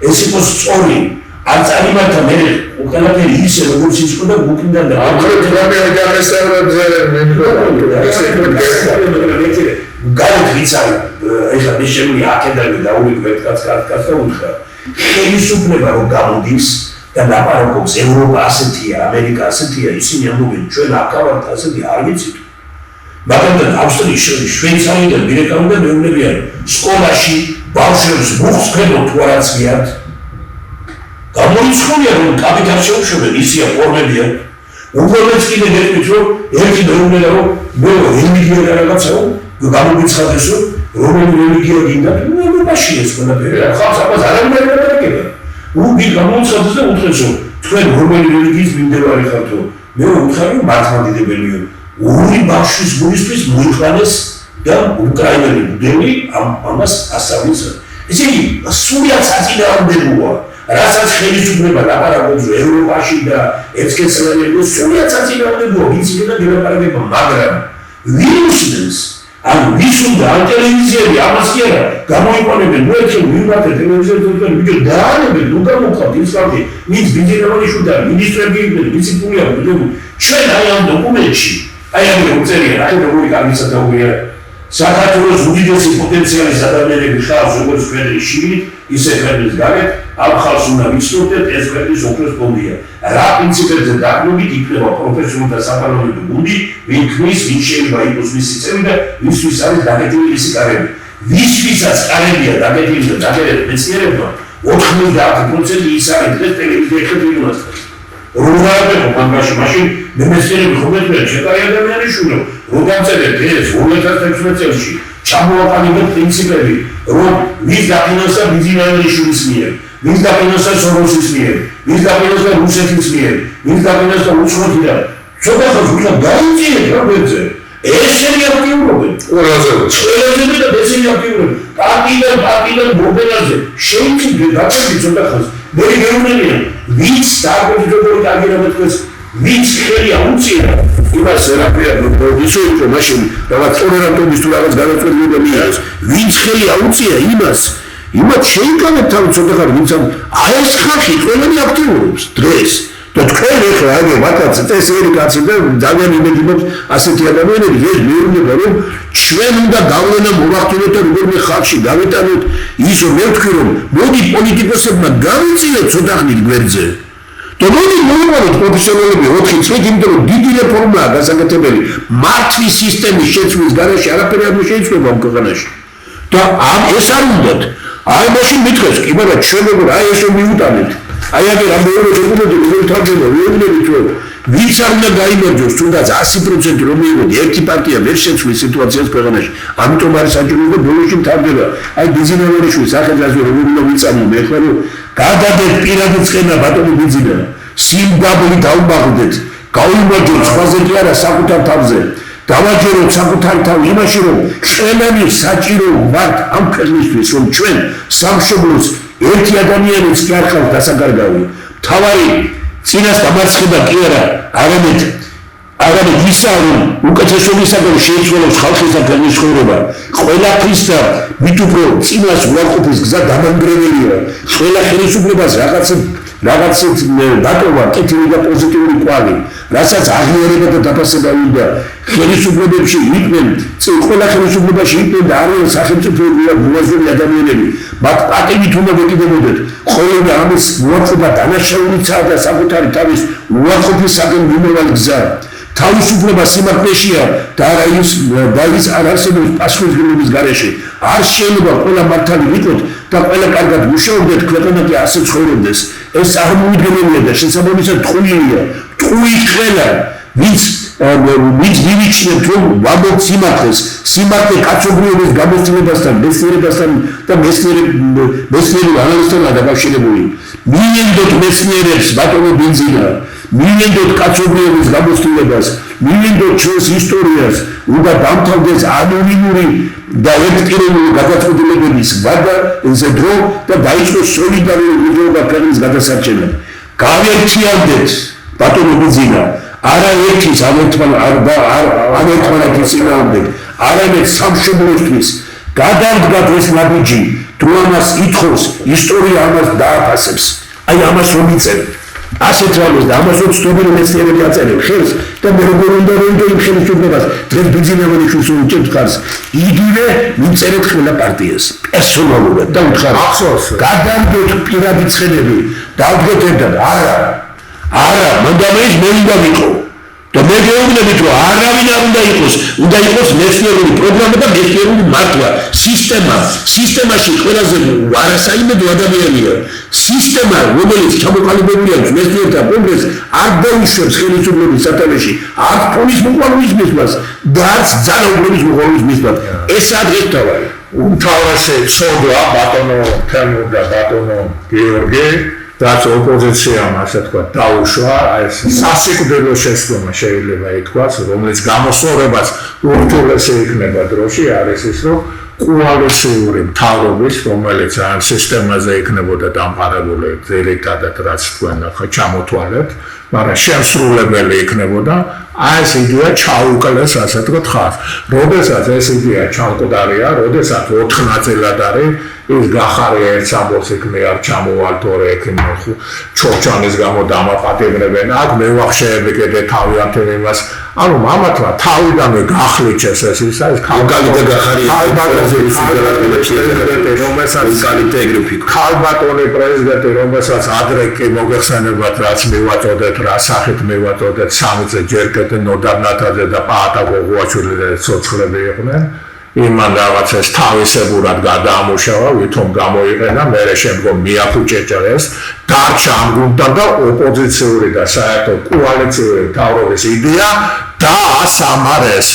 ეს იყო სწორი არ წარიმართა მე ყველაფერი ისე როგორც ის იყო და გუქნიდან და ამხრივ რამე აღესწრებზე გარეთ ვიცარი ეხლა მე შემი აქედან დაუვიკვეთ კაცკაც და უთხრა ხელისუფლება რომ გამოდის და ნაპარაკობს ევროპა ასეთია ამერიკა ასეთია ისინი ამბობენ ჩვენ აქავართ ასეთი არ ვიცით მაგრამ ავსტრიის შვეიცარიიდან მირეკავდა მეუბნებიან სკოლაში ბავშვებს ბუხს ხედავ თუ არაც მიართ გამოიცხოვია რომ კაპიტალს შეუშვებენ ისია ფორმებია უბრალოდ კიდე გეტყვით რომ ერთი მეუბნება რომ მე რელიგია და რაღაცაო გამოგიცხადეს რომ რომელი რელიგია გინდა თუ ევროპაში ეს ყველაფერი ხალხს ამას არ უნდა ეკება უგი გამოცხადეს და უთხრეს რომ თქვენ რომელი რელიგიის მიმდევარი ხართო მე ვუთხარი რომ მართლმადიდებელია ორი ბავშვის გულისთვის მოიხანეს და უკრაინელი ბუდელი ამას ასწავლის ისინი სულიად საწინააღმდეგოა რასაც ხელისუფლება ლაპარაკობს ევროპაში და ეცკეცლერები სულიად საწინააღმდეგოა ვიცი და გელაპარაკება მაგრამ ვირუსს ან ვის უნდა ან ტელევიზიები ამას კი არა გამოიყენებენ მოეცენ ვიმართე ტელევიზიებზე ვიდეო დაანებენ ნუ გამოვყავთ ის ხალხი ვინც ბიზნესმენი და მინისტრები იყვნენ ვიცი პული აქვს ჩვენ აი ამ დოკუმენტში აი ამ უწერია აი როგორი გამისადაურია საქართველოს უდიდესი პოტენციალის ადამიანები ხავს როგორც ქვეყნის შიგნით ისე ქვეყნის გარეთ ამ ხალხს უნდა ვიცნობდეთ ეს ქვეყნის ოქროს ფონდია რა პრინციპებზე დაყრდნობით იქნება პროფესიონალთა საპარლამენტო გუნდი ვინ ქმნის ვინ შეიძლება იყოს მისი წევრი და ვისთვის არის დაგეგმილი მისი კარები ვისთვისაც კარებია დაგეგმილი და დაგეგმილი მეცნიერებმა 90% ის არის დღეს ტელევიზიაში ხედავთ რუღარბე კომპანიაში მაშინ მეცნიერები ხომეთმე შეტარი ადამიანიშვილო რომ გამწერეთ ეს 2016 წელს ჩამოაყალიბეთ პრინციპები რომ ვის დაფინანსა ბიზნესის მიერ ვის დაფინანსა სოროსის მიერ ვის დაფინანსა რუსეთის მიერ ვის დაფინანსა რუსეთიდან ცოტა ხანს გაიწიეთ რობეზე ეს შეიარკვიურობენ ყველაზე და ესენი აქტიურობენ პარტიდან მობილაზე შეიძლება დაგები ცოტა ხანს მე გეუბნებიან ვინც დაგეგმებული კარიერა ვინც ხელი აუწია იმას რაფია ისო იყო მაშინ რაღაც ორერატობის თუ რაღაც განაცხადება მიიღეს ვინც ხელი აუწია იმას შეიკავეთ თავი ცოტა ხანი ვინც აი ეს ხალხი ყველანი აქტიურობს დღეს და თქვენ ახლა აი მართლაც წესიერი კაცი და ძალიან იმედი მაქვს ასეთი ადამიანები ეს მეუბნება რომ ჩვენ უნდა გავლენა მოვახდინოთ და როგორმე ხალხში გავეტანოთ ის რომ მე ვთქვი რომ მოდი პოლიტიკოსებმა გავიწიოთ ცოტა ხნით გვერდზე და მოდი მოვუყაროთ პროფესიონალები 4 წლით იმიტომ რომ დიდი რეფორმაა გასაკეთებელი მართვის სისტემის შეცვლის გარეშე არაფერი არ შეიძლება ამ ქვეყანაში და ამ ეს არ უნდათ აი მაშინ მითხეს კი მაგრამ ჩვენ როგორ აი ესე მიუტანეთ აი აგერ ამ მეორე დოკუმენტი როგორ თავდება ვიუბნებით რომ ვიც არ უნდა გაიმარჯვოს თუნდაც 100% რომ მიიღოთ ერთი პარტია ვერ შეცვლის სიტუაციას ქვეყანაში ამიტომ არის საჭირო და ბოლოში მთავრდება აი ბიზნესმენების სახელმწიფო როგორ უნდა ვიცამო მე ხო რომ გადადეთ პირადი წყენა ბატონო ბიზნესმენ სიმბაბლე დაუმაღლდეთ გაუმარჯვოთ სხვაზე კი არა საკუთარ თავზე დავაჯეროთ საკუთარ თავ იმაში რომ ყველანი საჭირო ვართ ამ ქვეყნისთვის რომ ჩვენ სამშობლოს ერთი ადამიანიც კი არ ხართ დასაკარგავი თავარი წინას დამარცხება კი არა არამედ ისა რომ უკეთესობისაგან შეიცვალოს ხალხის და ქვეყნის ცხოვრება ყველაფრის და მით უფრო წინას უარყოფის გზა დამანგრეველია ყველა ხელისუფლებას რაღაცით დატოვა კეთილი და პოზიტიური კვალი რასაც აღიარება და დაფასება უნდა ხელისუფლებებში იყვნენ ყველა ხელისუფლებაში იყვნენ და არა სახელმწიფო მოაზროვნე ადამიანები მათ პატივით უნდა მოკიდებოდეთ ხოლმე ამის უარყოფა დანაშაულიცაა და საკუთარი თავის უარყოფისაგან მიმავალი გზა თავისუფლება სიმართლეშია და არა ის არ არსებობს პასუხისმგებლობის გარეშე არ შეიძლება ყველა მართალი ვიყოთ და ყველა კარგად მუშაობდეთ ქვეყანა კი ასე ცხოვრობდეს ეს წარმოუდგენელია და შესაბამისად ტყუილია ტყუით ყველა ვინც მივიჩნევთ რომ ვაბობთ სიმართლე კაცობრიობის გამოცდილებასთან მეცნიერებასთან და მეცნიერი ანალიზთან დაკავშირებული მივენდოთ მეცნიერებს ბატონო ბენზინა მივენდოთ კაცობრიობის გამოცდილებას მივენდოთ ჩვენს ისტორიას უნდა დამთავრდეს ანონიმური და ელექტრონული გადაწყვეტილებების ვადა ესე დრო და დაიწყოს სოლიდარული ქვეყნის გადასარჩენა გავერთიანდეთ ბატონო ბენზინა არაერთის ამერთმანეთის წინააღმდეგ არამედ სამშობლოსთვის გადავდგათ ეს ნაბიჯი თუ ამას ითხოვს ისტორია ამას დააფასებს აი ამას რომ იწევ ასეთ რამეს და ამას რომ ცნობილი მეცნიერები აწერენ ხელს და მე როგორ უნდა რომ იმ ხელისუფლებას დღეს ბიზნესმენებს უჭერთ ხარს იგივე მიწერეთ ყველა პარტიას პერსონალურად და უთხარით ახსოვს გადავდგეთ პირადი ცხენები დავდგეთ ერთად არა მანდამეის მე უნდა ვიყო და მე გეუბნებით რომ არავინ არ უნდა იყოს მეცნიერული პროგრამა და მეცნიერული მართვა სისტემაში ყველაზე არასაიმედო ადამიანია სისტემა რომელიც ჩამოყალიბებული აქვს მეცნიერთა კონგრესს არ დაუშვებს ხელისუფლების სათავეში არ ფონის მოყოლვის მისვლას და არც ძალაუფლების მოყოლვის მისვლას ეს დღეს თავარი უმთავრესი ცოდვა ბატონო თემურ და ბატონო გიორგი რაც ოპოზიციამ ასე თქვა დაუშვა ეს სასიკვდილო შესწორება შეიძლება ითქვას რომელიც გამოსწორებას ურთულესი იქნება დროში არის ის რომ კოალიციური მთავრობის რომელიც ამ სისტემაზე იქნებოდა დამყარებული ძირითადად რაც თქვენ ახლა ჩამოთვალეთ მაგრამ შემსრულებელი იქნებოდა აი ეს იდეა ჩაუკლეს ასე თქვა ხარ როდესაც ეს იდეა ჩამკვდარია როდესაც 4 ნაწილად არის ის გახარია ერთ სამბოლს იქნე არ ჩამოვალ თორე იქნე ჩორჩანის გამო დამაპატიმრებენ აქ მევახშეები კიდე თავიანთი იმას ანუ მამათმა თავიდანვე გახლიჩეს ეს ის არის კალი და გახარია ქალბატონი პრეზიდენტი რომელსაც ადრე კი მოგეხსენებათ რაც მივაწოდეთ რა სახით მივაწოდეთ სამზე ჯერ კიდე ნოდარ ნათაძე და პაატა გოგუაშვილი და ცოცხლები იყვნენ იმან რაღაცას თავისებურად გადაამუშავა, ვითომ გამოიყენა, მერე შემდგომ მიაფუჭეჭეს, დარჩა ამ გუნდთან და ოპოზიციური და საერთოდ კოალიციური მთავრობის იდეა დაასამარეს.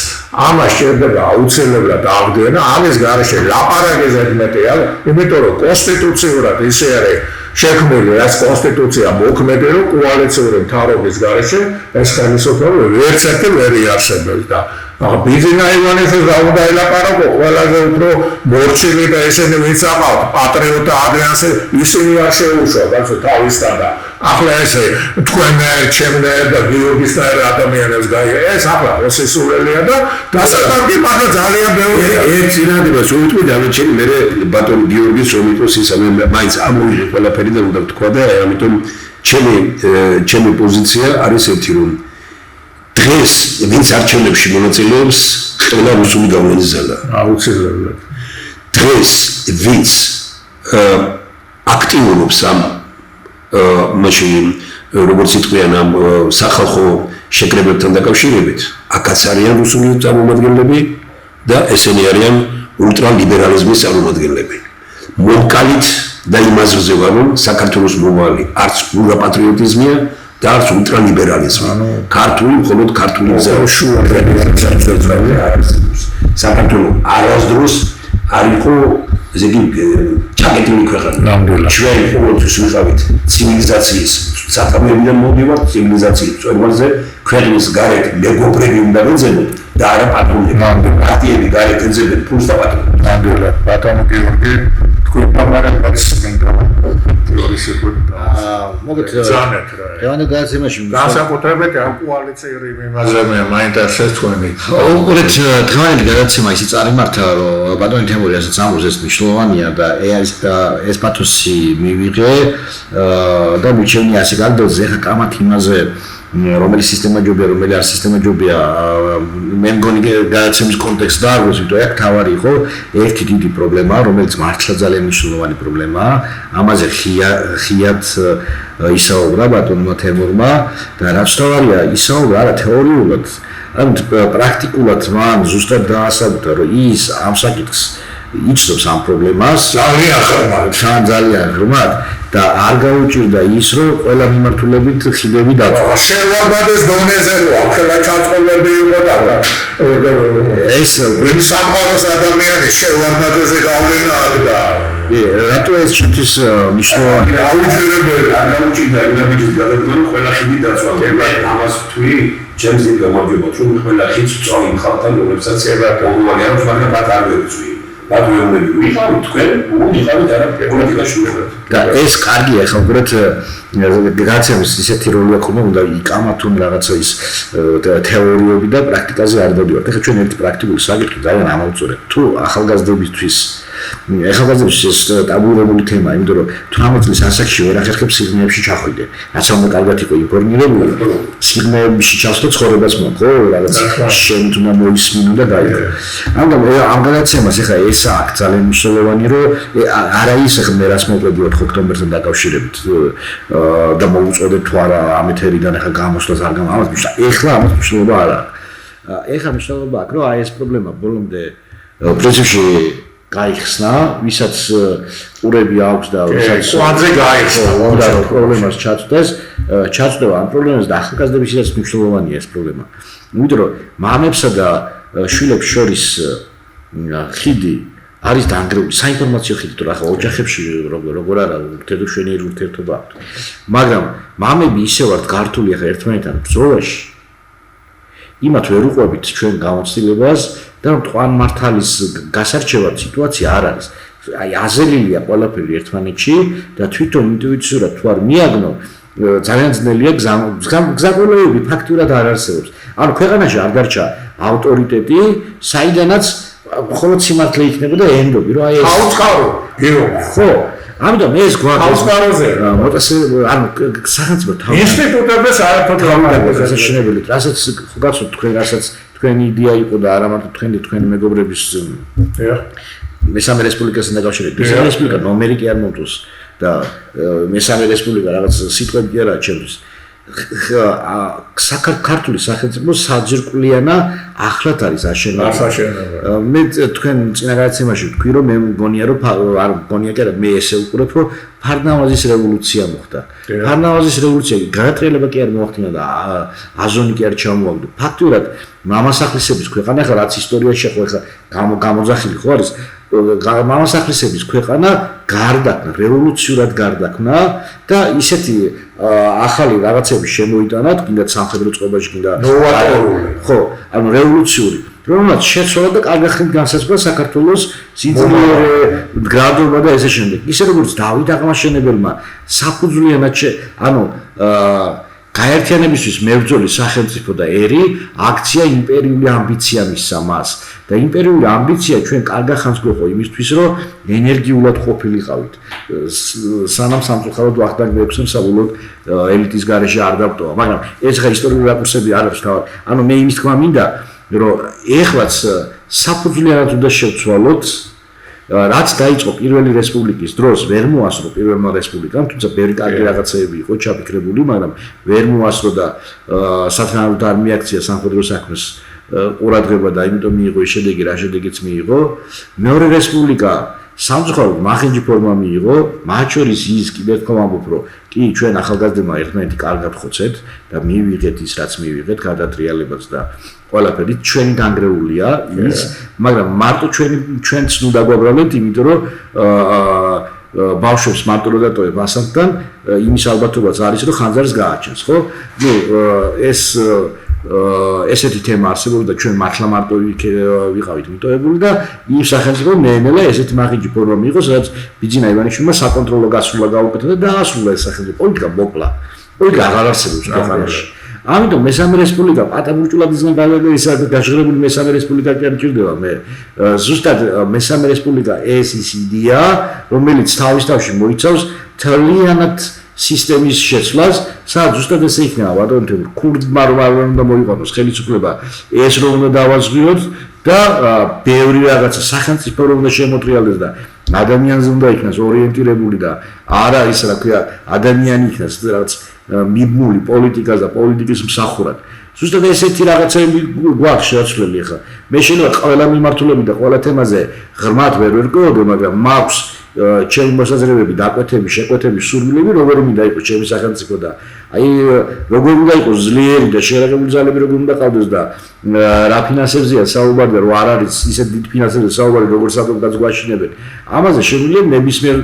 ამას შეიძლება აუცილებლად აღდგენა, ამის გარეშე ლაპარაკზე მეტია, იმიტომ რომ კონსტიტუციურად ისე არის შექმნილი ეს კონსტიტუცია მოქმედი რომ კოალიციური მთავრობის გარეშე ეს ხელისუფლება ვერც ერთი ვერ იარსებებს და ბიზინა ივანიშვილს რა უნდა ელაპარაკო, ყველაზე უფრო მორჩილი და ესენი ვინც აყავთ, პატრიოტა ადრიანსე, ისინი არ შეუშვა, ბაცო თავისთან და ახლა ესე თქვენ ჩემნე და გიორგისთან ადამიანებს გაიგე, ეს ახლა როსისულელია და დასაკარგი მართლა ძალიან ბევრია. ერთ წინადებას უიტყვი დამეჩენი მე ბატონ გიორგის რომიტოს ისა მე მაინც ამოვიღე ყველაფერი და უნდა ვთქვა და ამიტომ ჩემი პოზიცია არის ერთი რომ დღეს ვინც არჩევნებში მონაწილეობს ყველა რუსული გავლენისაა აუცილებლად. დღეს ვინც აქტიურობს ამ მაშინ როგორც იტყვიან ამ სახალხო შეკრებებთან დაკავშირებით აქაც არიან რუსული წარმომადგენლები და ესენი არიან ულტრალიბერალიზმის წარმომადგენლები მომკალით და იმაზრზე ვარ რომ საქართველოს მომავალი არც ურა პატრიოტიზმია და არც ულტრალიბერალიზმი ქართული მხოლოდ ქართული გზაა საქართველოს არასდროს არ იყო ესე იგი ჩაკეტილი ქვეყანა ჩვენ ყოველთვის ვიყავით ცივილიზაციის სათავეებიდან მოვიდივართ ცივილიზაციის წვერვალზე ქვეყნის გარეთ მეგობრები უნდა ვეძებოთ და არა პატრონები პარტიები გარეთ ეძებენ ფულს და პატრონებს ნამდვილად ბატონო გიორგი თქვენ პარლამენტის მოგეთ რევანე გადაცემაში განსაკუთრებით ამ კოალიციური მიმართულებით მაინტერესებს თქვენი უყურეთ დღევანდელი გადაცემა ისე წარიმართა რომ ბატონი თემური ასაც ამბობს ეს მნიშვნელოვანია და ეს პათოსი მივიღე და მიჩვენე ასე გაგდოზე ხა კამათ იმაზე რომელი სისტემა ჯობია რომელი არ სისტემა ჯობია მე მგონი გადაცემის კონტექსტი არ არის ვიდრე აქ თავარი იყო ერთი დიდი პრობლემა რომელიც მართლა ძალიან მნიშვნელოვანი პრობლემაა ამაზე ხიად ისაუბრა ბატონმა თემურმა და რაც თავარია ისაუბრა არა თეორიულად ან პრაქტიკულად მან ზუსტად დაასაბუთა რომ ის ამ საკითხს იცნობს ამ პრობლემას ძალიან ღრმად და არ გაუჭირდა ის რომ ყველა მიმართულებით ხიდები დაწვა შევარდადეს დონეზე რა ხელა ჩაწყობები იყო და ეს სამყაროს ადამიანი შევარდადეზე გავლენა აქვს რატო ეს ჩვენთვის მნიშვნელოვანია აუცილებელი არ გაუჭირდა იმის გადადგმა რომ ყველა ხიდი დაწვა ამას თქვი ჩემს გამარჯვებათ რომ ყველა ხიდს წავი ხალხთან რომლებსაც ებარდაული არის მაგრამ მათ არ ვეცვი ბატონები ვიყავით თქვენ ვიყავით არა პოლიტიკაში ვიყავით და ეს კარგია ხო უბრალოდ გადაცემის ისეთი როლი აქვს რომ უნდა იკამათონ რაღაცა ის თეორიები და პრაქტიკაზე არ დავდივართ ახლა ჩვენ ერთი პრაქტიკული საკითხი ძალიან ამოვწურეთ თუ ახალგაზრდებისთვის ეს ტაბუირებული თემაა იმიტომ რომ 18 წლის ასაკში ვერ ახერხებს სიღნეებში ჩახვიდე რაც უნდა კარგად იყო ინფორმირებული სიღნეებში ჩასვლა ცხოვრებას მოხო რაღაც შენ უნდა მოისმინო და დაიგო ამ გადაცემას ახლა ეს აქ ძალიან მნიშვნელოვანი რომ არა ის ახლა მე რას მოყვები 4 ოქტომბერთან დაკავშირებით და მოუწოდეთ თუ არა ამ ეთერიდან ახლა გამოსვლას არ გამოსვლა ახლა ამას მნიშვნელობა არ აქვს ახლა მნიშვნელობა აქვს რომ აი ეს პრობლემა ბოლომდე პრინციპში გაიხსნა, ვისაც ყურები აქვს და ვისაც კვანძე გაიხსნა, უნდა რომ პრობლემას ჩაწვდება ამ პრობლემას და ახალგაზრდებისათვის მნიშვნელოვანია ეს პრობლემა. იმიტომ რომ მამებსა და შვილებს შორის ხიდი არის დაანგრეული საინფორმაციო ხიდი, თუ ახლა ოჯახებში როგორ არა ურთიერთობშვენიერი ურთიერთობა აქვს. მაგრამ მამები ისევ ართ გართული ახლა ერთმანეთთან ბრძოლაში. იმათ ვერ უყვებით ჩვენ გამოცდილებას და მტყვან მართალის გასარჩევად სიტუაცია არ არის. აი აზელილია ყველაფერი ერთმანეთში და თვითონ ინტუიციურად თუ არ მიაგნო ძალიან ძნელია გზაყოლოები ფაქტურად არ არსებობს. ანუ ქვეყანაში არ დარჩა ავტორიტეტი, საიდანაც მხოლოდ სიმართლე იქნება და ენდობი, რომ აი ეს აუწყარო, გიო. ხო, ამიტომ ეს გვაქვს აუწყაროზე. ანუ სახელმწიფო ინსტიტუტებს არაფერ გამოგაგზავნილი, რასაც გახსოვთ თქვენ, რასაც თქვენი იდეა იყო და არა მარტო თქვენი მეგობრების მესამე რესპუბლიკასთან დაკავშირებით. მესამე რესპუბლიკა ნომერი კი არ მომწონს და მესამე რესპუბლიკა რაღაც სიტყვები კი არა ჩემთვის. საქართველოს სახელმწიფო საძირკვლიანა ახლად არის აშენებული. მე თქვენ წინა გადაცემაში ვთქვი რომ მე მგონია რომ არ მგონია კი არა მე ესე ვუყურებ რომ ფარნავაზის რევოლუცია მოხდა. ფარნავაზის რევოლუცია განატრიალება კი არ მოახდინა და აზონი კი არ ჩამოაგდო. ფაქტურად მამასახლისების ქვეყანა ხა რაც ისტორიაში ხო გამოძახილი ხო არის მამასახლისების ქვეყანა გარდაქმნა, რევოლუციურად გარდაქმნა და ისეთი ახალი რაღაცები შემოიტანათ, კიდე სამხედრო წყობაში კიდე ნოვატორული. ხო, ანუ რევოლუციური რომელმაც შეცვალა და კარგი ხნით განსაზღვრა საქართველოს სიძლიერე, მდგრადობა და ესე შემდეგ. ისე როგორც დავით აღმაშენებელმა საფუძვლიანად გაერთიანებისთვის მებრძოლი სახელმწიფო და ერი აქცია იმპერიული ამბიცია მისცა მას და იმპერიული ამბიცია ჩვენ კარგ ხანს გვეყო იმისთვის რომ ენერგიულად ყოფილიყავით სანამ სამწუხაროდ ვახტანგ მეექვსემ საბოლოოდ ელიტის გარეშე არ დაბტოვა მაგრამ ეს ხა ისტორიული რაკურსები არ არის თავად მე იმის თქმა მინდა რომ ეხლაც საფუძვლიანად უნდა შევცვალოთ რაც დაიწყო პირველი რესპუბლიკის დროს ვერ მოასწრო პირველმა რესპუბლიკამ თუმცა ბევრი კარგი რაღაცეები იყო ჩაფიქრებული მაგრამ ვერ მოასწრო და სათანადოდ არ მიაქცია სამხედრო საქმეს ყურადღება და იმიტომ მიიღო ის შედეგი რა შედეგიც მიიღო მეორე რესპუბლიკა სამწუხაროდ მახინჯი ფორმა მიიღო მათ შორის ის კიდევ თქო ამბობ რომ კი ჩვენ ახალგაზრდებმა ერთმანეთი კარგად ხოცეთ და მივიღეთ ის რაც მივიღეთ გადატრიალებაც და ყველაფერი ჩვენი განგრეულია ის მაგრამ მარტო ჩვენც ნუ დაგვაბრალეთ იმიტომ რომ ბავშვებს მარტო რომ დატოვებ ასანთან იმის ალბათობაც არის რომ ხანძარს გააჩენს ხო ნუ ეს ესეთი თემა არსებობდა ჩვენ მართლა მარტო ვიყავით მიტოვებული და იმ სახელმწიფო ნელა ესეთი მახინჯი ფორმა მიიღო სადაც ბიძინა ივანიშვილმა საკონტროლო გასვლა გაუკეთა და დაასრულა ეს სახელმწიფო პოლიტიკა მოკლა პოლიტიკა აღარ არსებობს ქვეყანაში ამიტომ მესამე რესპუბლიკა პატამურჭულადისგან გაშღრებული მესამე რესპუბლიკა კი არ ჭირდება მე ზუსტად მესამე რესპუბლიკა ეს ის იდეა რომელიც თავის თავში მოიცავს თლიანად სისტემის შეცვლას სადაც ზუსტად ესე იქნება ბატონო ქურდმა რომ არ უნდა მოიყვანოს ხელისუფლება ეს რომ უნდა დავაზღვიოთ და ბევრი რაღაცა სახელმწიფო რომ უნდა შემოტრიალდეს და ადამიანზე უნდა იქნას ორიენტირებული და არა ის რა ქვია ადამიანი იქნას რაღაც მიბმული პოლიტიკას და პოლიტიკის მსახურად. ზუსტად ესეთი რაღაცები გვაქვს შეცვლილი ხა. მე შეიძლება ყველა მიმართულებით და ყველა თემაზე ღრმად ვერ ვერკოვდე, მაგრამ მაქვს ჩემი მოსაზრებები, დაკვეთები, შეკვეთები, სურვილები, როგორ მინდა იყოს ჩემი სახელმწიფო და აი როგორ უნდა იყოს ძლიერი და შეერაგებული ძალები როგორ უნდა ყავდეს და რა ფინანსებზეა საუბარი და რო არ არის ისეთ დიდ ფინანსებზე საუბარი როგორც სადღაც გვაშინებენ. ამაზე შეგვიძლია ნებისმიერ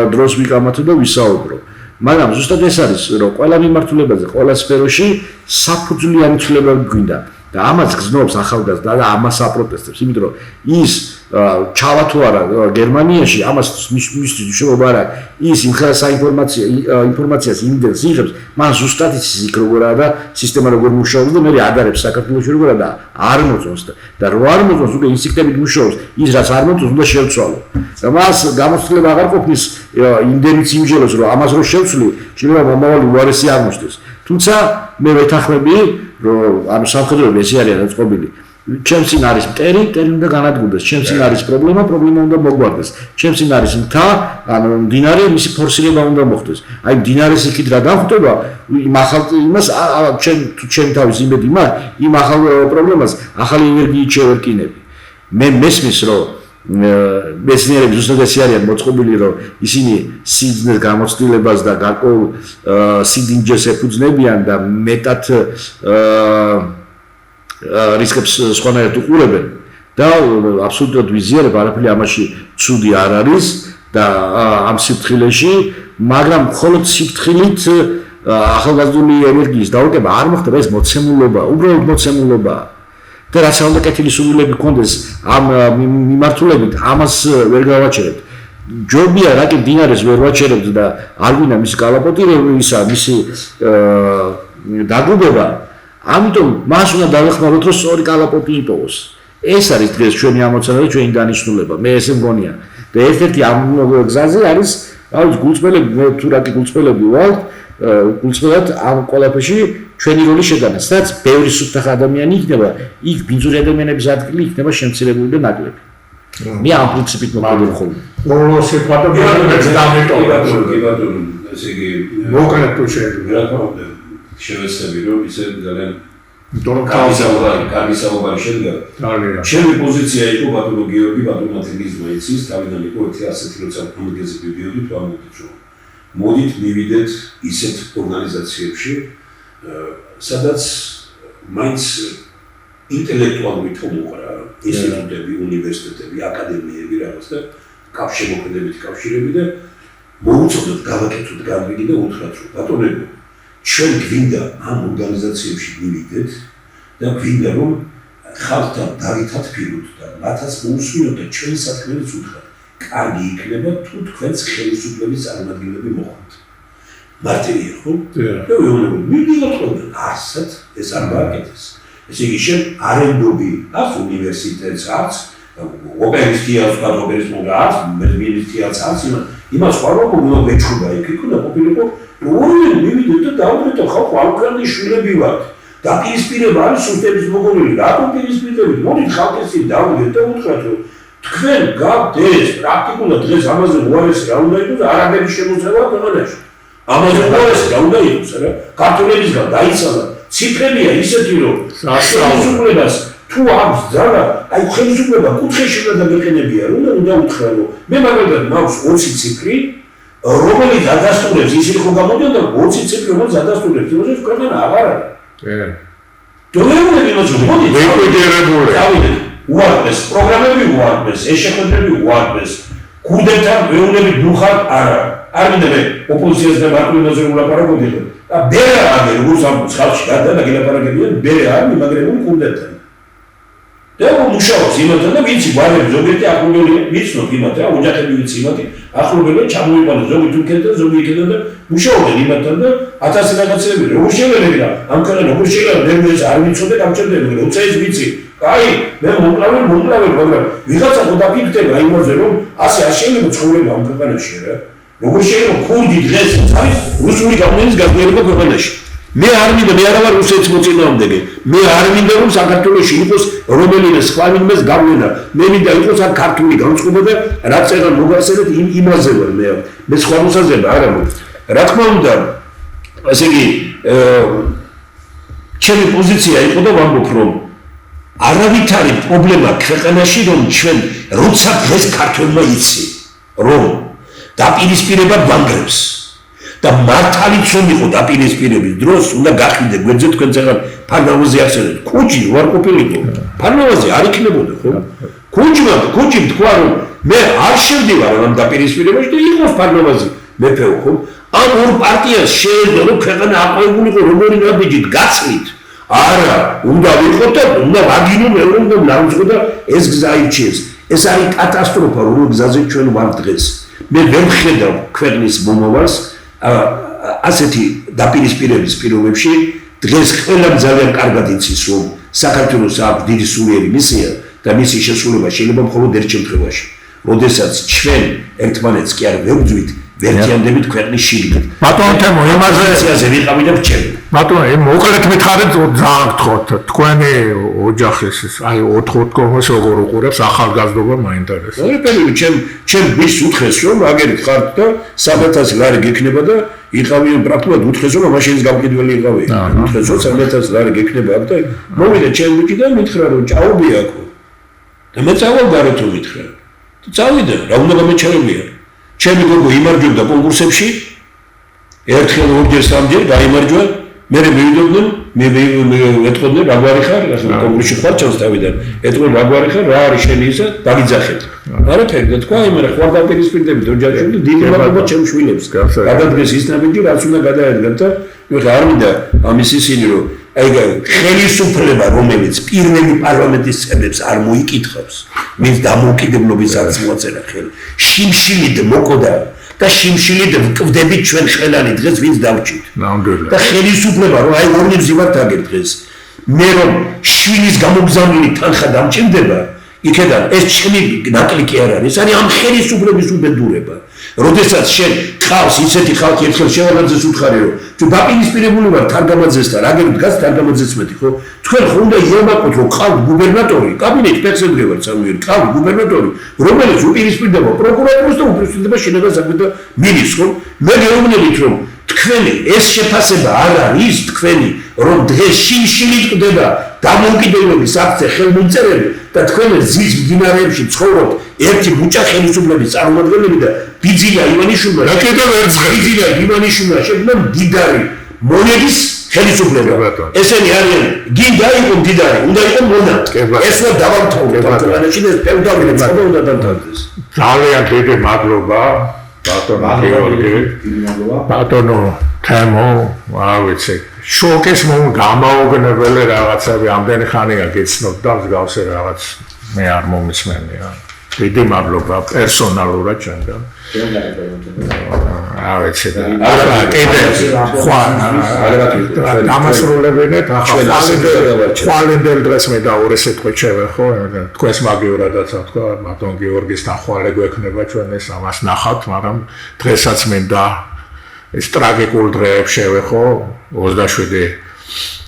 დროს ვიკამათო და ვისაუბრო. მაგრამ ზუსტად ეს არის რომ ყველა მიმართულებაზე, ყველა სფეროში საფუძვლიანი ცვლილებები გვინდა და ამას გზნობს ახალგაზრდა და ამას აპროტესტებს, იმიტომ რომ ის ჩავა თუ არა გერმანიაში, ამას მისთვის მშობა არა, ის იმხელა საინფორმაციას იმდენს იღებს, მან ზუსტად იცის იქ როგორაა და სისტემა როგორ მუშაობს და მე ადარებს საქართველოში როგორაა და არ მოწონს და რო არ მოწონს უკვე ინსტინქტებით მუშაობს, ის რაც არ მოწონს უნდა შევცვალო. და მას გამოცდილება აღარ ყოფნის იმდენიც იმჯეროს რომ ამას რო შევცვლი, შეიძლება მომავალი უარესი არ მოხდეს. თუმცა მე ვეთანხმები რომ ამ სამხედროები ესე არიან დაწყობილი. ჩემს წინ არის მტერი უნდა განადგურდეს. ჩემს წინ არის პრობლემა უნდა მოგვარდეს. ჩემს წინ არის მთა, ანუ მდინარე, მისი ფორსირება უნდა მოხდეს. აი მდინარეს იქით რა დახვდება, იმ ახალ იმას ჩემი თავის იმედი მაქვს, იმ ახალ პრობლემას ახალი ენერგიით შევერკინები. მე მესმის რომ მეცნიერები ზუსტად ესე არიან მოწყობილი რომ ისინი სიძნეს გამოცდილებას და გარკვეულ სიდინჯეს ეფუძნებიან და მეტად რისკებს სხვანაირად უყურებენ და აბსოლუტურად ვიზიარებ არაფერი ამაში ცუდი არ არის და ამ სიფრთხილეში მაგრამ მხოლოდ სიფრთხილით ახალგაზრდული ენერგიის დაუკება არ მოხდება ეს მოცემულობა უბრალოდ მოცემულობაა და რაც უნდა კეთილი სურვილები გქონდეს ამ მიმართულებით ამას ვერ გავაჩერებთ ჯობია რა კი დინარეს ვერ ვაჩერებთ და არ გვინდა მისი კალაპოტირებისა მისი დაგუბება ამიტომ მას უნდა დავეხმაროთ რომ სწორი კალაპოტი იპოვოს ეს არის დღეს ჩვენი ამოცანა და ჩვენი დანიშნულება მე ესე მგონია და ერთ-ერთი ამ გზაზე არის აი გულწრფელები მე თუ რა კი გულწრფელები ვარ გულწრფელად ამ ყველაფერში ჩვენი როლი შეგანა სადაც ბევრი სუფთა ადამიანი იქნება იქ ბინძური ადამიანების ადგილი იქნება შემცირებული და ნაკლები მე ამ პრინციპით მოვიდე ხოლმე მოლოსი პატოგენებს დამეტოვებს კი ბატონო ესე იგი მოკლედ თუ შეიძლება შევეცდები რომ ისე ძალიან დორო კარგი საუბარი შედგა. ჩემი პოზიცია იყო ბატონო გიორგი ბატონათელიზმა იცის თავიდან იყო ერთი ასეთი როცა კონგრესზე ვიდიოდით თუ ამოდით რომ მოდით მივიდეთ ისეთ ორგანიზაციებში სადაც მაინც ინტელექტუალური თომოყრა ინსტიტუტები, უნივერსიტეტები, აკადემიები რაღაც და კავშირებებით კავშირები და მოუწოდოთ გავაკეთოთ განვიგი და უთხრათ რომ ბატონებო ჩვენ გვინდა ამ ორგანიზაციებში მივიდეთ და გვინდა რომ ხალხთან დავითათ ფიროთ და მათაც მოусმინოთ და ჩვენ სათქმელიც უთხრათ. კარგი იქნება თუ თქვენს ხელისუფლების წარმომადგენლები მოხვდეთ. მარტივია ხო? და ვეუბნები, მიდიოთ ხოლმე ასეთ ეს არ გააკეთეს. ესე იგი შენ არენდობი ას უნივერსიტეტს არც ოპერის თეატრს ოპერის მოგას მედმირის თეატრს არც იმას ხარო მოგეჩხუბა იქ იქნა ყოფილიყო ორი მივიდეთ და დავდეთ ხალხო ალკრანი შვილები ვართ და პირისპირება არის სუსტების მოგონილი რატომ პირისპირდებით მოდით ხალხის წინ დავდეთ და უთხრათ რომ თქვენ გაქვთ ეს პრაქტიკულად დღეს ამაზე უარესი რა უნდა იყოს არაბების შემოწევა ქვეყანაში ამაზე უარესი რა უნდა იყოს რა ქართველებისგან დაიცალა ციფრებია ისეთი რომ ხელისუფლებას თუ აქვს ძალა აი ხელისუფლება კუთხეში უნდა დაგეყენებია რომ უნდა უთხრა რომ მე მაგალითად მაქვს 20 ციფრი რომელიც ადასტურებს ისინი ხო გამოდიან და 20 ციფრი რომელიც ადასტურებს იმას ქვეყანა აღარ არის დოლარები იმას მოდი ლიკვიდირებული დავიდეთ უარდეს პროგრამები უარდეს ეს შეხვედრები უარდეს კუდეთან მეუნები დუხარ არა არ მინდა მე ოპოზიციას და მარტივაზე ულაპარაკობდი და ბერა აგერ როგორც ამ ხალხში გადაგილაპარაკებიან ბერა არ მიმაგრებული კუდეთან და მუშაობს იმათან და ვიცი ბარები ზოგიერთი ახლობელი ვიცნობ იმათან ოჯახები ვიცი იმათი ახლობელი ჩამოიყვანა ზოგი თურქეთთან და ზოგი იქიდან და მუშაობენ იმათან და 1000 რაღაცები როგორ შეგელები რა ამ კანა როგორ შეგელები მე არ ვიცოდე გამჭირდები როცა ის ვიცი აი მე მომკლავენ მაგრამ ვიღაცა ხო დაფიქრდება იმაზე რომ ასე არ შეიძლება ცხოვრება ამ ქვეყანაში რა როგორ შეიძლება ქურდი დღეს არის რუსული გავლენის გაძლიერება ქვეყანაში მე არ მინდა მე არა ვარ რუსეთის მოწინააღმდეგე მე არ მინდა რომ საქართველოში იყოს რომელიმე სხვა ვინმეს გავლენა მე მინდა იყოს არ ქართული განწყობა და რაც ეგარ მოგასწრეთ იმაზე ვარ მე სხვა მოსაზრება არ ამბობ რა თქმა უნდა ასე იგი ჩემი პოზიცია იყო და ვამბობ რომ არავითარი პრობლემა ქვეყანაში რომ ჩვენ როცა დღეს ქართველმა იცი რომ დაპირისპირება ბანკებს და მართალიც რომ იყო დაპირისპირების დროს უნდა გაყიდე გვერდზე თქვენ წეგან ფარნავაზი ახსენეთ კუჭი ვარ ყოფილიყო ფარნავაზი არ იქნებოდა ხო კუჭი თქვა რომ მე არ შევდივარ ამ დაპირისპირებაში და იყოს ფარნავაზი მეფეო ხო ამ ორ პარტიას შეეძლო რომ ქვეყანა აყვავებულიყო როგორი ნაბიჯით გაცლით არა უნდა ვიყოთ და უნდა ვაგინო მეორე უნდა ნავიწყო და ეს გზა ირჩიეს ეს არის კატასტროფა რომ გზაზე ჩვენ ვარ დღეს მე ვერ ვხედავ ქვეყნის მომავალს ასეთი დაპირისპირების პირობებში დღეს ყველამ ძალიან კარგად იცის რომ საქართველოს აქვს დიდი სულიერი მისია და მისი შესრულება შეიძლება მხოლოდ ერთ შემთხვევაში როდესაც ჩვენ ერთმანეთს კი არ ვებრძვით ვერთიანდებით ქვეყნის შიგნით ბატონო თემო იმაზე ვიყავი და ვჩები ბატონო მოკლედ მითხარით ძალიან გთხოვთ თქვენი ოჯახის აი 4-4 როგორ უყურებს ახალგაზრდობა მაინტერესებს ორი ჩემ ვის უთხეს რომ აგერით ხართ და 3000 ლარი გექნება და იყავი პრაქტიკულად უთხეს რომ მაშინის გამყიდველი იყავი უთხეს რომ 3000 ლარი გექნება აქ და მოვიდა ჩემ ბიჭი და მითხრა რომ ჭაობია აქო და მე წავალ გარეთო მითხრა და წავიდა რა უნდა გამეჩერებია ჩემი გოგო იმარჯვებდა კონკურსებში ერთხელ ორჯერ სამჯერ გაიმარჯვა მე მივიდოდნენ მე ეთქოდნენ რა გვარი ხარ კონკურსში ხარ ჩანს დავიდან ეთქოდნენ რა გვარი ხარ რა არის შენი ისა დაგიძახეთ არაფერი და თქვა იმერე ხوار დაპირისპირდებით ოჯახში და დიდი მადლობა ჩემ შვილებს გადადგეს ის ნაბიჯი რაც უნდა გადაედგათ და ვიღა არ მინდა ამის ისინი რომ აი ხელისუფლება რომელიც პირველი პარლამენტის წევრებს არ მოიკითხავს მის დამოუკიდებლობის არც მოაწერა ხელი შიმშილით მოკოდა და შიმშილით ვკვდებით ჩვენ ხელანი დღეს ვინც დავჭით და ხელისუფლება რომ აი ორნი ვზივართ აგერ დღეს მე რომ შვილის გამოგზავნილი თანხა დამჭირდება იქედან ეს ჩემი ნაკლიკი არ არის არის ამ ხელისუფლების უბედურება როდესაც შენ ხავს ისეთი ხალხი ერთხელ შევაღაძეს უთხარი რომ თუ დაპირისპირებული ვარ თარგამაძესთან აგერ დგას თარგამაძეს მეტი ხო თქვენ ხო უნდა იამაყოთ რომ ხავთ გუბერნატორი კაბინეტის პრეზიდენტი ვარ სამუელი ხავთ გუბერნატორი რომელიც უპირისპირდება პროკურატურას და უპირისპირდება შინაგან საქმეთა მინისტრს ხო მე მეუბნებით რომ თქვენი ეს შეფასება არ არის თქვენი რომ დღეს შიმშილით ყდება დამოუკიდებლობის აქცია ხელმომწერები და თქვენ ზის მდინარეებში ცხოვრობთ ერთი ბუჭა ხელისუფლების წარმომადგენლები და ბიძინა ივანიშვილმა რა კიდევ ერთ ბიძინა ივანიშვილმა შექმნა მდიდარი მონების ხელისუფლება ესენი არიან გინდა იყო მდიდარი უნდა იყო მონა ეს რა დავამთავრებ ბატონაში და პევდავი წყობა უნდა დამთავრდეს ძალიან დიდი მადლობა ბატონო გიორგი ბატონო თემო არ ვიცი შოკის გამაოგნებელი რაღაცები ამდენი ხანია გიცნობ და მსგავსი რაღაც მე არ მომისმენია. დიდი მადლობა პერსონალურად ჩვენგან. რა ვიცი და ახლა კიდე დამასრულებინეთ ახლა ხვალინდელ დღეს მე და ორი სიტყვით შევეხო თქვენს მაგივრადაც თქვა მათონ გიორგისთან ხვალე გვექნება ჩვენ ეს ამას ნახავთ მაგრამ დღესაც მინდა ეს ტრაგიკულ დღეებს შევეხო 27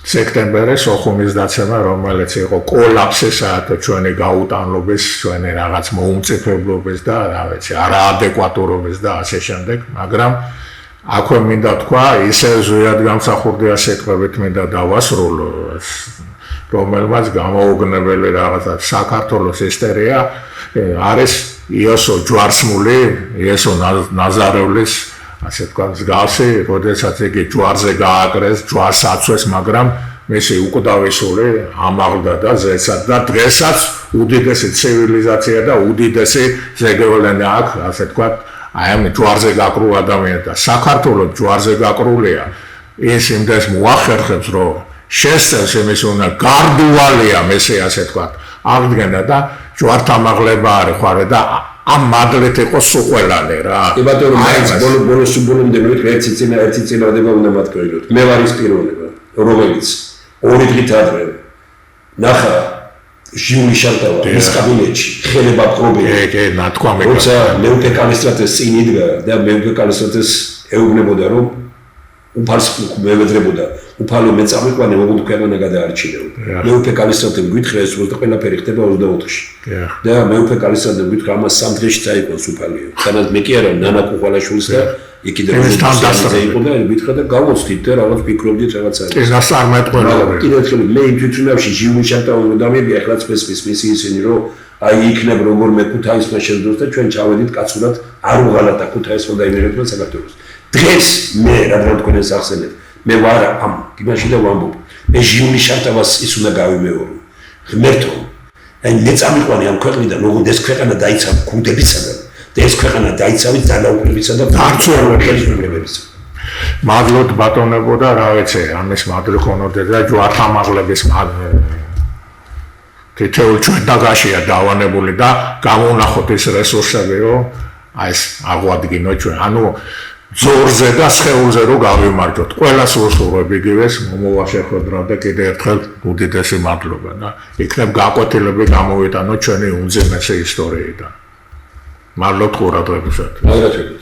სექტემბერი სოხუმის დაცემა რომელიც იყო კოლაფსისა და ჩვენი გაუტანლობის ჩვენი რაღაც მოუმწიფებლობის და რა ვიცი არაადეკვატურობის და ასე შემდეგ მაგრამ აქვე მინდა თქვა ისე ზუსტად გამსახურდია სიტყვებით მინდა დავასრულო რომელმაც გამოუგნებელი რაღაცა საქართველოს ისტერია არის იოსო ჯვარსმული იოსო ნაზარევლის ასე თქვა მსგავსი, როდესაც იგი ჯვარზე გააკრეს, ჯვარს აცვეს, მაგრამ მისი უკვდავისული ამაღლდა და ზეცად და დღესაც უდიდესი ცივილიზაცია და უდიდესი ზეგავლენა აქვს, ასე თქვა, აი ამ ჯვარზე გაკრულ ადამიანს და საქართველოს ჯვარზე გაკრულია. ის იმდეს მოახერხებს, რომ შესწევს იმის უნდა გარდუვალია მესე ასე თქვა, აღდგენა და ჯვართამაღლება არის ხარე და ამ მადლით იყო სუყველანი რა. კი ბატონო, მაინც ბოლომდე ერთი წინადება უნდა მათქვეილოთ. მე ვარ ის პიროვნება, რომელიც 2 დღით ადრე ნახა ჟიული შარტავა მის კაბინეტში, ხელება პრობლემა. კი, ნათქვამი. როცა მეუფე კალისტრატეს წინ იდგა და მეუფე კალისტრატეს ეუბნებოდა რომ უფალს მევედრებოდა უფალო მე წამიყვანე მოგულ ქვეყანა გადაარჩინებო მეუფე კალისტრატემ გითხრა ეს უბრალოდ ყველაფერი ხდება 24-ში და მეუფე კალისტრატემ გითხრა ამას 3 დღეში წაიყვანს უფალიო თანაც მე კი არა ნანა კუხალაშვილს და იქ კიდევ იყო და გითხრა და გავოცდით და რაღაც ფიქრობდით რაღაცა ეს ასარმეთყველები კიდევ ერთხელ მე იმ თვითმფრინავში ჟიული შარტაუნო დამები ახლა სპეციფის მისი ისინი რომ აი იქნებ როგორმე ქუთაისმა შეძლოს და ჩვენ ჩავედით კაცურად არ უღალატა ქუთაისმა და იმერეთმა საქართველოს დღეს მე რადგან თქვენ ეს ახსენეთ მე ვარ ამ იმაში და ვამბობ მე ჟიული შარტავას ის უნდა გავიმეორო ღმერთო აი მე წამიყვანე ამ ქვეყნიდან როგორც ეს ქვეყანა დაიცა ქუდებისაგან და ეს ქვეყანა დაიცავით ძალაუფლებისა და ბრძოლების მადლობთ ბატონებო და რა ვიცი ამის მადლი ხონოდეთ და ჯვართამაღლების თითოეულ ჩვენ დაგაშია დავანებული და გამოვნახოთ ეს რესურსები რომ აი ეს აღვადგინოთ ჩვენ ანუ ზორზე და სხეულზე რო გავიმარჯოთ. ყველა სურსულობ იგივეს მომოვაშეხოდრა და კიდევ ერთხელ უდიდესი მადლობა და იქნებ გაკვეთილები გამოვიტანოთ ჩვენი უმძიმესი ისტორიიდან. მადლობთ ყურადღებისათვის. მაგრაცებით.